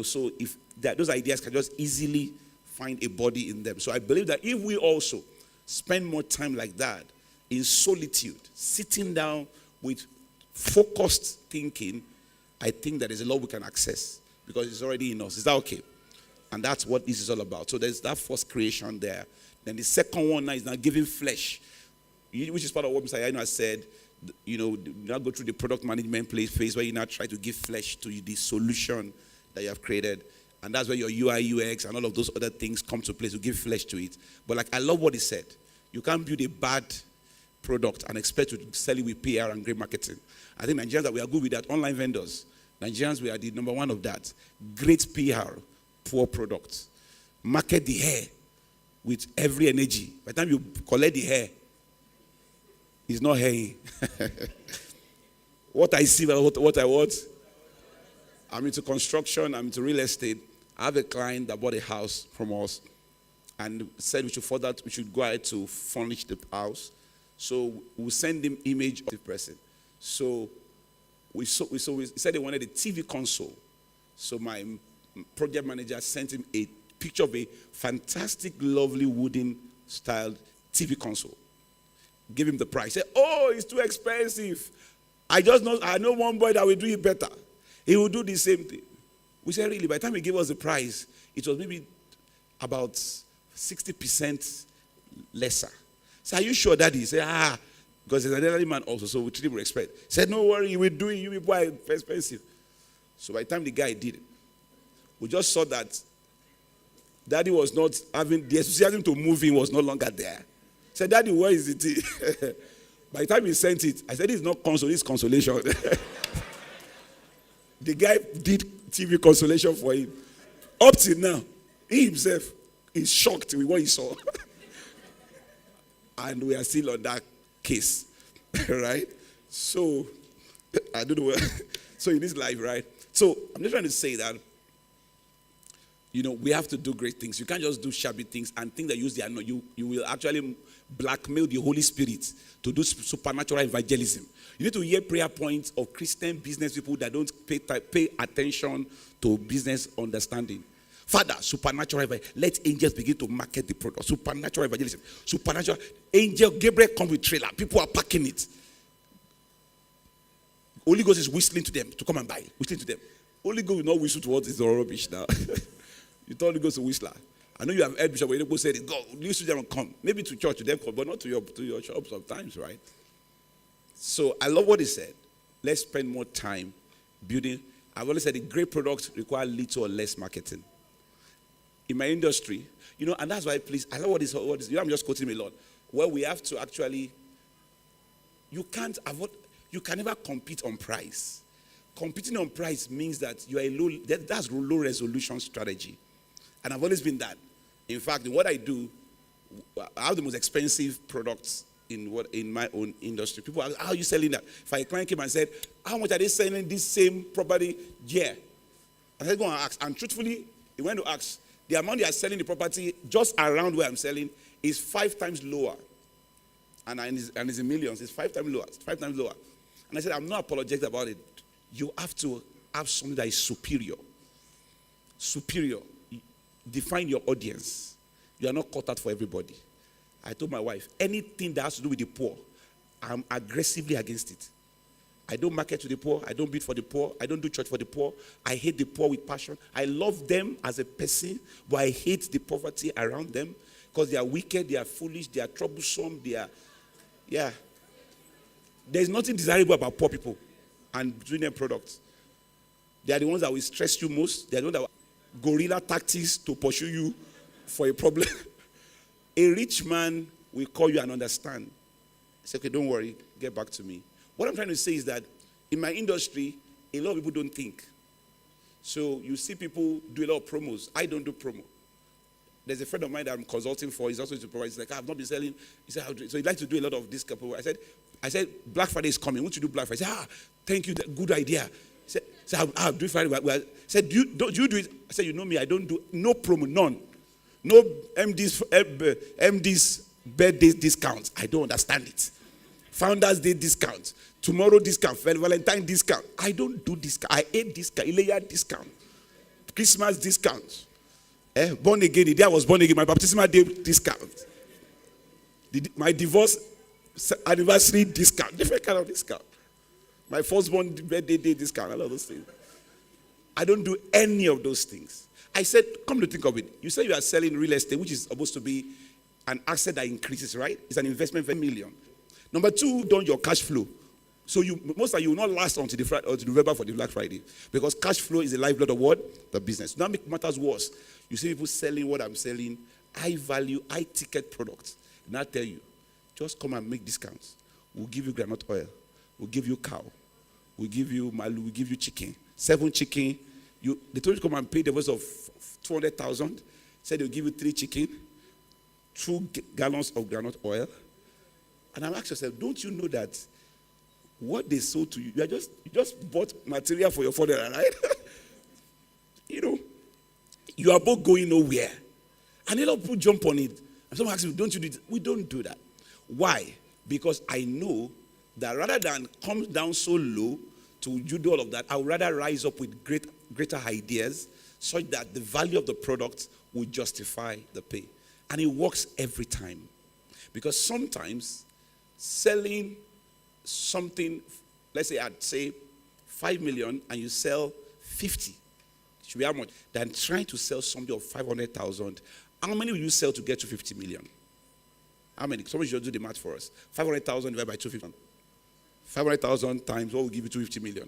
So if those ideas can just easily find a body in them. So I believe that if we also spend more time like that in solitude, sitting down with focused thinking, I think that there's a lot we can access because it's already in us. Is that okay? And that's what this is all about. So there's that first creation there. Then the second one now is now giving flesh, which is part of what Mr. Yano has said. You now go through the product management phase where you now try to give flesh to the solution that you have created. And that's where your UI, UX, and all of those other things come to place to give flesh to it. But I love what he said. You can't build a bad product and expect to sell it with PR and great marketing. I think Nigerians, that we are good with that. Online vendors, Nigerians, we are the number one of that. Great PR, poor product. Market the hair with every energy. By the time you collect the hair, It's not hearing. What I see, what I want. I'm into construction, I'm into real estate. I have a client that bought a house from us and said we should go ahead to furnish the house. So we'll send him image of the person. So we said they wanted a TV console. So my project manager sent him a picture of a fantastic, lovely wooden styled TV console. Give him the price. Say, oh, it's too expensive. I know one boy that will do it better. He will do the same thing. We said, really? By the time he gave us the price, it was maybe about 60% lesser. So are you sure, Daddy? He said, because he's an elderly man also, so we treat him with respect. He said, no worry, you will do it. You will buy it expensive. So by the time the guy did it, we just saw that Daddy was not having, the enthusiasm to move in was no longer there. He said, Daddy, where is it? By the time he sent it, I said, this is not console, this is consolation. The guy did TV consolation for him. Up till now, he himself is shocked with what he saw. And we are still on that case. Right? So, I don't know. So in this life, right? So I'm just trying to say that, we have to do great things. You can't just do shabby things and think that you will actually blackmail the Holy Spirit to do supernatural evangelism. You need to hear prayer points of Christian business people that don't pay attention to business understanding. Father, supernatural evangelism. Let angels begin to market the product. Supernatural evangelism. Supernatural. Angel Gabriel comes with trailer. People are packing it. Holy Ghost is whistling to them to come and buy. Whistling to them. Holy Ghost will not whistle towards it's rubbish now. You told Holy Ghost to whistler. I know you have heard Bishop Abeokuta said, "Go, listen to them and come." Maybe to church, to them, but not to your shop sometimes, right? So I love what he said. Let's spend more time building. I've always said the great products require little or less marketing. In my industry, and that's why, please, I love what is. I'm just quoting him a lot. Where we have to actually, you can never compete on price. Competing on price means that you are that's low resolution strategy. And I've always been that. In fact, in what I do, I have the most expensive products in my own industry. People ask, how are you selling that? If a client came and said, how much are they selling this same property? Yeah. I said, go and ask. And truthfully, he went to ask. The amount they are selling the property just around where I'm selling is 5 times lower. And it's in millions. It's 5 times lower. It's 5 times lower. And I said, I'm not apologetic about it. You have to have something that is superior. Superior. Define your audience. You are not cut out for everybody. I told my wife, anything that has to do with the poor, I'm aggressively against it. I don't market to the poor. I don't bid for the poor. I don't do church for the poor. I hate the poor with passion. I love them as a person, but I hate the poverty around them because they are wicked, they are foolish, they are troublesome, There's nothing desirable about poor people and doing their products. They are the ones that will stress you most. They are the ones that will guerrilla tactics to pursue you for a problem. A rich man will call you and understand. Say, okay, don't worry, get back to me. What I'm trying to say is that in my industry, a lot of people don't think. So you see people do a lot of promos. I don't do promo. There's a friend of mine that I'm consulting for. He's also into promo. He's like, I've not been selling. He said, so he'd like to do a lot of this couple. I said, Black Friday is coming. Won't you do Black Friday? I said, thank you, good idea. He said, I'll do Friday. I said, do you do it? I said, you know me, I don't do no promo, none. No MD's birthday discounts. I don't understand it. Founders Day discount. Tomorrow discount. Valentine discount. I don't do discount. I hate discount. Ileya discount. Christmas discount. Born again. The day I was born again. My baptismal day discount. My divorce anniversary discount. Different kind of discount. My firstborn birthday day discount. All of those things. I don't do any of those things. I said, come to think of it. You say you are selling real estate, which is supposed to be an asset that increases, right? It's an investment for $1 million. Number 2, don't your cash flow. So most of you will not last until November for the Black Friday. Because cash flow is the lifeblood of what? The business. Now make matters worse. You see people selling what I'm selling, high value, high ticket products. And I tell you, just come and make discounts. We'll give you granite oil. We'll give you cow. We'll give you malu. We'll give you chicken. 7 chicken. They told you to come and pay the voice of 200,000. Said they'll give you 3 chicken, 2 gallons of granite oil. And I'm asking yourself, don't you know that what they sold to you, you just bought material for your father, right? You are both going nowhere. And a lot of people jump on it. And someone asks me, don't you do it? We don't do that. Why? Because I know that rather than come down so low to do all of that, I would rather rise up with greater ideas such that the value of the product will justify the pay. And it works every time. Because sometimes selling something, let's say I'd say 5 million and you sell 50, should be how much? Than trying to sell something of 500,000. How many will you sell to get to 50 million? How many? Somebody should do the math for us. 500,000 divided by 250. 500,000 times what will give you 250 million?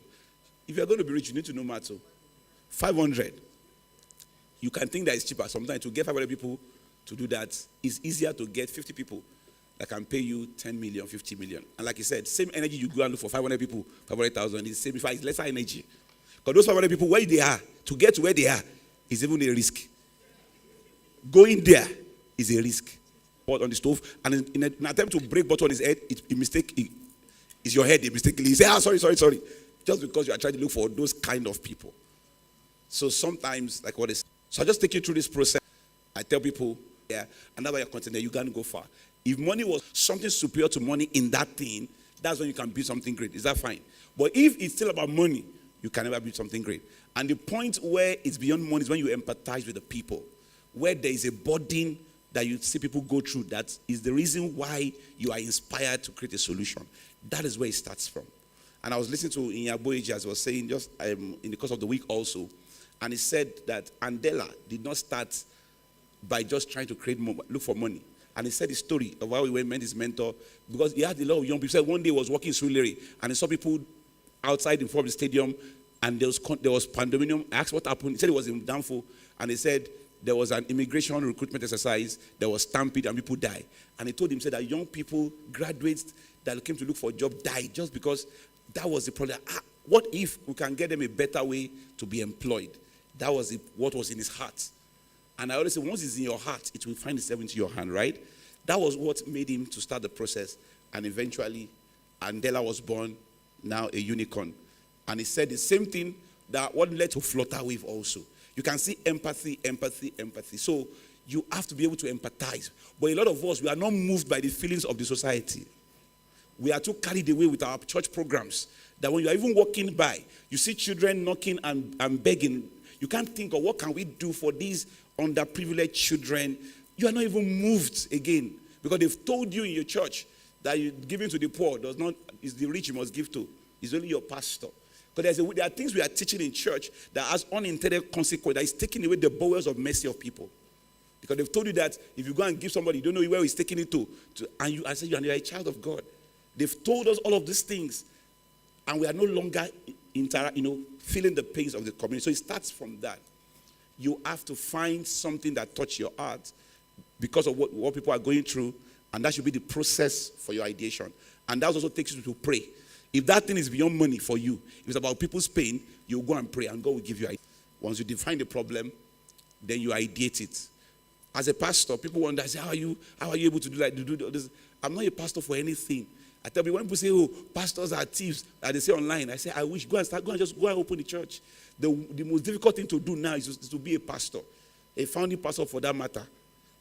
If you're going to be rich, you need to know math. So 500. You can think that it's cheaper. Sometimes to get 500 people to do that is easier to get 50 people that can pay you 10 million, 50 million. And like I said, same energy you go and look for 500 people, 500,000 is the same. It's lesser energy. Because those 500 people, where they are, to get to where they are, is even a risk. Going there is a risk. Pot on the stove, and in an attempt to break bottle on his head, it's your head. They mistakenly say, sorry. Just because you are trying to look for those kind of people. So sometimes, like what is, so I just take you through this process. I tell people, and that's why you're content there, you can't go far. If money was something superior to money in that thing, that's when you can build something great. Is that fine? But if it's still about money, you can never build something great. And the point where it's beyond money is when you empathize with the people, where there is a burden that you see people go through. That is the reason why you are inspired to create a solution. That is where it starts from. And I was listening to Inyaboeji, as I was saying, just in the course of the week also, and he said that Andela did not start by just trying to look for money. And he said the story of how he met his mentor, because he had a lot of young people. He said one day he was walking in Surulere, and he saw people outside in front of the stadium, and there was pandemonium. I asked what happened. He said it was in Danfo, and he said there was an immigration recruitment exercise, there was stampede, and people died. And he told him, said that young people, graduates that came to look for a job died just because that was the problem. What if we can get them a better way to be employed? That was what was in his heart. And I always say, once it's in your heart, it will find itself into your hand, right? That was what made him to start the process. And eventually, Andela was born, now a unicorn. And he said the same thing that what led to Flutterwave also. You can see empathy. So you have to be able to empathize. But a lot of us, we are not moved by the feelings of the society. We are too carried away with our church programs that when you are even walking by, you see children knocking and begging. You can't think of what can we do for these underprivileged children. You are not even moved again because they've told you in your church that you giving to the poor is the rich you must give to. It's only your pastor. Because there are things we are teaching in church that has unintended consequence, that is taking away the bowels of mercy of people. Because they've told you that if you go and give somebody, you don't know where he's taking it to and you say you're a child of God. They've told us all of these things, and we are no longer feeling the pains of the community. So it starts from that. You have to find something that touches your heart because of what people are going through, and that should be the process for your ideation. And that also takes you to pray. If that thing is beyond money for you, if it's about people's pain, you go and pray, and God will give you ideas. Once you define the problem, then you ideate it. As a pastor, people wonder, say, how are you able to do this? I'm not a pastor for anything. I tell people, when people say, oh, pastors are thieves, that they say online, I say, I wish, go and open the church. The most difficult thing to do now is to be a pastor, a founding pastor for that matter.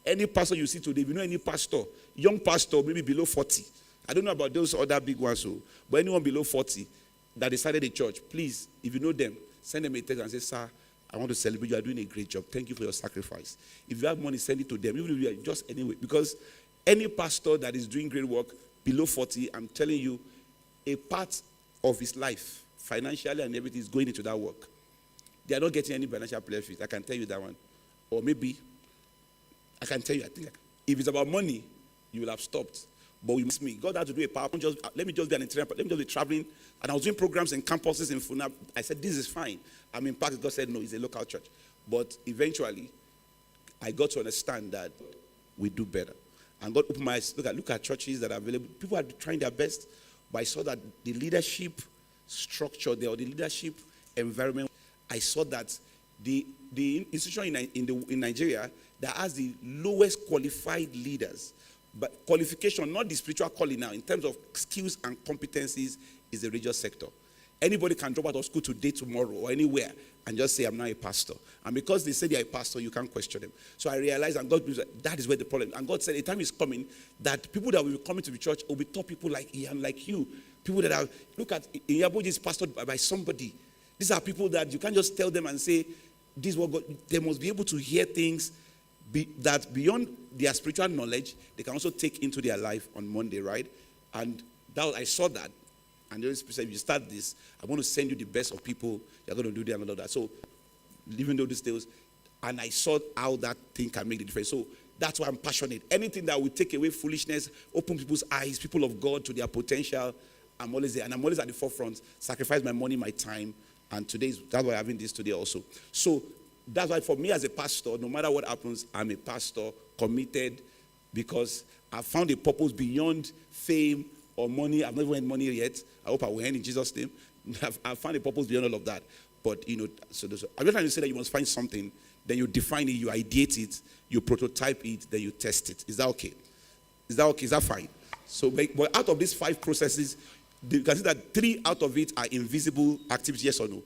Any pastor you see today, if you know any pastor, young pastor, maybe below 40, I don't know about those other big ones, but anyone below 40 that decided a church, please, if you know them, send them a text and say, sir, I want to celebrate you. You are doing a great job. Thank you for your sacrifice. If you have money, send it to them. Even if you are just anyway. Because any pastor that is doing great work below 40, I'm telling you, a part of his life, financially and everything, is going into that work. They are not getting any financial benefit. I can tell you that one. Or maybe, I can tell you, I think, if it's about money, you will have stopped. But you miss me. God had to do a power. Let me just be an intern. Let me just be traveling. And I was doing programs in campuses in Funab. I said, this is fine. I'm in Park. God said, no, it's a local church. But eventually, I got to understand that we do better. And God opened my eyes. Look at churches that are available. People are trying their best. But I saw that the leadership structure there, or the leadership environment, I saw that the institution in Nigeria that has the lowest qualified leaders But qualification, not the spiritual calling now, in terms of skills and competencies, is the religious sector. Anybody can drop out of school today, tomorrow, or anywhere, and just say, I'm now a pastor. And because they say they're a pastor, you can't question them. So I realized, and God, that is where the problem is. And God said, a time is coming that people that will be coming to the church will be top people like Ian, like you. People that are, look at, Iyaboji is pastored by somebody. These are people that you can't just tell them and say, this is what God, they must be able to hear things that beyond their spiritual knowledge, they can also take into their life on Monday, right? And that, I saw that. And the Holy Spirit said, if you start this, I want to send you the best of people. You're going to do that and all of that. So, even though these tales, and I saw how that thing can make the difference. So, that's why I'm passionate. Anything that will take away foolishness, open people's eyes, people of God to their potential, I'm always there. And I'm always at the forefront. Sacrifice my money, my time. And that's why I'm having this today also. So, that's why for me as a pastor, no matter what happens, I'm a pastor, committed, because I found a purpose beyond fame or money. I've never earned money yet. I hope I will earn in Jesus' name. I've found a purpose beyond all of that. But, I'm just trying to say that you must find something, then you define it, you ideate it, you prototype it, then you test it. Is that okay? Is that okay? Is that fine? So, but out of these 5 processes, you can see that 3 out of it are invisible activities, yes or no?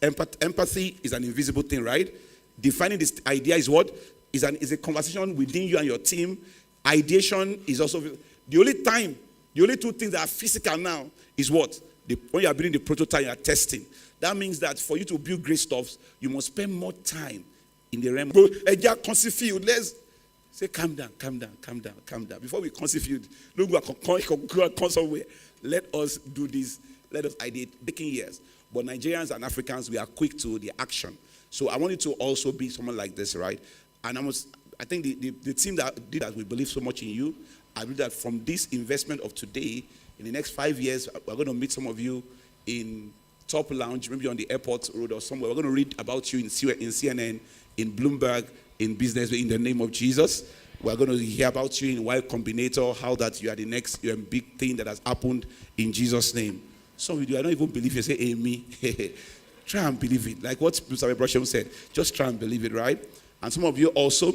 Empathy is an invisible thing, right? Defining this idea is what? Is a conversation within you and your team. Ideation is also, the only 2 things that are physical now is what? When you are building the prototype, you are testing. That means that for you to build great stuff, you must spend more time in the realm. Let's say, calm down. Before we conceive you, look, come somewhere. Let us do this. Let us ideate. Taking years. But Nigerians and Africans, we are quick to the action. So I want you to also be someone like this, right? And I think the team that did that, we believe so much in you. I believe that from this investment of today, in the next 5 years, we're going to meet some of you in Top Lounge, maybe on the airport road or somewhere. We're going to read about you in CNN, in Bloomberg, in Business, in the name of Jesus. We're going to hear about you in Y Combinator, how that you are the next big thing that has happened in Jesus' name. Some of you, I don't even believe you say, Amy. Try and believe it. Like what Mr. Abraham said, just try and believe it, right? And some of you also,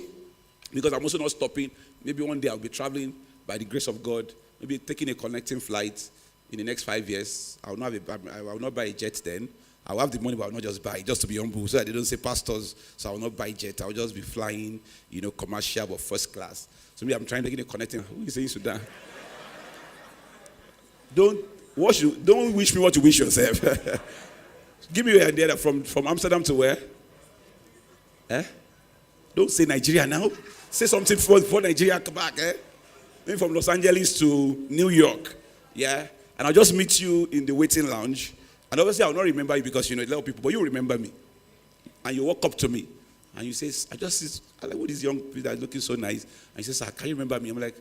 because I'm also not stopping, maybe one day I'll be traveling by the grace of God, maybe taking a connecting flight in the next 5 years. I will not buy a jet then. I'll have the money, but I'll not just buy it, just to be humble, so that they don't say pastors, so I will not buy jet. I'll just be flying, commercial or first class. So maybe I'm trying to get a connecting. Who is saying Sudan? Don't wish me what you wish yourself. Give me an idea from Amsterdam to where? Don't say Nigeria now. Say something before Nigeria come back. Maybe from Los Angeles to New York. Yeah? And I'll just meet you in the waiting lounge. And obviously I'll not remember you because a lot of people, but you remember me. And you walk up to me. And you say, I like what these young people that are looking so nice. And you say, sir, can you remember me? I'm like,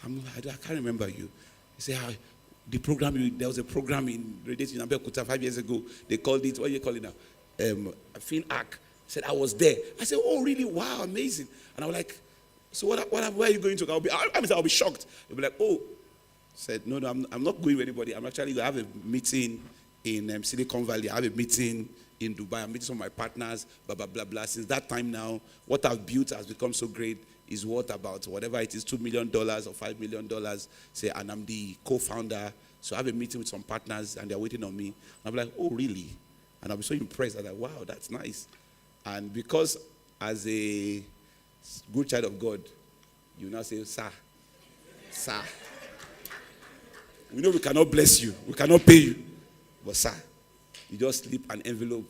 I can't remember you. You say, there was a program in Radiating Abeokuta 5 years ago. They called it, what do you call it now? Finhack. Said, I was there. I said, oh, really? Wow, amazing. And I was like, so where are you going to? I'll be shocked. They'll be like, oh. I said, no, I'm not going with anybody. I'm actually going to have a meeting in Silicon Valley. I have a meeting in Dubai. I'm meeting some of my partners, blah, blah, blah, blah. Since that time now, what I've built has become so great is what about whatever it is, $2 million or $5 million. Say, and I'm the co-founder. So I have a meeting with some partners and they're waiting on me. And I'm like, oh, really? And I'll be so impressed. I'm like, wow, that's nice. And because as a good child of God, you now say, sir. We know we cannot bless you. We cannot pay you. But sir, you just slip an envelope.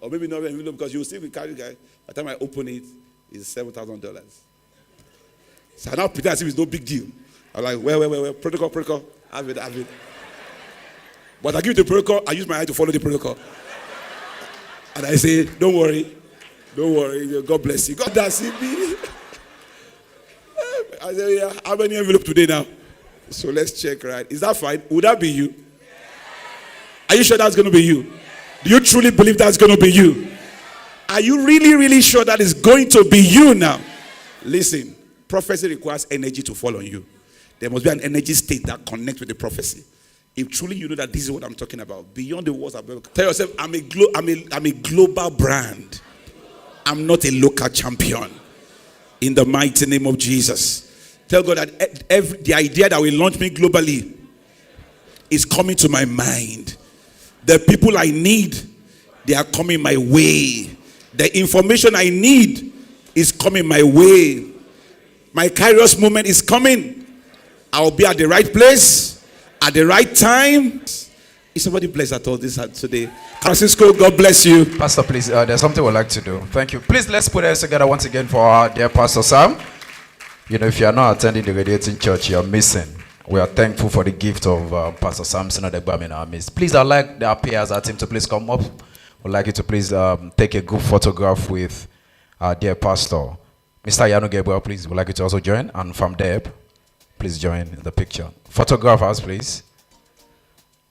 Or maybe not an envelope because you see we carry guy. By the time I open it, it's $7,000. So I now pretend as if it's no big deal. I'm like, well, protocol. Have it. But I give you the protocol, I use my eye to follow the protocol. And I say, don't worry, God bless you. God does see me. I say, yeah, how many envelopes today now? So let's check, right? Is that fine? Would that be you? Are you sure that's going to be you? Do you truly believe that's going to be you? Are you really, really sure that is going to be you now? Listen, prophecy requires energy to fall on you. There must be an energy state that connects with the prophecy. If truly you know that this is what I'm talking about, beyond the words, tell yourself, I'm a global brand. I'm not a local champion. In the mighty name of Jesus. Tell God that the idea that will launch me globally is coming to my mind. The people I need, they are coming my way. The information I need is coming my way. My Kairos moment is coming. I'll be at the right place at the right time. Is somebody blessed at all this today? Francisco, God bless you. Pastor, please, there's something we'd like to do. Thank you. Please, let's put us together once again for our dear Pastor Sam. You know, if you are not attending the Radiating Church, you are missing. We are thankful for the gift of Pastor Samson Adegbam in our midst. Please, I'd like the peers, our team to please come up. We'd like you to please take a good photograph with our dear pastor. Mr. Yanu Gabriel, please, we'd like you to also join. And from Deb, please join in the picture. Photographers, please.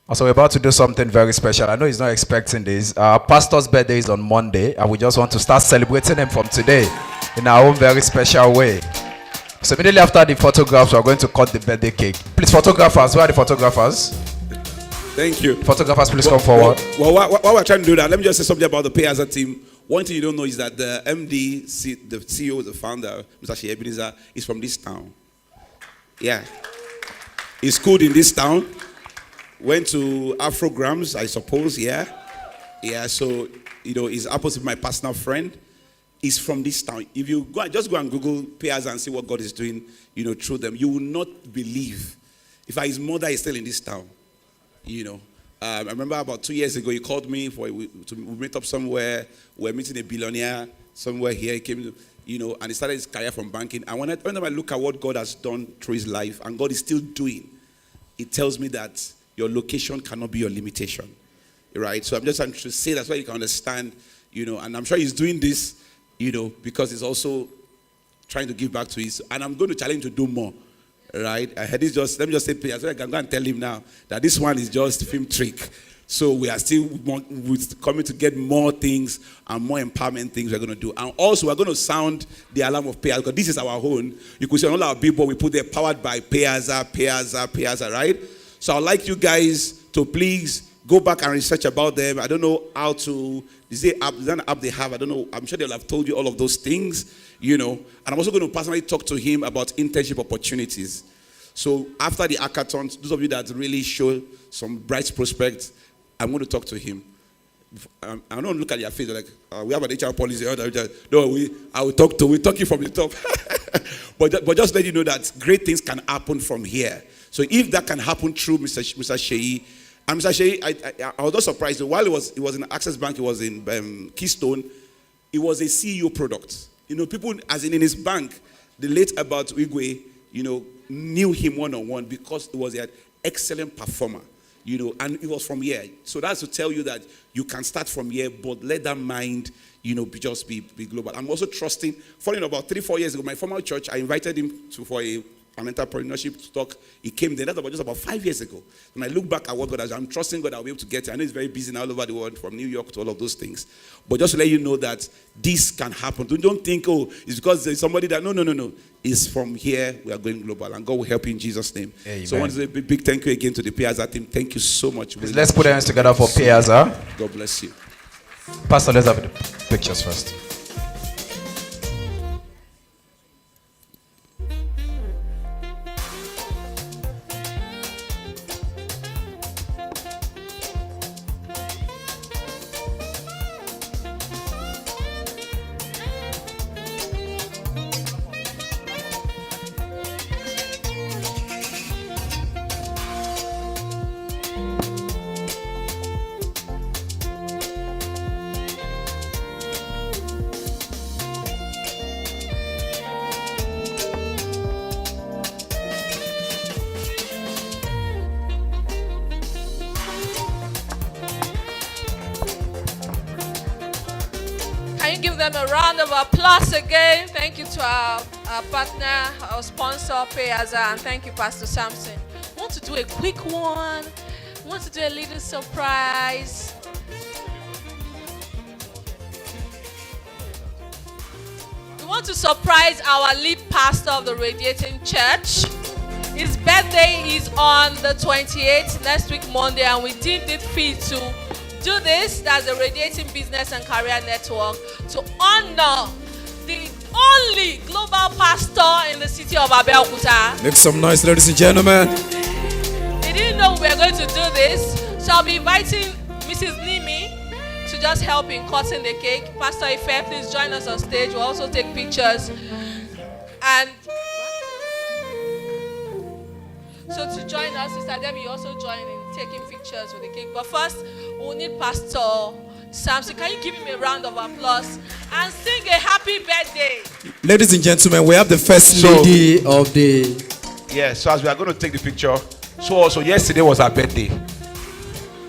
Also, we're about to do something very special. I know he's not expecting this. Our pastor's birthday is on Monday, and we just want to start celebrating him from today in our own very special way. So immediately after the photographs, we're going to cut the birthday cake. Please, photographers, where are the photographers? Thank you. Photographers, please come forward. Well, while we're trying to do that, let me just say something about the Pay as a team. One thing you don't know is that the MD, the CEO, the founder, Mr. Shea Ebenezer, is from this town. Yeah. He's schooled in this town. Went to Afrograms, I suppose, yeah. Yeah, so, you know, he's opposite my personal friend. He's from this town. If you go, just go and Google Payers and see what God is doing, you know, through them, you will not believe. In fact, his mother is still in this town, you know. I remember about 2 years ago, he called me to meet up somewhere. We're meeting a billionaire somewhere here. He came, you know, and he started his career from banking. And whenever I look at what God has done through his life, and God is still doing, it tells me that your location cannot be your limitation, right? So I'm just trying to say that's why you can understand, you know, and I'm sure he's doing this, you know, because he's also trying to give back to his, and I'm going to challenge him to do more, right? I had this let me just say, so I can go and tell him now that this one is just a film trick. So we are still coming to get more things and more empowerment things we're going to do. And also we're going to sound the alarm of Payers, because this is our own. You could see on all our billboard, we put there powered by Payers, right? So I'd like you guys to please go back and research about them. I don't know how to, is there an app they have? I don't know. I'm sure they'll have told you all of those things, you know. And I'm also going to personally talk to him about internship opportunities. So after the hackathons, those of you that really show some bright prospects, I'm going to talk to him. I don't look at your face like, we have an HR policy. No, we're talking from the top. but just let you know that great things can happen from here. So if that can happen through Mr. Shea, and Mr. Shea, I was not surprised. While it was in Access Bank, it was in Keystone, it was a CEO product. You know, people, as in his bank, the late about Igwe, you know, knew him one-on-one because he was an excellent performer, you know, and it was from here. So that's to tell you that you can start from here, but let that mind, you know, be global. I'm also trusting, following about 3-4 years ago, my former church, I invited him for an entrepreneurship talk. He came there. That's just about 5 years ago. When I look back at what God has done, I'm trusting God I'll be able to get it. I know he's very busy now all over the world, from New York to all of those things. But just to let you know that this can happen. Don't think, it's because there's somebody that, no. It's from here, we are going global. And God will help you in Jesus' name. Amen. So I want to say a big thank you again to the Piazza team. Thank you so much. Let's put our hands together for Piazza. God bless you. Pastor, let's have the pictures first. Give them a round of applause again. Thank you to our partner, our sponsor, Payasa, and thank you, Pastor Samson. Want to do a quick one? Want to do a little surprise? We want to surprise our lead pastor of the Radiating Church. His birthday is on the 28th, next week Monday, and we deemed it fit to do this as the Radiating Business and Career Network to honor the only global pastor in the city of Abeokuta. Make some noise, ladies and gentlemen. He didn't know we were going to do this, so I'll be inviting Mrs. Nimi to just help in cutting the cake. Pastor Ife, please join us on stage. We'll also take pictures. And so to join us, Sister Debbie also join in taking pictures with the cake. But first, we'll need Pastor Samson. Can you give him a round of applause and sing a happy birthday? Ladies and gentlemen, we have the first lady of the... Yeah, so as we are going to take the picture, so also yesterday was our birthday.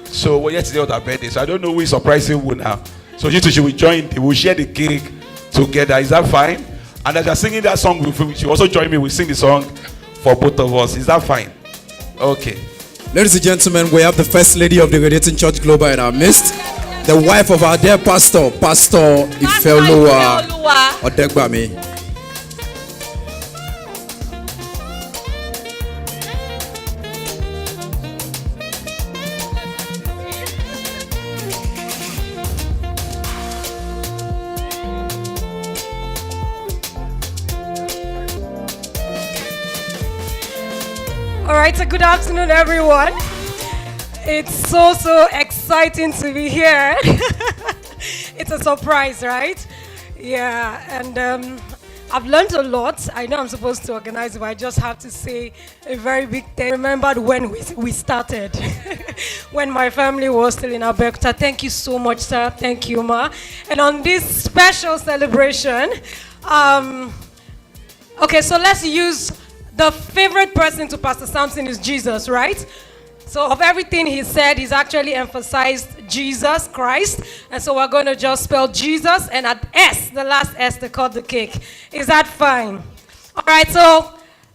So yesterday was our birthday. So I don't know who is surprising who now. So you two should join. We'll share the cake together. Is that fine? And as you're singing that song, you also join me. We'll sing the song for both of us. Is that fine? Okay. Ladies and gentlemen, we have the first lady of the Radiating Church Global in our midst. The wife of our dear pastor, Pastor Ifelua Odegbami. All right, so good afternoon, everyone. It's so exciting to be here. It's a surprise, right? Yeah, and I've learned a lot. I know I'm supposed to organize it, but I just have to say a very big thing. I remembered when we started, when my family was still in Abeokuta. Thank you so much, sir. Thank you, ma. And on this special celebration, okay, so let's use the favorite person to Pastor Samson is Jesus, right? So of everything he said, he's actually emphasized Jesus Christ. And so we're going to just spell Jesus and at S, the last S, to cut the cake. Is that fine? All right, so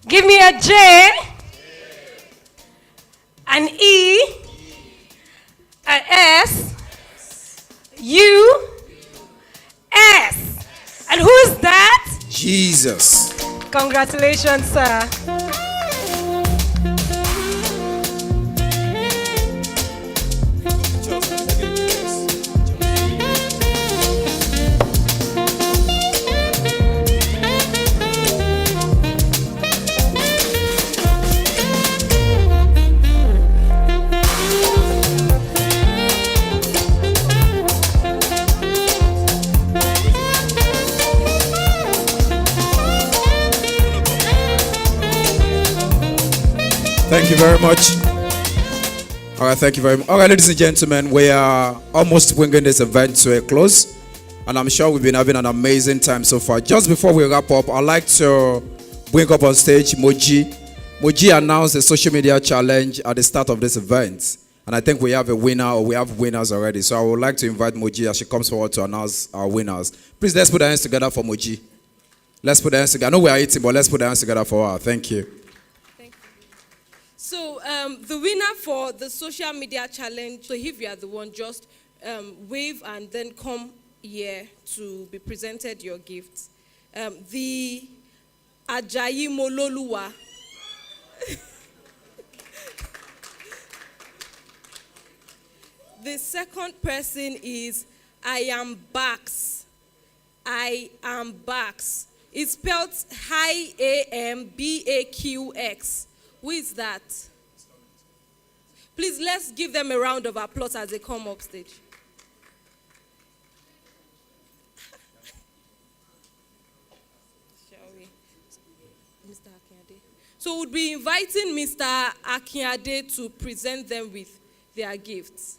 give me a J, an E, an S, U, S. And who is that? Jesus. Congratulations, sir. Thank you very much. All right, thank you very much. All right, ladies and gentlemen, we are almost bringing this event to a close. And I'm sure we've been having an amazing time so far. Just before we wrap up, I'd like to bring up on stage Moji. Moji announced a social media challenge at the start of this event. And I think we have a winner, or we have winners already. So I would like to invite Moji as she comes forward to announce our winners. Please, let's put our hands together for Moji. Let's put our hands together. I know we are eating, but let's put our hands together for her. Thank you. So the winner for the social media challenge, so if you are the one, just wave and then come here to be presented your gifts. The Ajayi Mololuwa. The second person is I am Bax. I am Bax. It's spelled IAMBAQX. Who is that? Please, let's give them a round of applause as they come up stage. Shall we? Mr. Akinyade. So we'll be inviting Mr. Akinyade to present them with their gifts.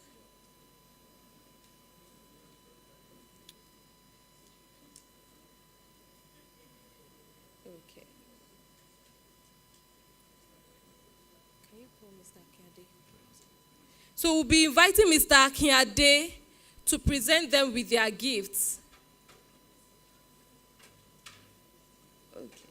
So we'll be inviting Mr. Akinyade to present them with their gifts. Okay.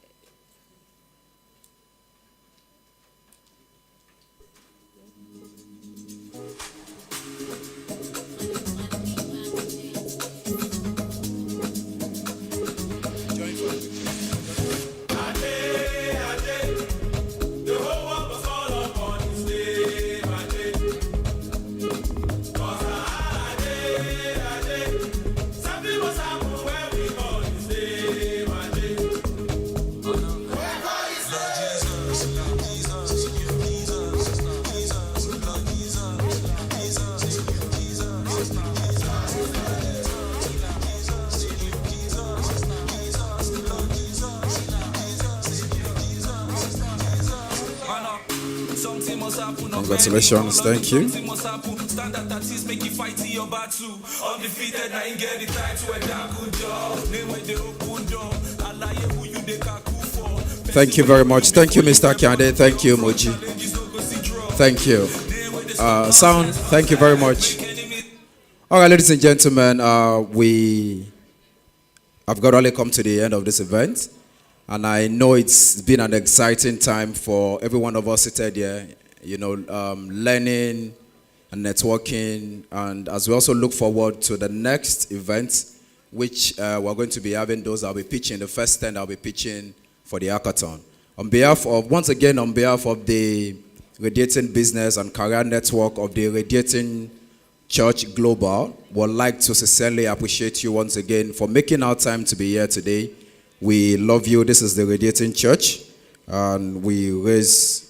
Something was Congratulations. Thank you. Thank you very much. Thank you, Mr. Kiande. Thank you, Moji. Thank you. Sound, thank you very much. All right, ladies and gentlemen, I've got only come to the end of this event, and I know it's been an exciting time for every one of us seated here, learning and networking, and as we also look forward to the next event, which we're going to be having. Those I'll be pitching, the first 10 I'll be pitching for the hackathon. On behalf of the Radiating Business and Career Network of the Radiating Church Global, would like to sincerely appreciate you once again for making our time to be here today. We love you. This is the Radiating Church, and we raise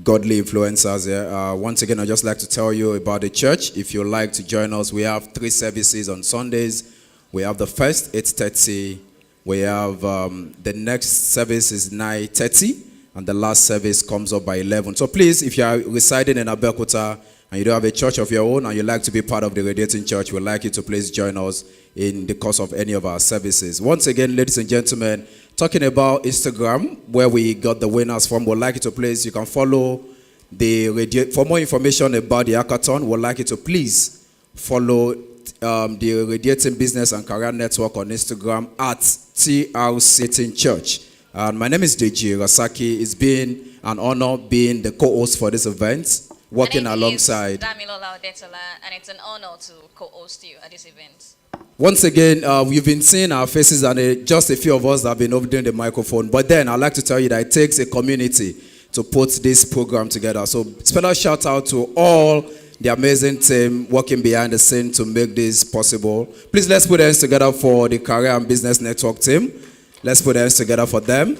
godly influencers here. Once again, I'd just like to tell you about the church. If you'd like to join us, we have 3 services on Sundays. We have the first 8:30. We have the next service is 9:30, and the last service comes up by 11. So please, if you are residing in Abeokuta and you don't have a church of your own and you'd like to be part of the Radiating Church, we'd like you to please join us in the course of any of our services. Once again, ladies and gentlemen, talking about Instagram, where we got the winners from, we'd like you to please, you can follow for more information about the hackathon, we'd like you to please follow the Radiating Business and Career Network on Instagram at Radiating Church. My name is Deji Rasaki. It's been an honor being the co-host for this event, working alongside Damilola Odetola, and it's an honor to co-host you at this event. Once again, you've been seeing our faces, and just a few of us that have been holding the microphone. But then I'd like to tell you that it takes a community to put this program together. So special shout out to all the amazing team working behind the scene to make this possible. Please, let's put hands together for the Career and Business Network team. Let's put hands together for them.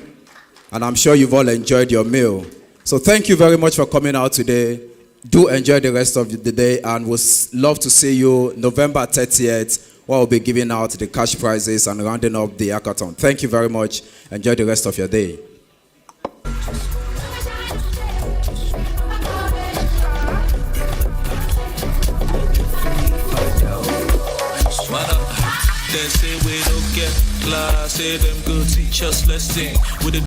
And I'm sure you've all enjoyed your meal. So thank you very much for coming out today. Do enjoy the rest of the day, and we'll love to see you November 30th, where we'll be giving out the cash prizes and rounding up the hackathon. Thank you very much. Enjoy the rest of your day. They say we don't get class, say them good teachers, let's sing with the